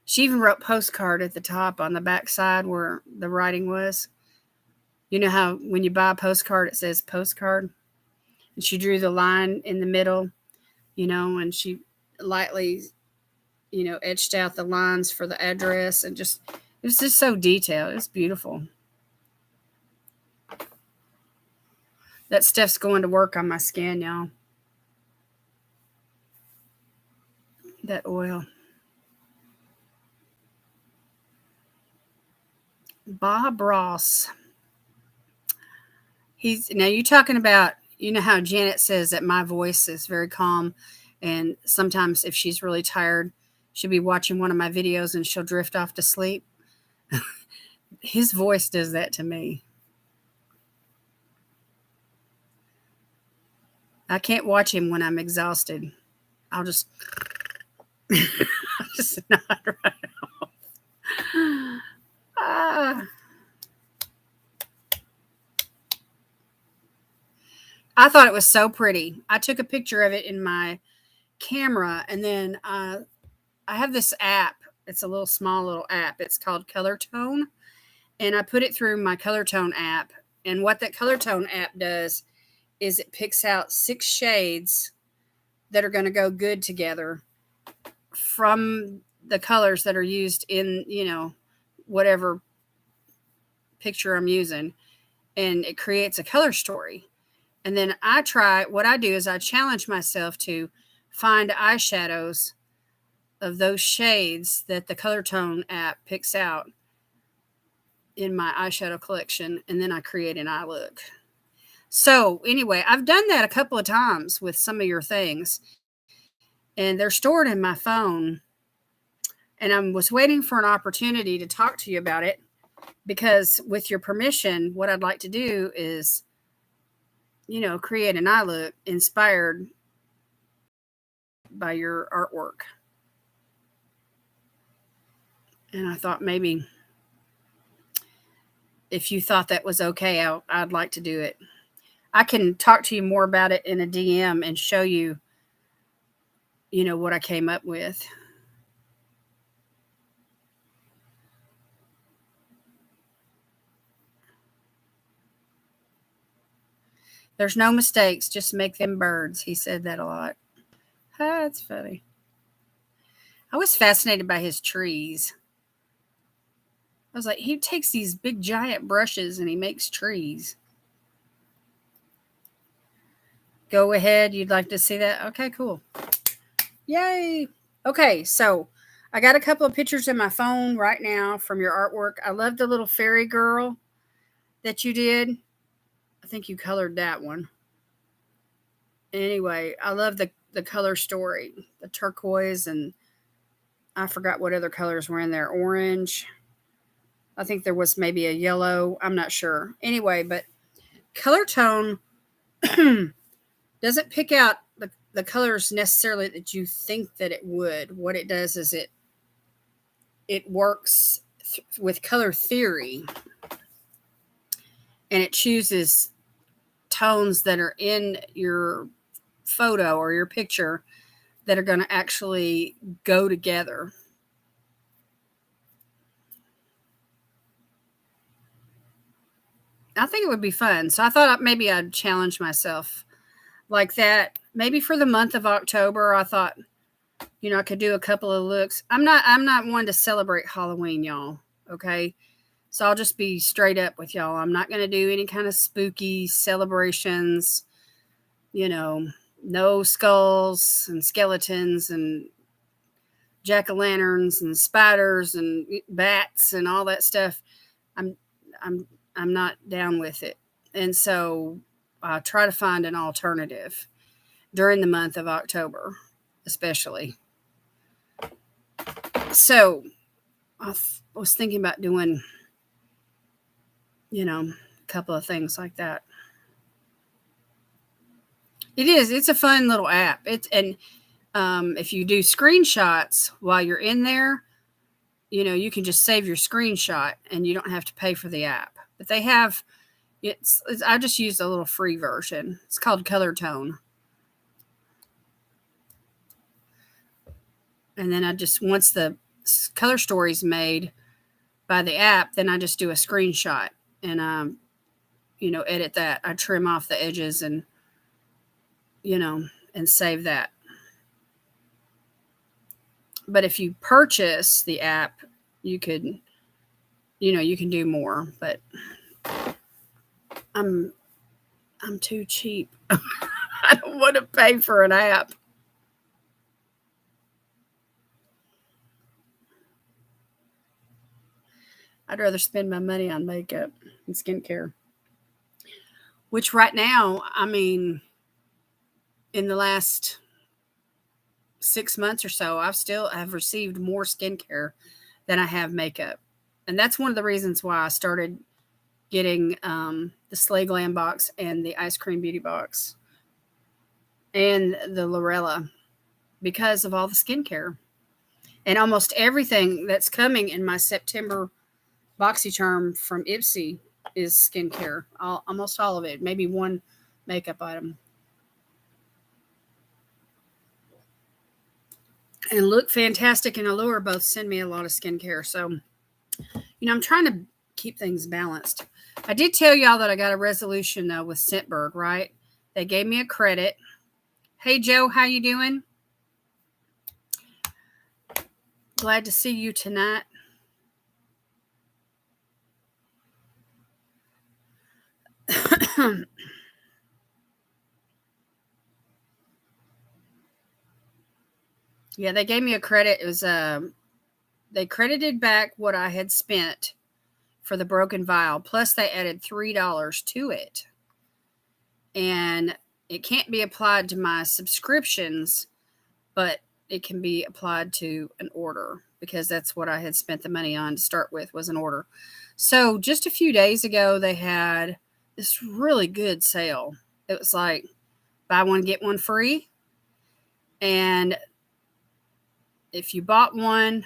Speaker 1: she even wrote postcard at the top on the back side where the writing was. You know how when you buy a postcard it says postcard? And she drew the line in the middle, and she lightly, etched out the lines for the address, and just it was just so detailed. It's beautiful. That stuff's going to work on my skin, y'all. That oil. Bob Ross. Now you talking about, how Janet says that my voice is very calm, and sometimes if she's really tired, she'll be watching one of my videos and she'll drift off to sleep. His voice does that to me. I can't watch him when I'm exhausted. I'll just nod right off. I thought it was so pretty. I took a picture of it in my camera, and then I have this app. It's a small little app. It's called ColorTone, and I put it through my ColorTone app. And what that ColorTone app does is it picks out 6 shades that are going to go good together from the colors that are used in, whatever picture I'm using, and it creates a color story. And then what I do is I challenge myself to find eyeshadows of those shades that the ColorTone app picks out in my eyeshadow collection, and then I create an eye look. So anyway, I've done that a couple of times with some of your things, and they're stored in my phone. And I was waiting for an opportunity to talk to you about it, because with your permission, what I'd like to do is, create an eye look inspired by your artwork. And I thought maybe if you thought that was okay, I'd like to do it. I can talk to you more about it in a DM and show you, what I came up with. There's no mistakes, just make them birds. He said that a lot. That's funny. I was fascinated by his trees. I was like, he takes these big giant brushes and he makes trees. Go ahead. You'd like to see that? Okay, cool. Yay. Okay, so I got a couple of pictures in my phone right now from your artwork. I love the little fairy girl that you did. I think you colored that one. Anyway, I love the color story, the turquoise, and I forgot what other colors were in there. Orange. I think there was maybe a yellow. I'm not sure. Anyway, but ColorTone doesn't pick out the colors necessarily that you think that it would. What it does is it works with color theory, and it chooses tones that are in your photo or your picture that are going to actually go together. I think it would be fun. So I thought maybe I'd challenge myself like that. Maybe for the month of October, I thought, I could do a couple of looks. I'm not one to celebrate Halloween, y'all. Okay. So I'll just be straight up with y'all. I'm not going to do any kind of spooky celebrations, no skulls and skeletons and jack-o'-lanterns and spiders and bats and all that stuff. I'm not down with it. And so I try to find an alternative during the month of October, especially. So I was thinking about doing, a couple of things like that. It's a fun little app. If you do screenshots while you're in there, you can just save your screenshot and you don't have to pay for the app. But they have I just used a little free version. It's called Color Tone. And then once the color story's made by the app, then I just do a screenshot and edit that. I trim off the edges and and save that. But if you purchase the app, you could you can do more, but I'm too cheap. I don't want to pay for an app. I'd rather spend my money on makeup and skincare. Which right now, I mean, in the last 6 months or so, I've received more skincare than I have makeup. And that's one of the reasons why I started getting the Slay Glam box and the Ice Cream Beauty box and the Lorella, because of all the skincare. And almost everything that's coming in my September BoxyCharm from Ipsy is skincare. Almost all of it. Maybe one makeup item. And Look Fantastic and Allure both send me a lot of skincare. So, I'm trying to keep things balanced. I did tell y'all that I got a resolution though with Scentbird, right? They gave me a credit. Hey Joe, how you doing? Glad to see you tonight. Yeah, they gave me a credit. It was they credited back what I had spent for the broken vial, plus they added $3 to it. And it can't be applied to my subscriptions, but it can be applied to an order, because that's what I had spent the money on to start with, was an order. So just a few days ago, they had this really good sale. It was like buy one, get one free. And if you bought one,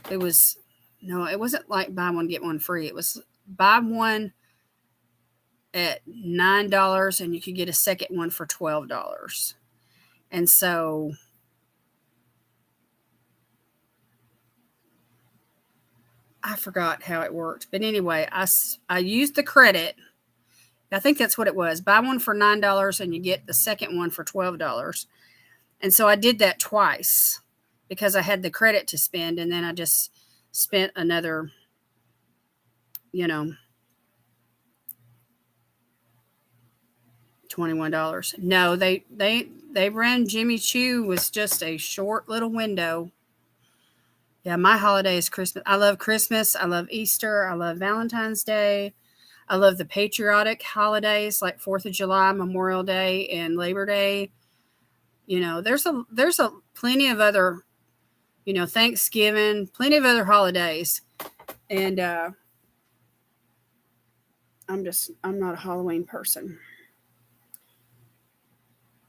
Speaker 1: it wasn't like buy one, get one free. It was buy one at $9 and you could get a second one for $12. And so I forgot how it worked. But anyway, I used the credit. I think that's what it was. Buy one for $9 and you get the second one for $12. And so I did that twice because I had the credit to spend, and then I just spent another, $21. No, they ran Jimmy Choo was just a short little window. Yeah, my holiday is Christmas. I love Christmas. I love Easter. I love Valentine's Day. I love the patriotic holidays like 4th of July, Memorial Day, and Labor Day. There's a plenty of other, Thanksgiving, plenty of other holidays. And I'm not a Halloween person.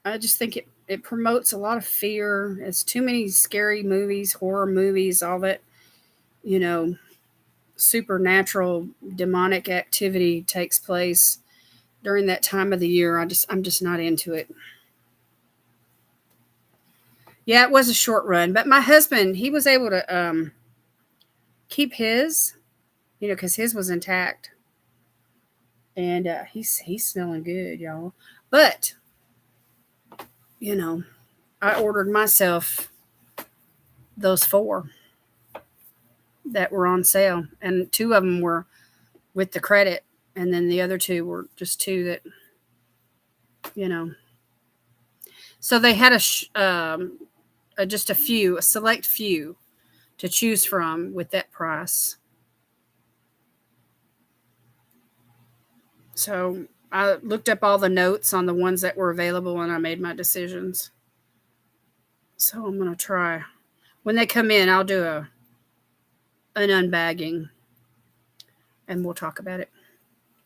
Speaker 1: I just think it promotes a lot of fear. It's too many scary movies, horror movies, all that, supernatural demonic activity takes place during that time of the year. I'm just not into it. Yeah, it was a short run, but my husband, he was able to keep his, because his was intact, and he's smelling good, y'all. But I ordered myself those 4 that were on sale, and 2 of them were with the credit, and then the other 2 were just 2 that, So they had just a select few to choose from with that price. So I looked up all the notes on the ones that were available, and I made my decisions. So I'm going to try. When they come in, I'll do an unbagging, and we'll talk about it.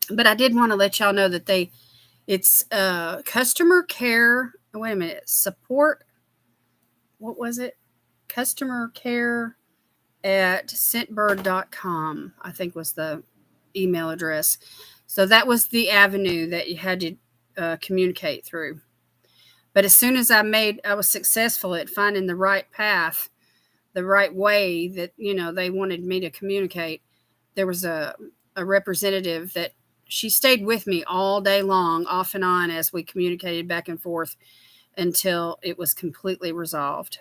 Speaker 1: But I did want to let y'all know that it's customer care. Wait a minute. Support. What was it? Customer care at scentbird.com, I think was the email address. So that was the avenue that you had to communicate through. But as soon as I was successful at finding the right path, the right way that, they wanted me to communicate, there was a representative that she stayed with me all day long, off and on, as we communicated back and forth until it was completely resolved.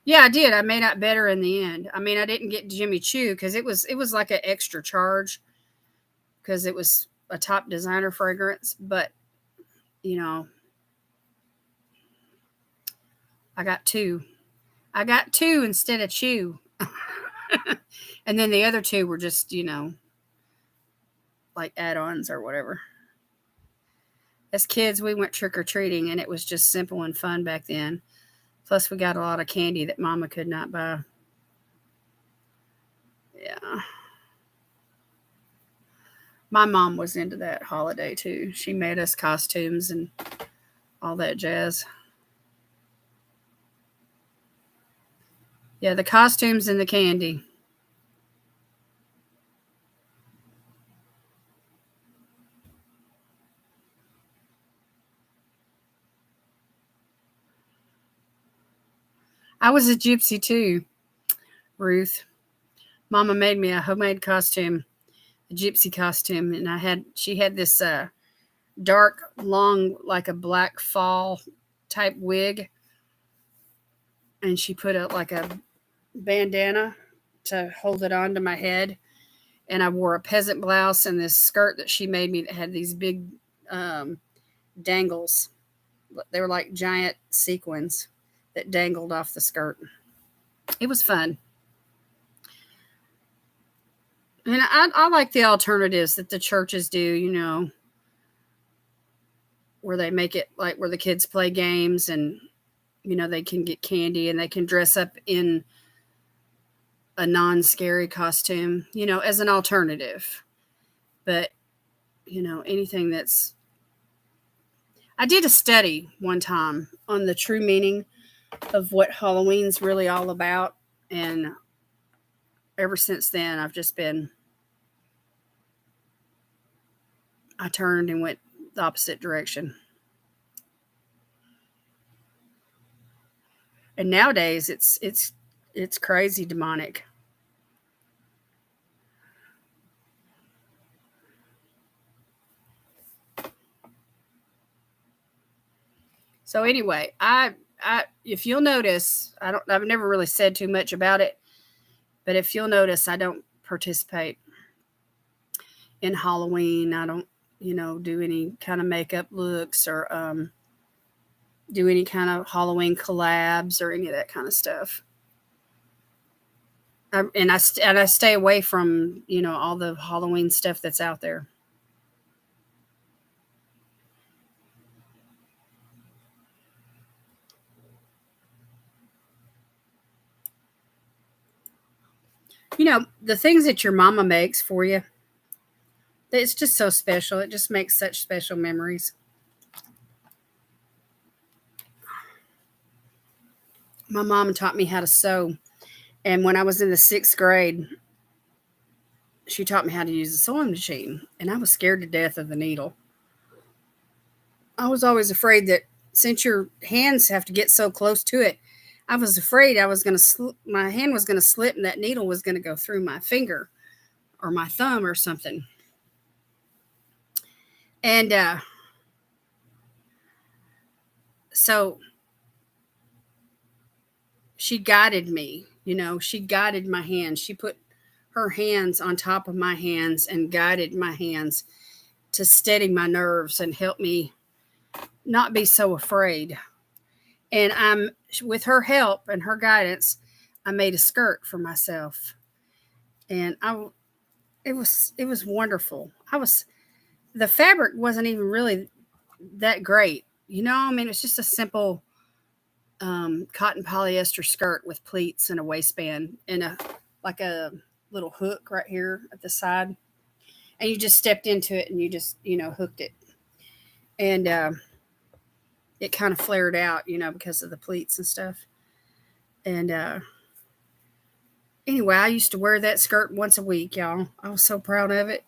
Speaker 1: Yeah, I did. I made out better in the end. I mean, I didn't get Jimmy Choo because it was like an extra charge because it was a top designer fragrance. But you know, I got two. I got two instead of Chew, and then the other two were just like add-ons or whatever. As kids, we went trick or treating, and it was just simple and fun back then. Plus, we got a lot of candy that Mama could not buy. Yeah. My mom was into that holiday too. She made us costumes and all that jazz. Yeah, the costumes and the candy. I was a gypsy too, Ruth. Mama made me a homemade costume, a gypsy costume, and she had this dark, long, like a black fall type wig, and she put like a bandana to hold it onto my head, and I wore a peasant blouse and this skirt that she made me that had these big um, dangles. They were like giant sequins that dangled off the skirt. It was fun. And I like the alternatives that the churches do, where they make it like where the kids play games and, they can get candy and they can dress up in a non scary costume, as an alternative. But, anything that's. I did a study one time on the true meaning of what Halloween's really all about. And ever since then, I turned and went the opposite direction. And nowadays it's crazy demonic. So anyway, I if you'll notice, I've never really said too much about it, but if you'll notice, I don't participate in Halloween. I don't, do any kind of makeup looks or do any kind of Halloween collabs or any of that kind of stuff. And I stay away from all the Halloween stuff that's out there. The things that your mama makes for you, it's just so special. It just makes such special memories. My mom taught me how to sew, and when I was in the 6th grade, she taught me how to use a sewing machine, and I was scared to death of the needle. I was always afraid that since your hands have to get so close to it, I was afraid I was going to my hand was going to slip and that needle was going to go through my finger or my thumb or something. And so she guided me, she guided my hands. She put her hands on top of my hands and guided my hands to steady my nerves and help me not be so afraid. And with her help and her guidance, I made a skirt for myself. And it was wonderful. The fabric wasn't even really that great. I mean, it's just a simple cotton polyester skirt with pleats and a waistband and like a little hook right here at the side. And you just stepped into it and you just, hooked it. And it kind of flared out, because of the pleats and stuff. And Anyway, I used to wear that skirt once a week, y'all. I was so proud of it.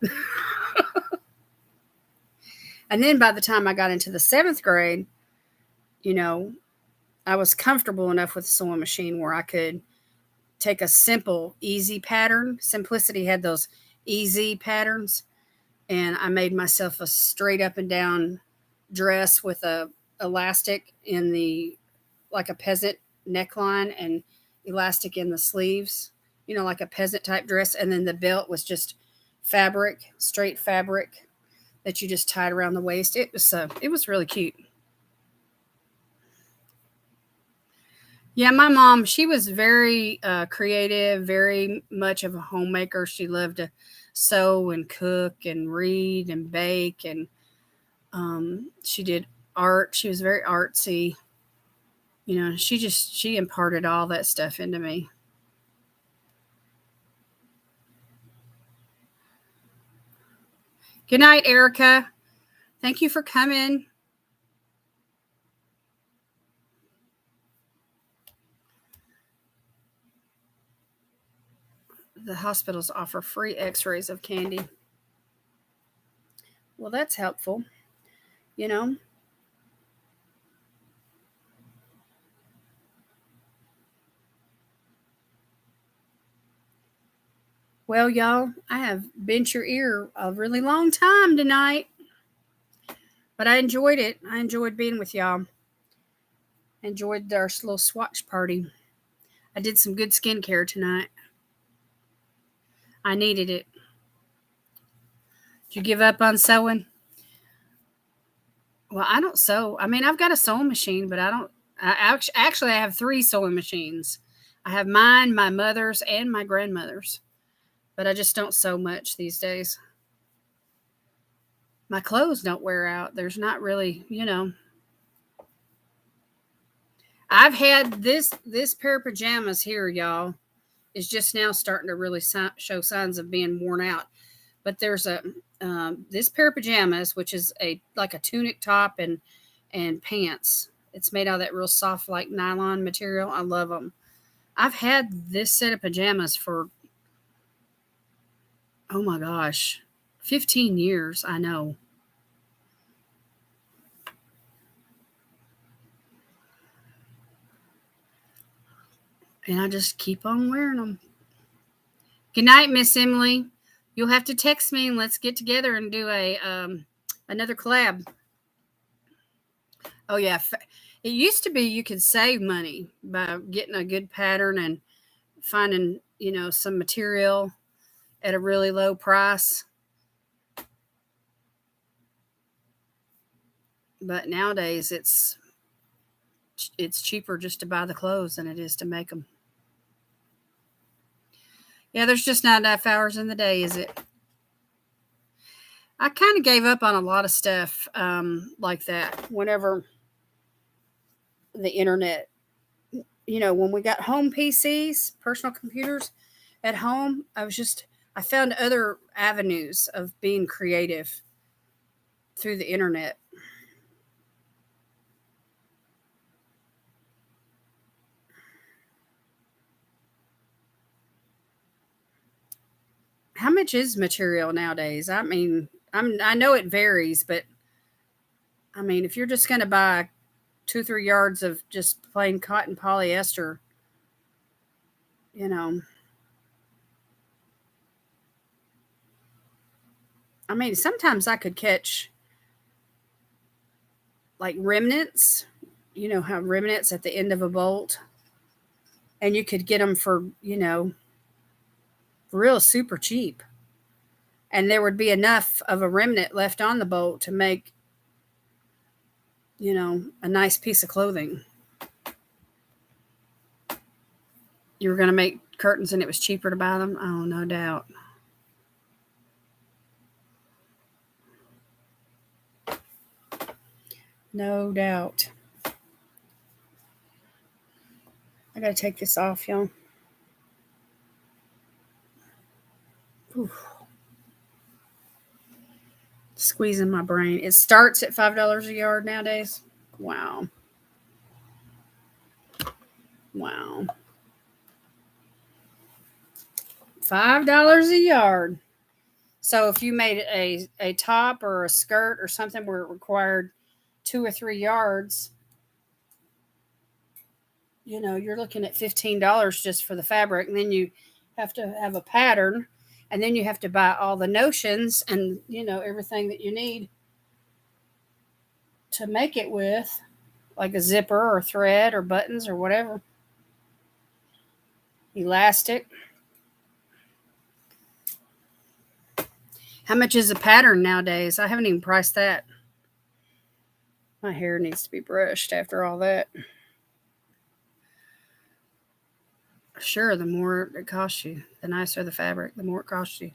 Speaker 1: And then by the time I got into the 7th grade, you know, I was comfortable enough with the sewing machine where I could take a simple, easy pattern. Simplicity had those easy patterns, and I made myself a straight up and down dress with a elastic in the like a peasant neckline and elastic in the sleeves, like a peasant type dress, and then the belt was just fabric, straight fabric that you just tied around the waist. It was really cute. Yeah, my mom, she was very creative, very much of a homemaker. She loved to sew and cook and read and bake, and she did art. She was very artsy. She imparted all that stuff into me. Good night, Erica. Thank you for coming. The hospitals offer free x-rays of candy. Well, that's helpful, you know. Well, y'all, I have bent your ear a really long time tonight, but I enjoyed it. I enjoyed being with y'all. I enjoyed our little swatch party. I did some good skincare tonight. I needed it. Did you give up on sewing? Well, I don't sew. I mean, I've got a sewing machine, but I don't. Actually, I have 3 sewing machines. I have mine, my mother's, and my grandmother's. But I just don't sew much these days. My clothes don't wear out. There's not really. I've had this pair of pajamas here, y'all, is just now starting to really show signs of being worn out. But there's a this pair of pajamas, which is like a tunic top and pants. It's made out of that real soft, like nylon material. I love them. I've had this set of pajamas for, oh my gosh, 15 years. I know. And I just keep on wearing them. Good night, Miss Emily. You'll have to text me and let's get together and do another collab. Oh yeah, it used to be you could save money by getting a good pattern and finding some material at a really low price. But nowadays it's cheaper just to buy the clothes than it is to make them. Yeah, there's just not enough hours in the day, is it? I kind of gave up on a lot of stuff like that whenever the internet, when we got home PCs, personal computers at home, I found other avenues of being creative through the internet. How much is material nowadays? I mean, I know it varies, but I mean, if you're just going to buy 2 3 yards of just plain cotton polyester, you know, I mean, sometimes I could catch like remnants. You know how remnants at the end of a bolt, and you could get them for real super cheap, and there would be enough of a remnant left on the bolt to make a nice piece of clothing. You were going to make curtains and it was cheaper to buy them. Oh, no doubt. No doubt. I got to take this off, y'all. Oof. Squeezing my brain. It starts at $5 a yard nowadays. Wow. Wow. $5 a yard. So if you made a top or a skirt or something where it required 2 or 3 yards, you're looking at $15 just for the fabric. And then you have to have a pattern. And then you have to buy all the notions and, everything that you need to make it with, like a zipper or thread or buttons or whatever. Elastic. How much is a pattern nowadays? I haven't even priced that. My hair needs to be brushed after all that. Sure, the more it costs you, the nicer the fabric, the more it costs you.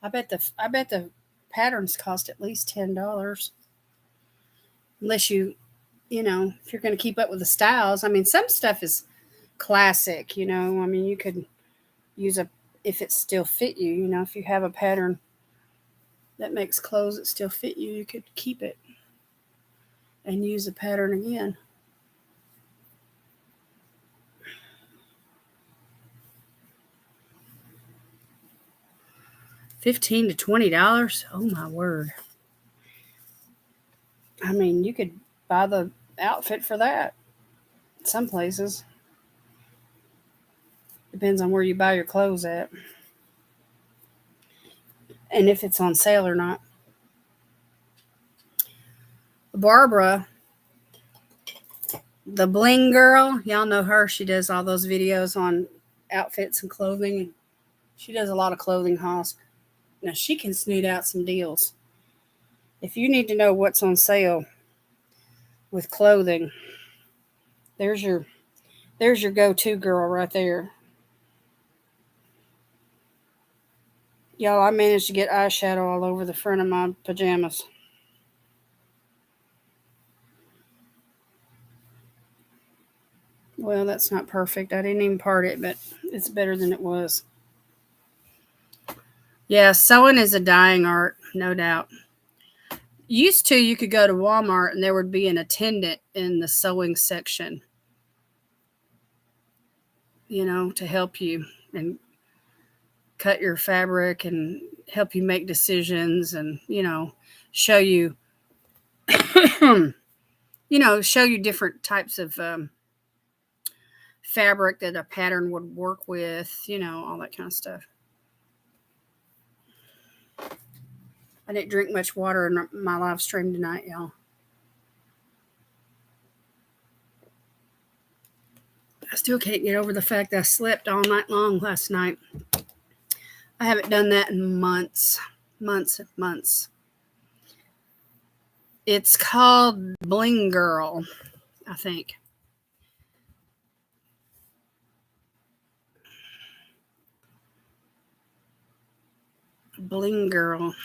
Speaker 1: I bet the patterns cost at least $10. Unless if you're going to keep up with the styles. I mean, some stuff is classic, I mean, you could use if it still fit you, if you have a pattern that makes clothes that still fit you, you could keep it and use the pattern again. $15 to $20. Oh my word. I mean, you could buy the outfit for that. Some places. Depends on where you buy your clothes at. And if it's on sale or not. Barbara, the bling girl, y'all know her. She does all those videos on outfits and clothing. She does a lot of clothing hauls. Now she can snoot out some deals. If you need to know what's on sale with clothing, there's your go-to girl right there. Y'all, I managed to get eyeshadow all over the front of my pajamas. Well, that's not perfect. I didn't even part it, but it's better than it was. Yeah, sewing is a dying art, no doubt. Used to, you could go to Walmart and there would be an attendant in the sewing section, to help you and cut your fabric and help you make decisions and, show you, show you different types of fabric that a pattern would work with, all that kind of stuff. I didn't drink much water in my live stream tonight, y'all. I still can't get over the fact that I slept all night long last night. I haven't done that in months. It's called Bling Girl, I think. Bling Girl.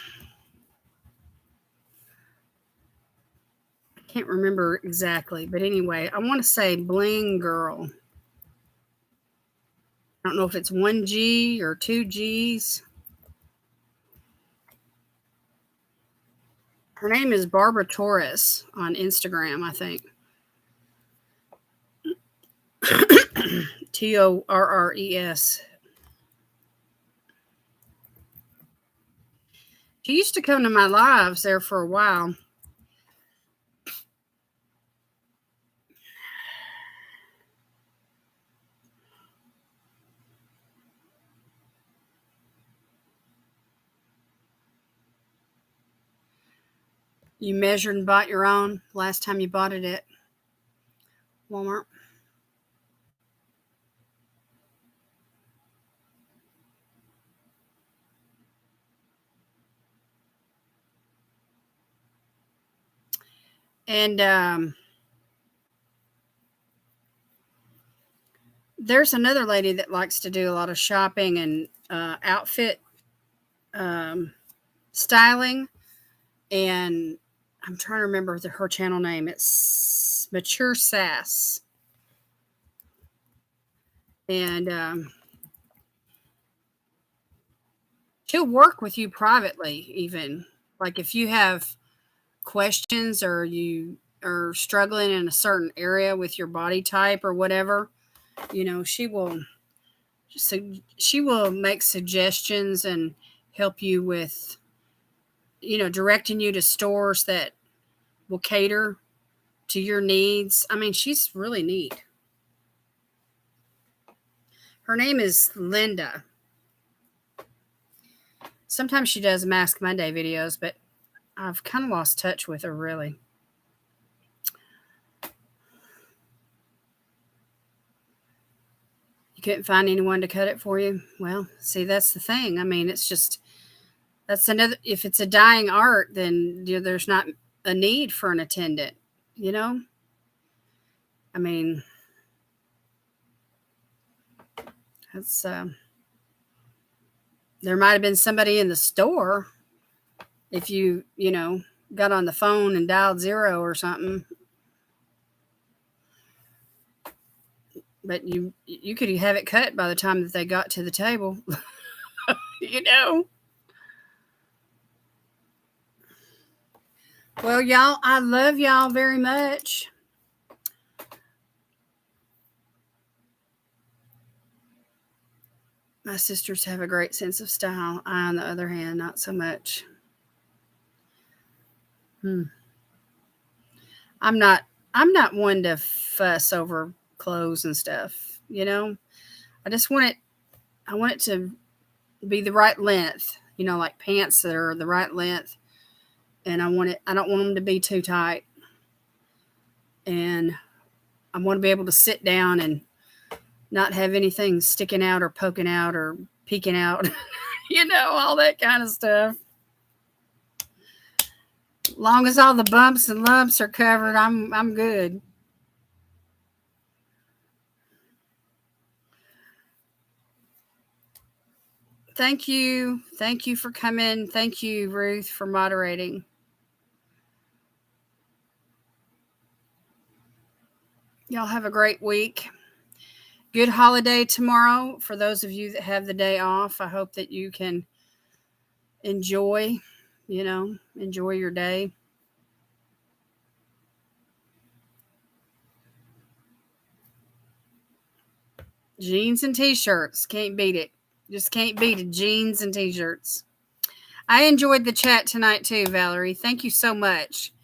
Speaker 1: I can't remember exactly, but anyway, I want to say Bling Girl. I don't know if it's 1G or 2Gs. Her name is Barbara Torres on Instagram, I think. Torres. She used to come to my lives there for a while. You measured and bought your own last time you bought it at Walmart? And there's another lady that likes to do a lot of shopping and outfit styling. And I'm trying to remember her channel name. It's Mature Sass. And she'll work with you privately, even. Like if you have questions or you are struggling in a certain area with your body type or whatever, she will make suggestions and help you with, directing you to stores that will cater to your needs. I mean, she's really neat. Her name is Linda. Sometimes she does Mask Monday videos, but I've kind of lost touch with her, really. You couldn't find anyone to cut it for you? Well, see, that's the thing. I mean, it's just, that's another, if it's a dying art, then there's not a need for an attendant, I mean, that's, there might have been somebody in the store if you got on the phone and dialed 0 or something. But you could have it cut by the time that they got to the table. Well, y'all, I love y'all very much. My sisters have a great sense of style. I, on the other hand, not so much. I'm not one to fuss over clothes and stuff, I just want it to be the right length, like pants that are the right length. And I don't want them to be too tight. And I want to be able to sit down and not have anything sticking out or poking out or peeking out, all that kind of stuff. Long as all the bumps and lumps are covered, I'm good. Thank you. Thank you for coming. Thank you, Ruth, for moderating. Y'all have a great week. Good holiday tomorrow. For those of you that have the day off, I hope that you can enjoy your day. Jeans and t-shirts. Can't beat it. Just can't beat it. Jeans and t-shirts. I enjoyed the chat tonight too, Valerie. Thank you so much.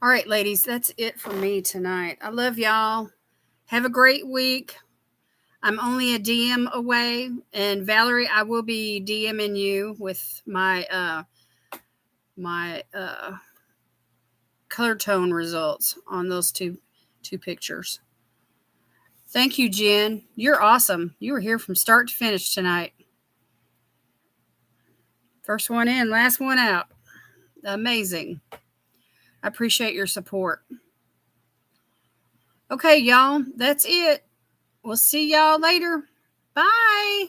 Speaker 1: All right, ladies, that's it for me tonight. I love y'all. Have a great week. I'm only a DM away, and Valerie, I will be DMing you with my color tone results on those two pictures. Thank you, Jen. You're awesome. You were here from start to finish tonight. First one in, last one out. Amazing. I appreciate your support. Okay, y'all, that's it. We'll see y'all later. Bye.